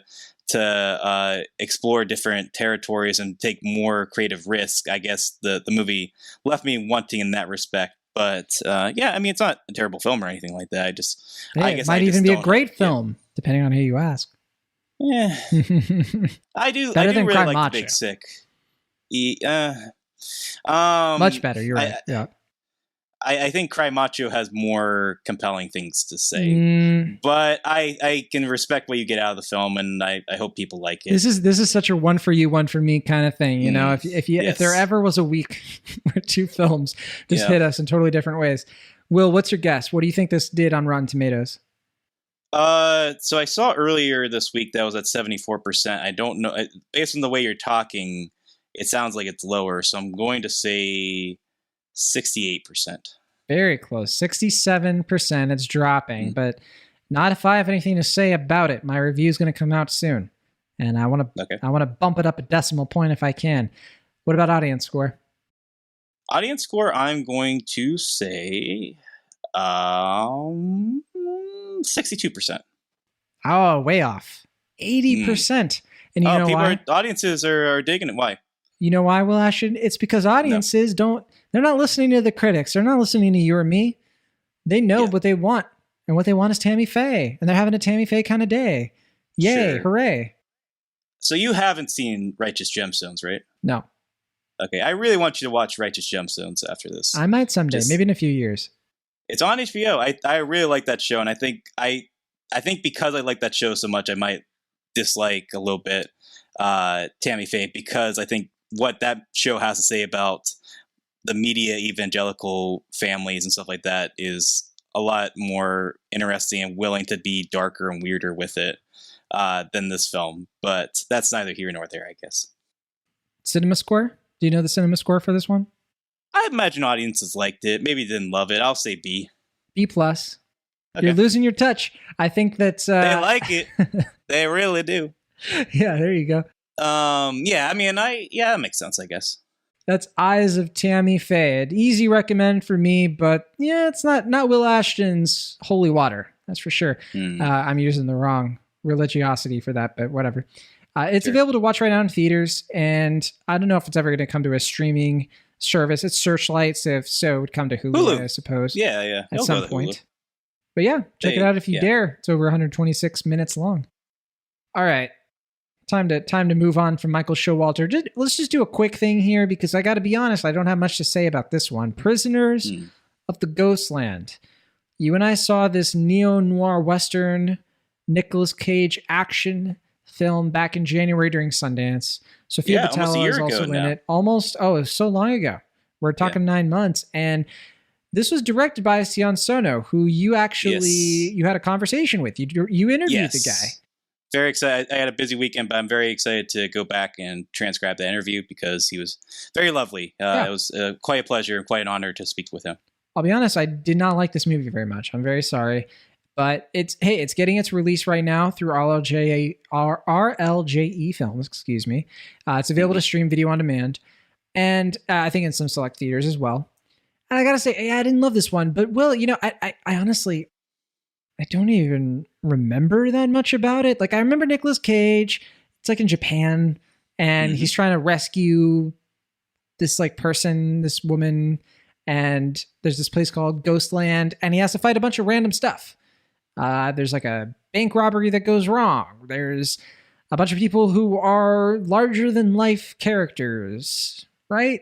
explore different territories and take more creative risk, I guess the movie left me wanting in that respect. But I mean, it's not a terrible film or anything like that. It might even be a great film, depending on who you ask. Yeah, I do really like Macho. The Big Sick. Much better. You're right. Yeah. I think Cry Macho has more compelling things to say, but I can respect what you get out of the film, and I hope people like it. This is such a one for you, one for me kind of thing. If there ever was a week where two films just hit us in totally different ways. Will, what's your guess? What do you think this did on Rotten Tomatoes? So I saw earlier this week that was at 74%. I don't know. Based on the way you're talking, it sounds like it's lower. So I'm going to say 68%. Very close. 67%. It's dropping, but not if I have anything to say about it. My review is going to come out soon, and I want to bump it up a decimal point if I can. What about audience score? Audience score, I'm going to say 62%. Oh, way off. 80%. And you know why? Audiences are digging it. Why? You know why, Will Ashton? It's because audiences they're not listening to the critics. They're not listening to you or me. They know what they want. And what they want is Tammy Faye. And they're having a Tammy Faye kind of day. Yay, sure. Hooray. So you haven't seen Righteous Gemstones, right? No. Okay, I really want you to watch Righteous Gemstones after this. I might someday, maybe in a few years. It's on HBO. I really like that show, and I think because I like that show so much, I might dislike a little bit Tammy Faye, because I think what that show has to say about the media evangelical families and stuff like that is a lot more interesting and willing to be darker and weirder with it than this film. But that's neither here nor there, I guess. Cinema score? Do you know the cinema score for this one? I imagine audiences liked it. Maybe didn't love it. I'll say B. B+. Okay. You're losing your touch. I think that's... They like it. They really do. Yeah, there you go. I mean, that makes sense, I guess. That's Eyes of Tammy Faye. An easy recommend for me, but yeah, it's not Will Ashton's holy water. That's for sure. I'm using the wrong religiosity for that, but whatever. It's available to watch right now in theaters, and I don't know if it's ever going to come to a streaming service. It's Searchlight, so if so, it would come to Hulu, I suppose. Yeah. At some point. But yeah, check it out if you dare. It's over 126 minutes long. All right. Time to move on from Michael Showalter. Let's just do a quick thing here because I got to be honest, I don't have much to say about this one. Prisoners of the Ghostland. You and I saw this neo-noir Western Nicolas Cage action film back in January during Sundance. Sophia Boutella is also in it. It was so long ago. We're talking 9 months. And this was directed by Sion Sono, who you actually you had a conversation with. You interviewed the guy. Very excited. I had a busy weekend, but I'm very excited to go back and transcribe the interview because he was very lovely. It was quite a pleasure and quite an honor to speak with him. I'll be honest, I did not like this movie very much. I'm very sorry. But it's getting its release right now through RLJE Films, excuse me. It's available to stream video on demand. And I think in some select theaters as well. And I got to say, I didn't love this one. But, Will, I honestly, I don't even remember that much about it. Like, I remember Nicolas Cage. It's like in Japan. And he's trying to rescue this this woman. And there's this place called Ghostland. And he has to fight a bunch of random stuff. There's like a bank robbery that goes wrong. There's a bunch of people who are larger than life characters, right?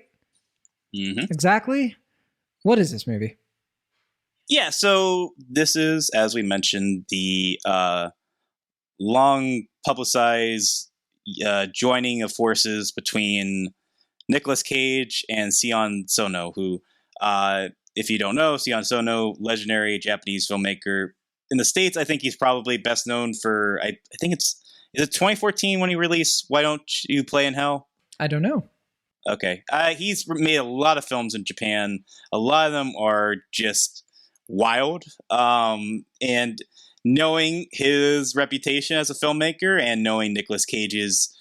Exactly. What is this movie? Yeah, so this is, as we mentioned, the long publicized joining of forces between Nicolas Cage and Sion Sono, who, if you don't know, Sion Sono, legendary Japanese filmmaker. In the States, I think he's probably best known for, I think is it 2014 when he released Why Don't You Play in Hell? I don't know. Okay. He's made a lot of films in Japan. A lot of them are just wild. And knowing his reputation as a filmmaker and knowing Nicolas Cage's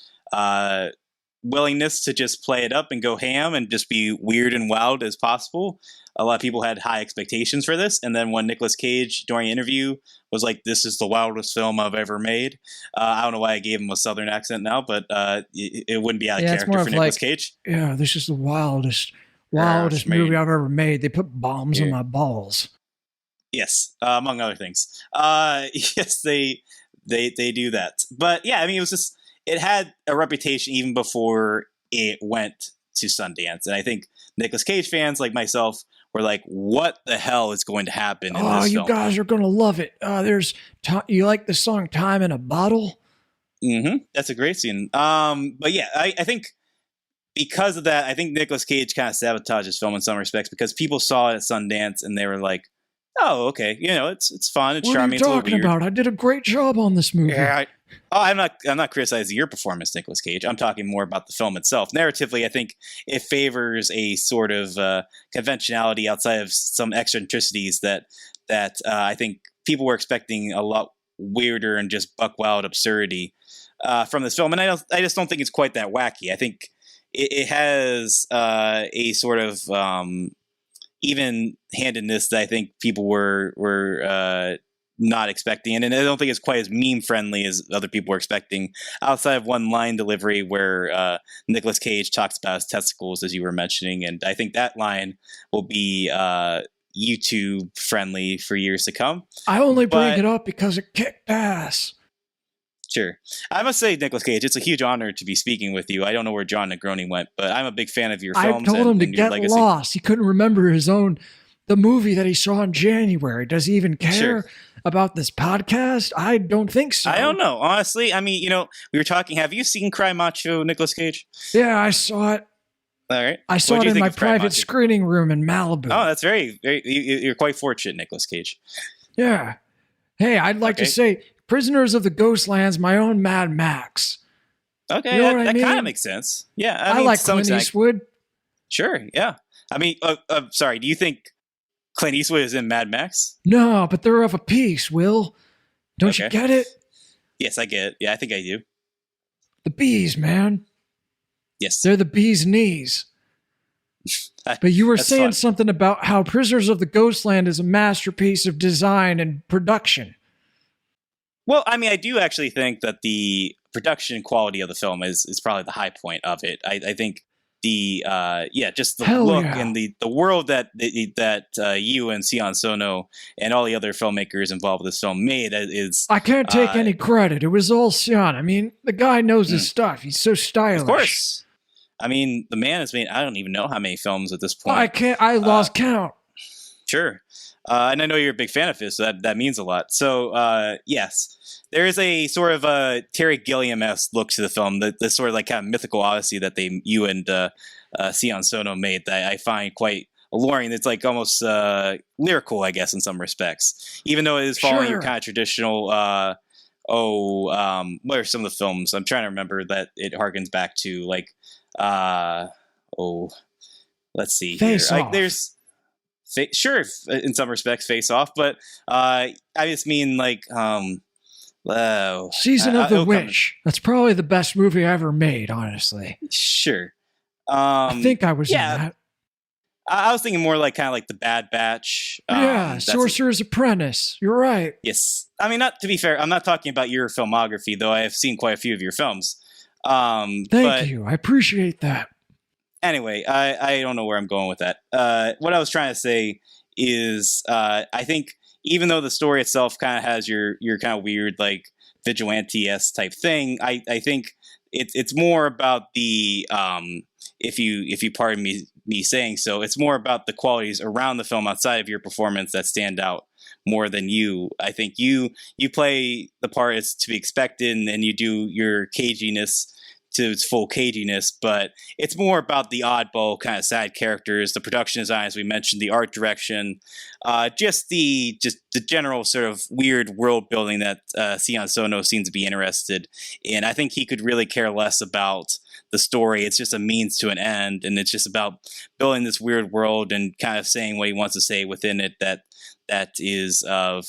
willingness to just play it up and go ham and just be weird and wild as possible, a lot of people had high expectations for this. And then when Nicolas Cage, during an interview, was like, "This is the wildest film I've ever made." I don't know why I gave him a Southern accent now, but it wouldn't be out of character for Nicolas Cage. Yeah, this is the wildest movie I've ever made. They put bombs on my balls. Yes, among other things. Yes, they do that. But yeah, I mean, it had a reputation even before it went to Sundance. And I think Nicolas Cage fans like myself were like, what the hell is going to happen in this film? You guys are going to love it. You like the song Time in a Bottle? That's a great scene. But yeah, I think because of that, I think Nicolas Cage kind of sabotaged his film in some respects because people saw it at Sundance and they were like, oh, okay, it's fun, it's charming. What are you talking about? I did a great job on this movie. Yeah, I'm not criticizing your performance, Nicolas Cage. I'm talking more about the film itself. Narratively, I think it favors a sort of conventionality outside of some eccentricities that I think people were expecting a lot weirder and just buck wild absurdity from this film. And I just don't think it's quite that wacky. I think it has a sort of even-handedness that I think people were not expecting, and I don't think it's quite as meme-friendly as other people were expecting, outside of one line delivery where Nicolas Cage talks about his testicles, as you were mentioning, and I think that line will be YouTube-friendly for years to come. I only bring it up because it kicked ass. Sure. I must say, Nicolas Cage, it's a huge honor to be speaking with you. I don't know where John Negroni went, but I'm a big fan of your films. I told him to get lost. He couldn't remember the movie that he saw in January. Does he even care about this podcast? I don't think so. I don't know. Honestly, I mean, we were talking. Have you seen Cry Macho, Nicolas Cage? Yeah, I saw it. All right. I saw it in my private screening room in Malibu. Oh, that's very, very, you're quite fortunate, Nicolas Cage. Yeah. Hey, I'd like to say Prisoners of the Ghostland's my own Mad Max. Okay, you know that kind of makes sense. Yeah, I like Clint Eastwood. Sure, yeah. I mean, sorry, do you think Clint Eastwood is in Mad Max? No, but they're of a piece, Will. Don't you get it? Yes, I get it. Yeah, I think I do. The bees, man. Yes. They're the bee's knees. But you were saying something about how Prisoners of the Ghostland is a masterpiece of design and production. Well, I mean, I do actually think that the production quality of the film is probably the high point of it. I think the just the Hell look yeah. and the world that you and Sion Sono and all the other filmmakers involved with this film made is. I can't take any credit. It was all Sion. I mean, the guy knows his stuff. He's so stylish. Of course. I mean, the man has made, I don't even know how many films at this point. I lost count. Sure. And I know you're a big fan of his, so that means a lot. So, yes, there is a sort of a Terry Gilliam-esque look to the film, the sort of like kind of mythical odyssey that you and Sion Sono made that I find quite alluring. It's like almost lyrical, I guess, in some respects, even though it is following your kind of traditional. What are some of the films? I'm trying to remember that it harkens back to, like, let's see. Face here. Off. Like, there's. Sure, in some respects, Face Off, but I just mean like Season of the Witch. That's probably the best movie I ever made, honestly. Sure. I think I was in that. I was thinking more like kind of like The Bad Batch. Sorcerer's Apprentice. You're right. Yes. I mean, not to be fair, I'm not talking about your filmography, though I have seen quite a few of your films. Thank you. I appreciate that. Anyway, I don't know where I'm going with that. What I was trying to say is I think even though the story itself kind of has your kind of weird, like, vigilante-esque type thing, I think it's more about the, if you pardon me saying so, it's more about the qualities around the film outside of your performance that stand out more than you. I think you play the part as to be expected, and you do your caginess to its full caginess, but it's more about the oddball kind of side characters, the production design, as we mentioned, the art direction, just the general sort of weird world building that Sion Sono seems to be interested in. I think he could really care less about the story. It's just a means to an end, and it's just about building this weird world and kind of saying what he wants to say within it that is of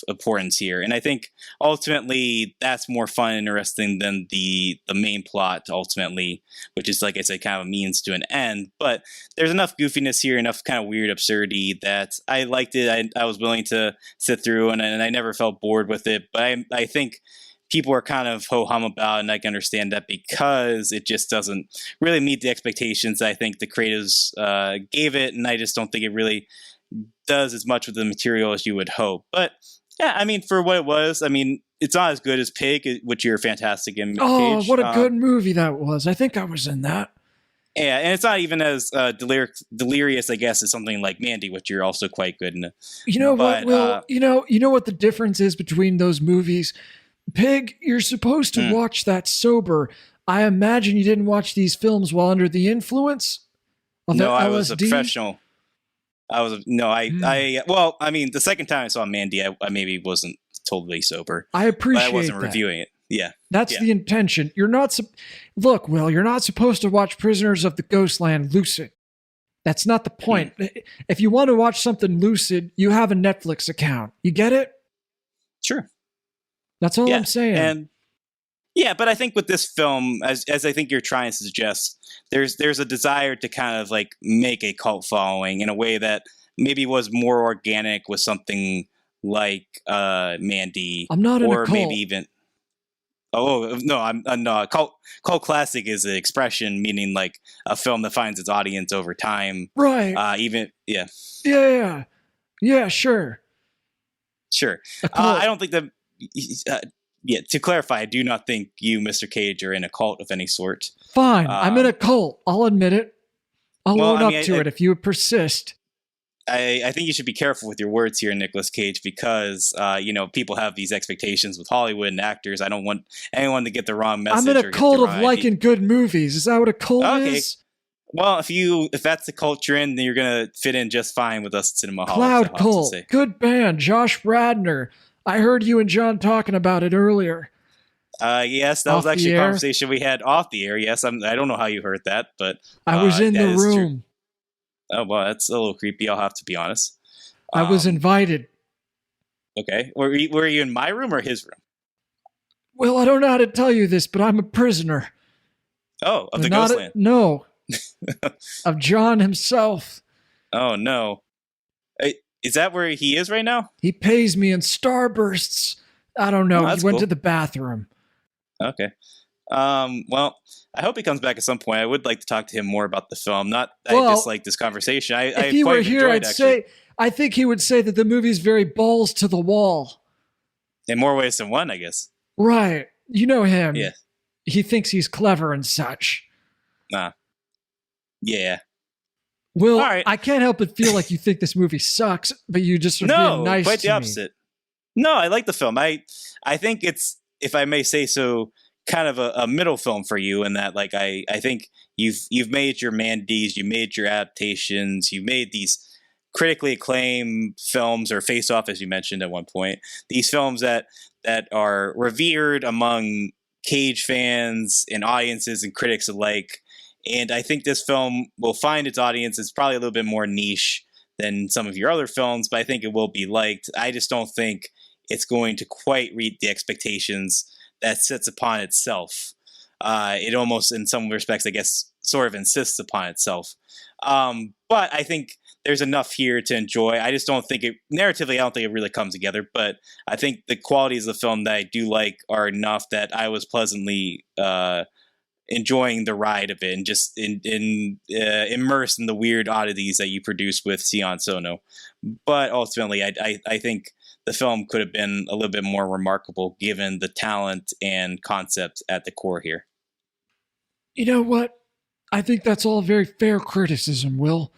importance here. And I think ultimately that's more fun and interesting than the main plot ultimately, which is, like I said, kind of a means to an end. But there's enough goofiness here, enough kind of weird absurdity that I liked it. I was willing to sit through, and I never felt bored with it. But I think people are kind of ho-hum about it, and I can understand that because it just doesn't really meet the expectations that I think the creators gave it, and I just don't think it really does as much with the material as you would hope. But yeah, I mean, for what it was, I mean, it's not as good as Pig, which you're fantastic in. Oh, Cage. what a good movie that was. I think I was in that. Yeah, and it's not even as delirious, I guess, as something like Mandy, which you're also quite good in. You know what, Will? You know what the difference is between those movies? Pig, you're supposed to watch that sober. I imagine you didn't watch these films while under the influence of No, LSD? I was a professional. Well, I mean, the second time I saw Mandy, I maybe wasn't totally sober. I appreciate but I wasn't that. reviewing it. Yeah. That's the intention. You're not... Look, Will, you're not supposed to watch Prisoners of the Ghostland lucid. That's not the point. If you want to watch something lucid, you have a Netflix account. You get it? Sure. That's all I'm saying. And yeah, but I think with this film, as I think you're trying to suggest, there's a desire to kind of like make a cult following in a way that maybe was more organic with something like Mandy. I'm not in a cult. Maybe even. Oh no, I'm no. Cult classic is an expression meaning like a film that finds its audience over time. Right. Yeah. Sure. I don't think that. To clarify, I do not think you, Mr. Cage, are in a cult of any sort. Fine, I'm in a cult. I'll admit it. I'll own up to it if you persist. I think you should be careful with your words here, Nicolas Cage, because people have these expectations with Hollywood and actors. I don't want anyone to get the wrong message. I'm in a cult of liking good movies. Is that what a cult is? Well, if that's the cult you're in, then you're gonna fit in just fine with us at Cinnamonholics. Cloud Cult, good band. Josh Radnor. I heard you and John talking about it earlier. Yes, that was actually a conversation we had off the air. Yes, I don't know how you heard that, but I was in the room. Oh, well, that's a little creepy, I'll have to be honest. I was invited. Okay. Were you in my room or his room? Well, I don't know how to tell you this, but I'm a prisoner. Oh, of the Ghostland? No. Of John himself. Oh, no. Is that where he is right now? He pays me in starbursts. I don't know. He went to the bathroom. Okay. Well, I hope he comes back at some point. I would like to talk to him more about the film. Not that I dislike this conversation. If he were here, I think he would say that the movie's very balls to the wall. In more ways than one, I guess. Right. You know him. Yeah. He thinks he's clever and such. Nah. Yeah. Will, right. I can't help but feel like you think this movie sucks, but you just are being nice quite to the opposite. No, I like the film. I think it's, if I may say so, kind of a middle film for you, in that, like, I think you've made your Mandy's, you made your adaptations, you made these critically acclaimed films, or Face Off, as you mentioned at one point. These films that are revered among Cage fans and audiences and critics alike. And I think this film will find its audience. It's probably a little bit more niche than some of your other films, but I think it will be liked. I just don't think it's going to quite reach the expectations that sets upon itself. It almost, in some respects, I guess, sort of insists upon itself. But I think there's enough here to enjoy. I just don't think it, narratively, I don't think it really comes together. But I think the qualities of the film that I do like are enough that I was pleasantly enjoying the ride of it, and just immersed in the weird oddities that you produce with Sion Sono. But ultimately, I think the film could have been a little bit more remarkable given the talent and concept at the core here. You know what? I think that's all very fair criticism, Will.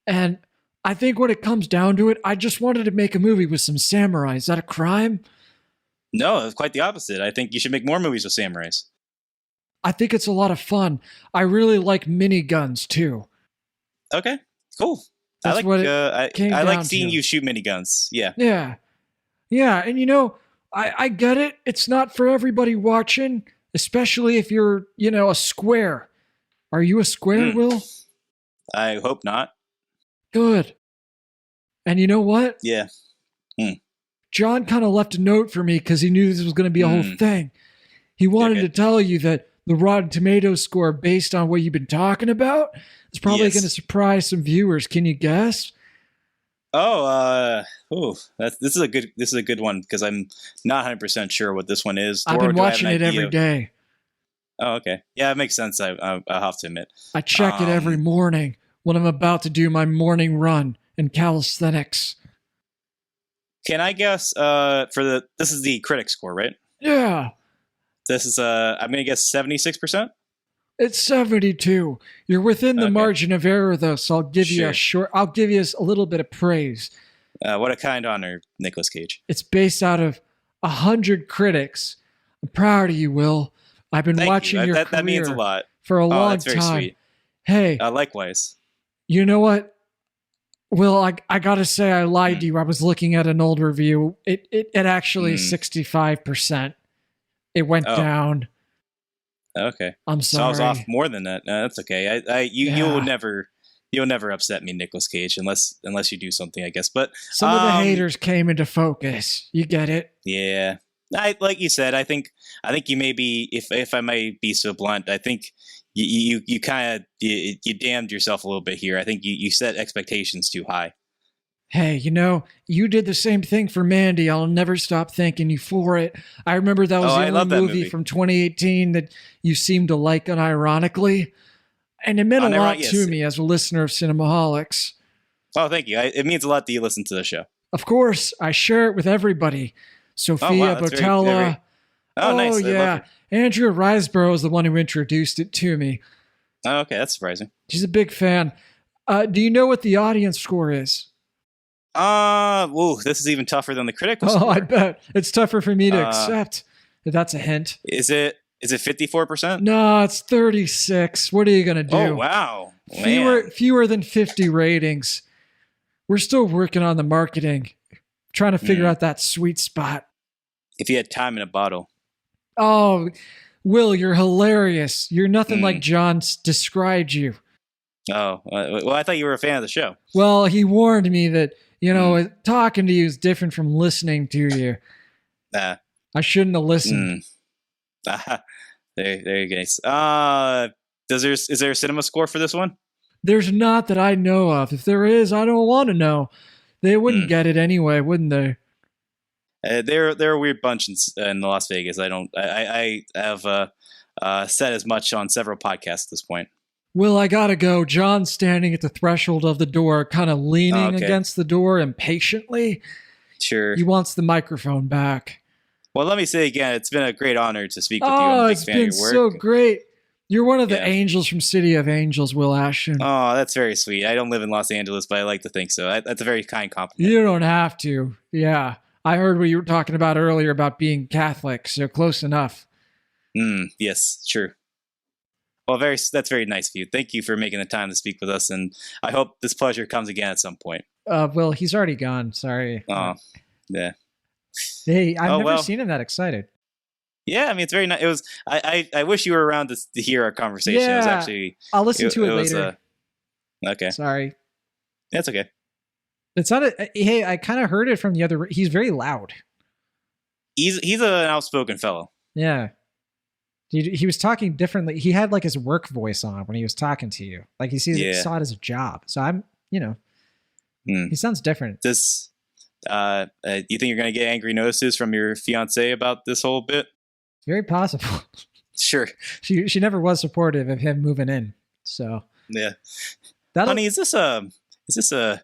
And I think when it comes down to it, I just wanted to make a movie with some samurai. Is that a crime? No, it's quite the opposite. I think you should make more movies with samurais. I think it's a lot of fun. I really like miniguns too. Okay, cool. That's I like seeing you shoot miniguns. Yeah. Yeah. And you know, I get it. It's not for everybody watching, especially if you're, a square. Are you a square, Will? I hope not. Good. And you know what? Yeah. John kind of left a note for me because he knew this was going to be a whole thing. He wanted to tell you that the Rotten Tomatoes score, based on what you've been talking about, is probably going to surprise some viewers. Can you guess? This is a good one, because I'm not 100% sure what this one is. I've been watching it every day. Oh, okay. Yeah, it makes sense. I'll have to admit. I check it every morning when I'm about to do my morning run in calisthenics. Can I guess? This is the critic score, right? Yeah. This is I'm gonna guess 76%. It's 72. You're within the margin of error, though, so I'll give you I'll give you a little bit of praise. What a kind honor, Nicolas Cage. It's based out of 100 critics. I'm proud of you, Will. I've been watching your career that means a lot. For a long that's very time. Sweet. Hey, likewise. You know what? Will, I gotta say I lied to you. I was looking at an old review. It actually is 65%. It went down. Okay. I'm sorry. So I was off more than that. No, that's okay. You'll never upset me, Nicolas Cage, unless you do something, I guess. But some of the haters came into focus. You get it? Yeah. Like you said, I think you may be, if I may be so blunt, I think you kind of you damned yourself a little bit here. I think you set expectations too high. Hey, you did the same thing for Mandy. I'll never stop thanking you for it. I remember that was the only movie from 2018 that you seemed to like unironically. And it meant a lot to me as a listener of Cinnamonholics. Oh, thank you. It means a lot that you listen to the show. Of course. I share it with everybody. Sophia Botella. Nice. Yeah. Andrea Riseborough is the one who introduced it to me. Oh, okay. That's surprising. She's a big fan. Do you know what the audience score is? This is even tougher than the critical score. Oh, I bet. It's tougher for me to accept. That's a hint. Is it 54%? No, it's 36. What are you going to do? Oh, wow. Fewer than 50 ratings. We're still working on the marketing, trying to figure out that sweet spot. If you had time in a bottle. Oh, Will, you're hilarious. You're nothing like John described you. Oh, well, I thought you were a fan of the show. Well, he warned me that, talking to you is different from listening to you. I shouldn't have listened. There you go. Is there a cinema score for this one? There's not that I know of. If there is, I don't want to know. They wouldn't get it anyway, wouldn't they? They're a weird bunch in Las Vegas. I have said as much on several podcasts at this point. Will, I gotta go. John's standing at the threshold of the door, kind of leaning against the door impatiently. Sure. He wants the microphone back. Well, let me say again, it's been a great honor to speak with you. Oh, it's been so great. You're one of the angels from City of Angels, Will Ashton. Oh, that's very sweet. I don't live in Los Angeles, but I like to think so. That's a very kind compliment. You don't have to. Yeah. I heard what you were talking about earlier about being Catholic, so close enough. Yes, true. Well, that's very nice of you. Thank you for making the time to speak with us, and I hope this pleasure comes again at some point. Will, he's already gone. Sorry. Oh, yeah. Hey, I've never seen him that excited. Yeah, I mean, it's very nice. It was. I wish you were around to hear our conversation. Yeah, it was actually. I'll listen to it later. Okay. Sorry. That's okay. It's not a. Hey, I kind of heard it from the other. He's very loud. He's an outspoken fellow. Yeah. He was talking differently. He had like his work voice on when he was talking to you. Like he saw it as a job. So I'm, he sounds different. This, you think you're going to get angry notices from your fiance about this whole bit? Very possible. Sure. She never was supportive of him moving in. So yeah. Honey, is this a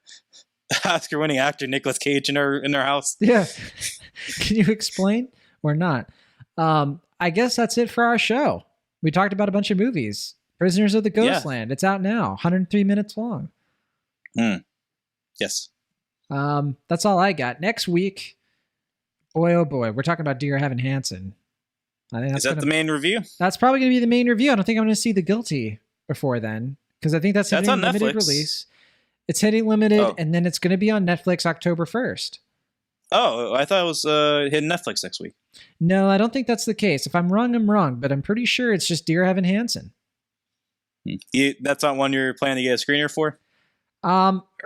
Oscar-winning actor Nicolas Cage in our house? Yeah. Can you explain or not? I guess that's it for our show. We talked about a bunch of movies. Prisoners of the Ghostland. Yeah. It's out now. 103 minutes long. Yes. That's all I got. Next week, boy, oh boy, we're talking about Dear Evan Hansen. I think that's the main review? That's probably going to be the main review. I don't think I'm going to see The Guilty before then, because I think that's hitting on limited Netflix. Release. It's hitting limited, and then it's going to be on Netflix October 1st. Oh, I thought it was hitting Netflix next week. No, I don't think that's the case. If I'm wrong, I'm wrong, but I'm pretty sure it's just Dear Evan Hansen. That's not one you're planning to get a screener for?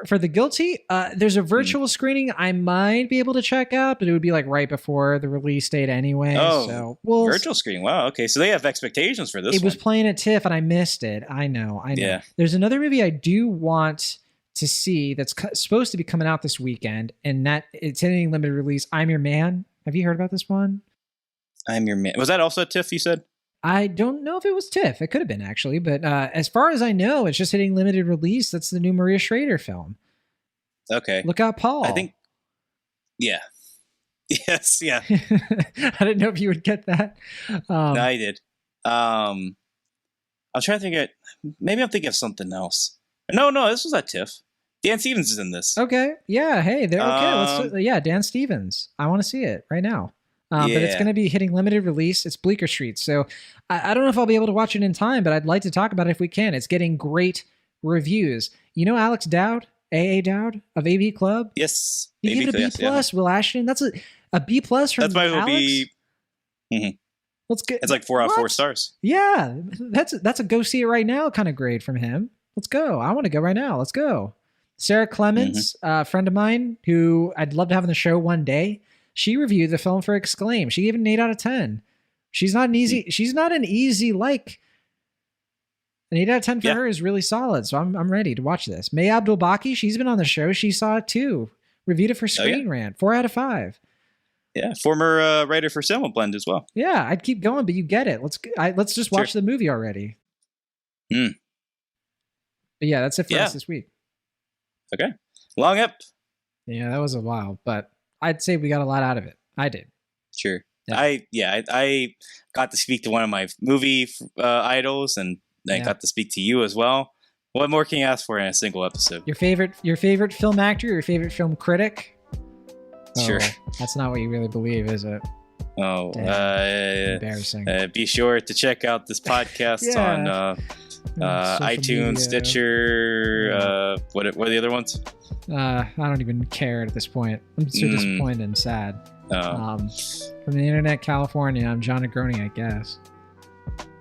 For The Guilty, there's a virtual screening I might be able to check out, but it would be like right before the release date anyway. Oh, virtual screening. Wow. Okay. So they have expectations for this. It was playing at TIFF and I missed it. I know. Yeah. There's another movie I do want to see that's supposed to be coming out this weekend, and that it's hitting limited release. I'm Your Man. Have you heard about this one? I'm Your Man. Was that also at TIFF, you said? I don't know if it was TIFF. It could have been, actually. But as far as I know, it's just hitting limited release. That's the new Maria Schrader film. Okay. Look Out, Paul. I think, yeah. Yes, yeah. I didn't know if you would get that. No, I did. I was trying to think maybe I'm thinking of something else. No, this was at TIFF. Dan Stevens is in this. Okay. Yeah. Hey, they're okay. Dan Stevens. I want to see it right now. But it's going to be hitting limited release. It's Bleecker Street. So I don't know if I'll be able to watch it in time, but I'd like to talk about it if we can. It's getting great reviews. You know Alex Dowd, A.A. Dowd of AV Club? Yes. You give it a B+, yes. Will Ashton. That's a B+ from Alex? That's why it would be... Let's get, it's like 4 out of 4 stars. Yeah. That's a go see it right now kind of grade from him. Let's go. I want to go right now. Let's go. Sarah Clemens, a friend of mine who I'd love to have on the show one day. She reviewed the film for Exclaim. She gave it an 8 out of 10. She's not an easy like. An 8 out of 10 for her is really solid. So I'm ready to watch this. May Abdul-Baki, she's been on the show. She saw it too. Reviewed it for Screen Rant. 4 out of 5. Yeah, former writer for Cinema Blend as well. Yeah, I'd keep going, but you get it. Let's just watch the movie already. But yeah, that's it for us this week. Okay. Long ep. Yeah, that was a while, but I'd say we got a lot out of it. I did. Sure. Yeah. I got to speak to one of my movie idols, and I got to speak to you as well. What more can you ask for in a single episode? Your favorite film actor, your favorite film critic? Sure. That's not what you really believe, is it? Oh, embarrassing. Be sure to check out this podcast on iTunes, media. Stitcher. What are the other ones? I don't even care at this point. I'm so disappointed and sad. From the Internet, California, I'm John Negroni, I guess.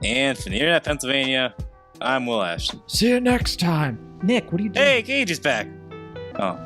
And from the Internet, Pennsylvania, I'm Will Ashton. See you next time. Nick, what are you doing? Hey, Gage is back. Oh.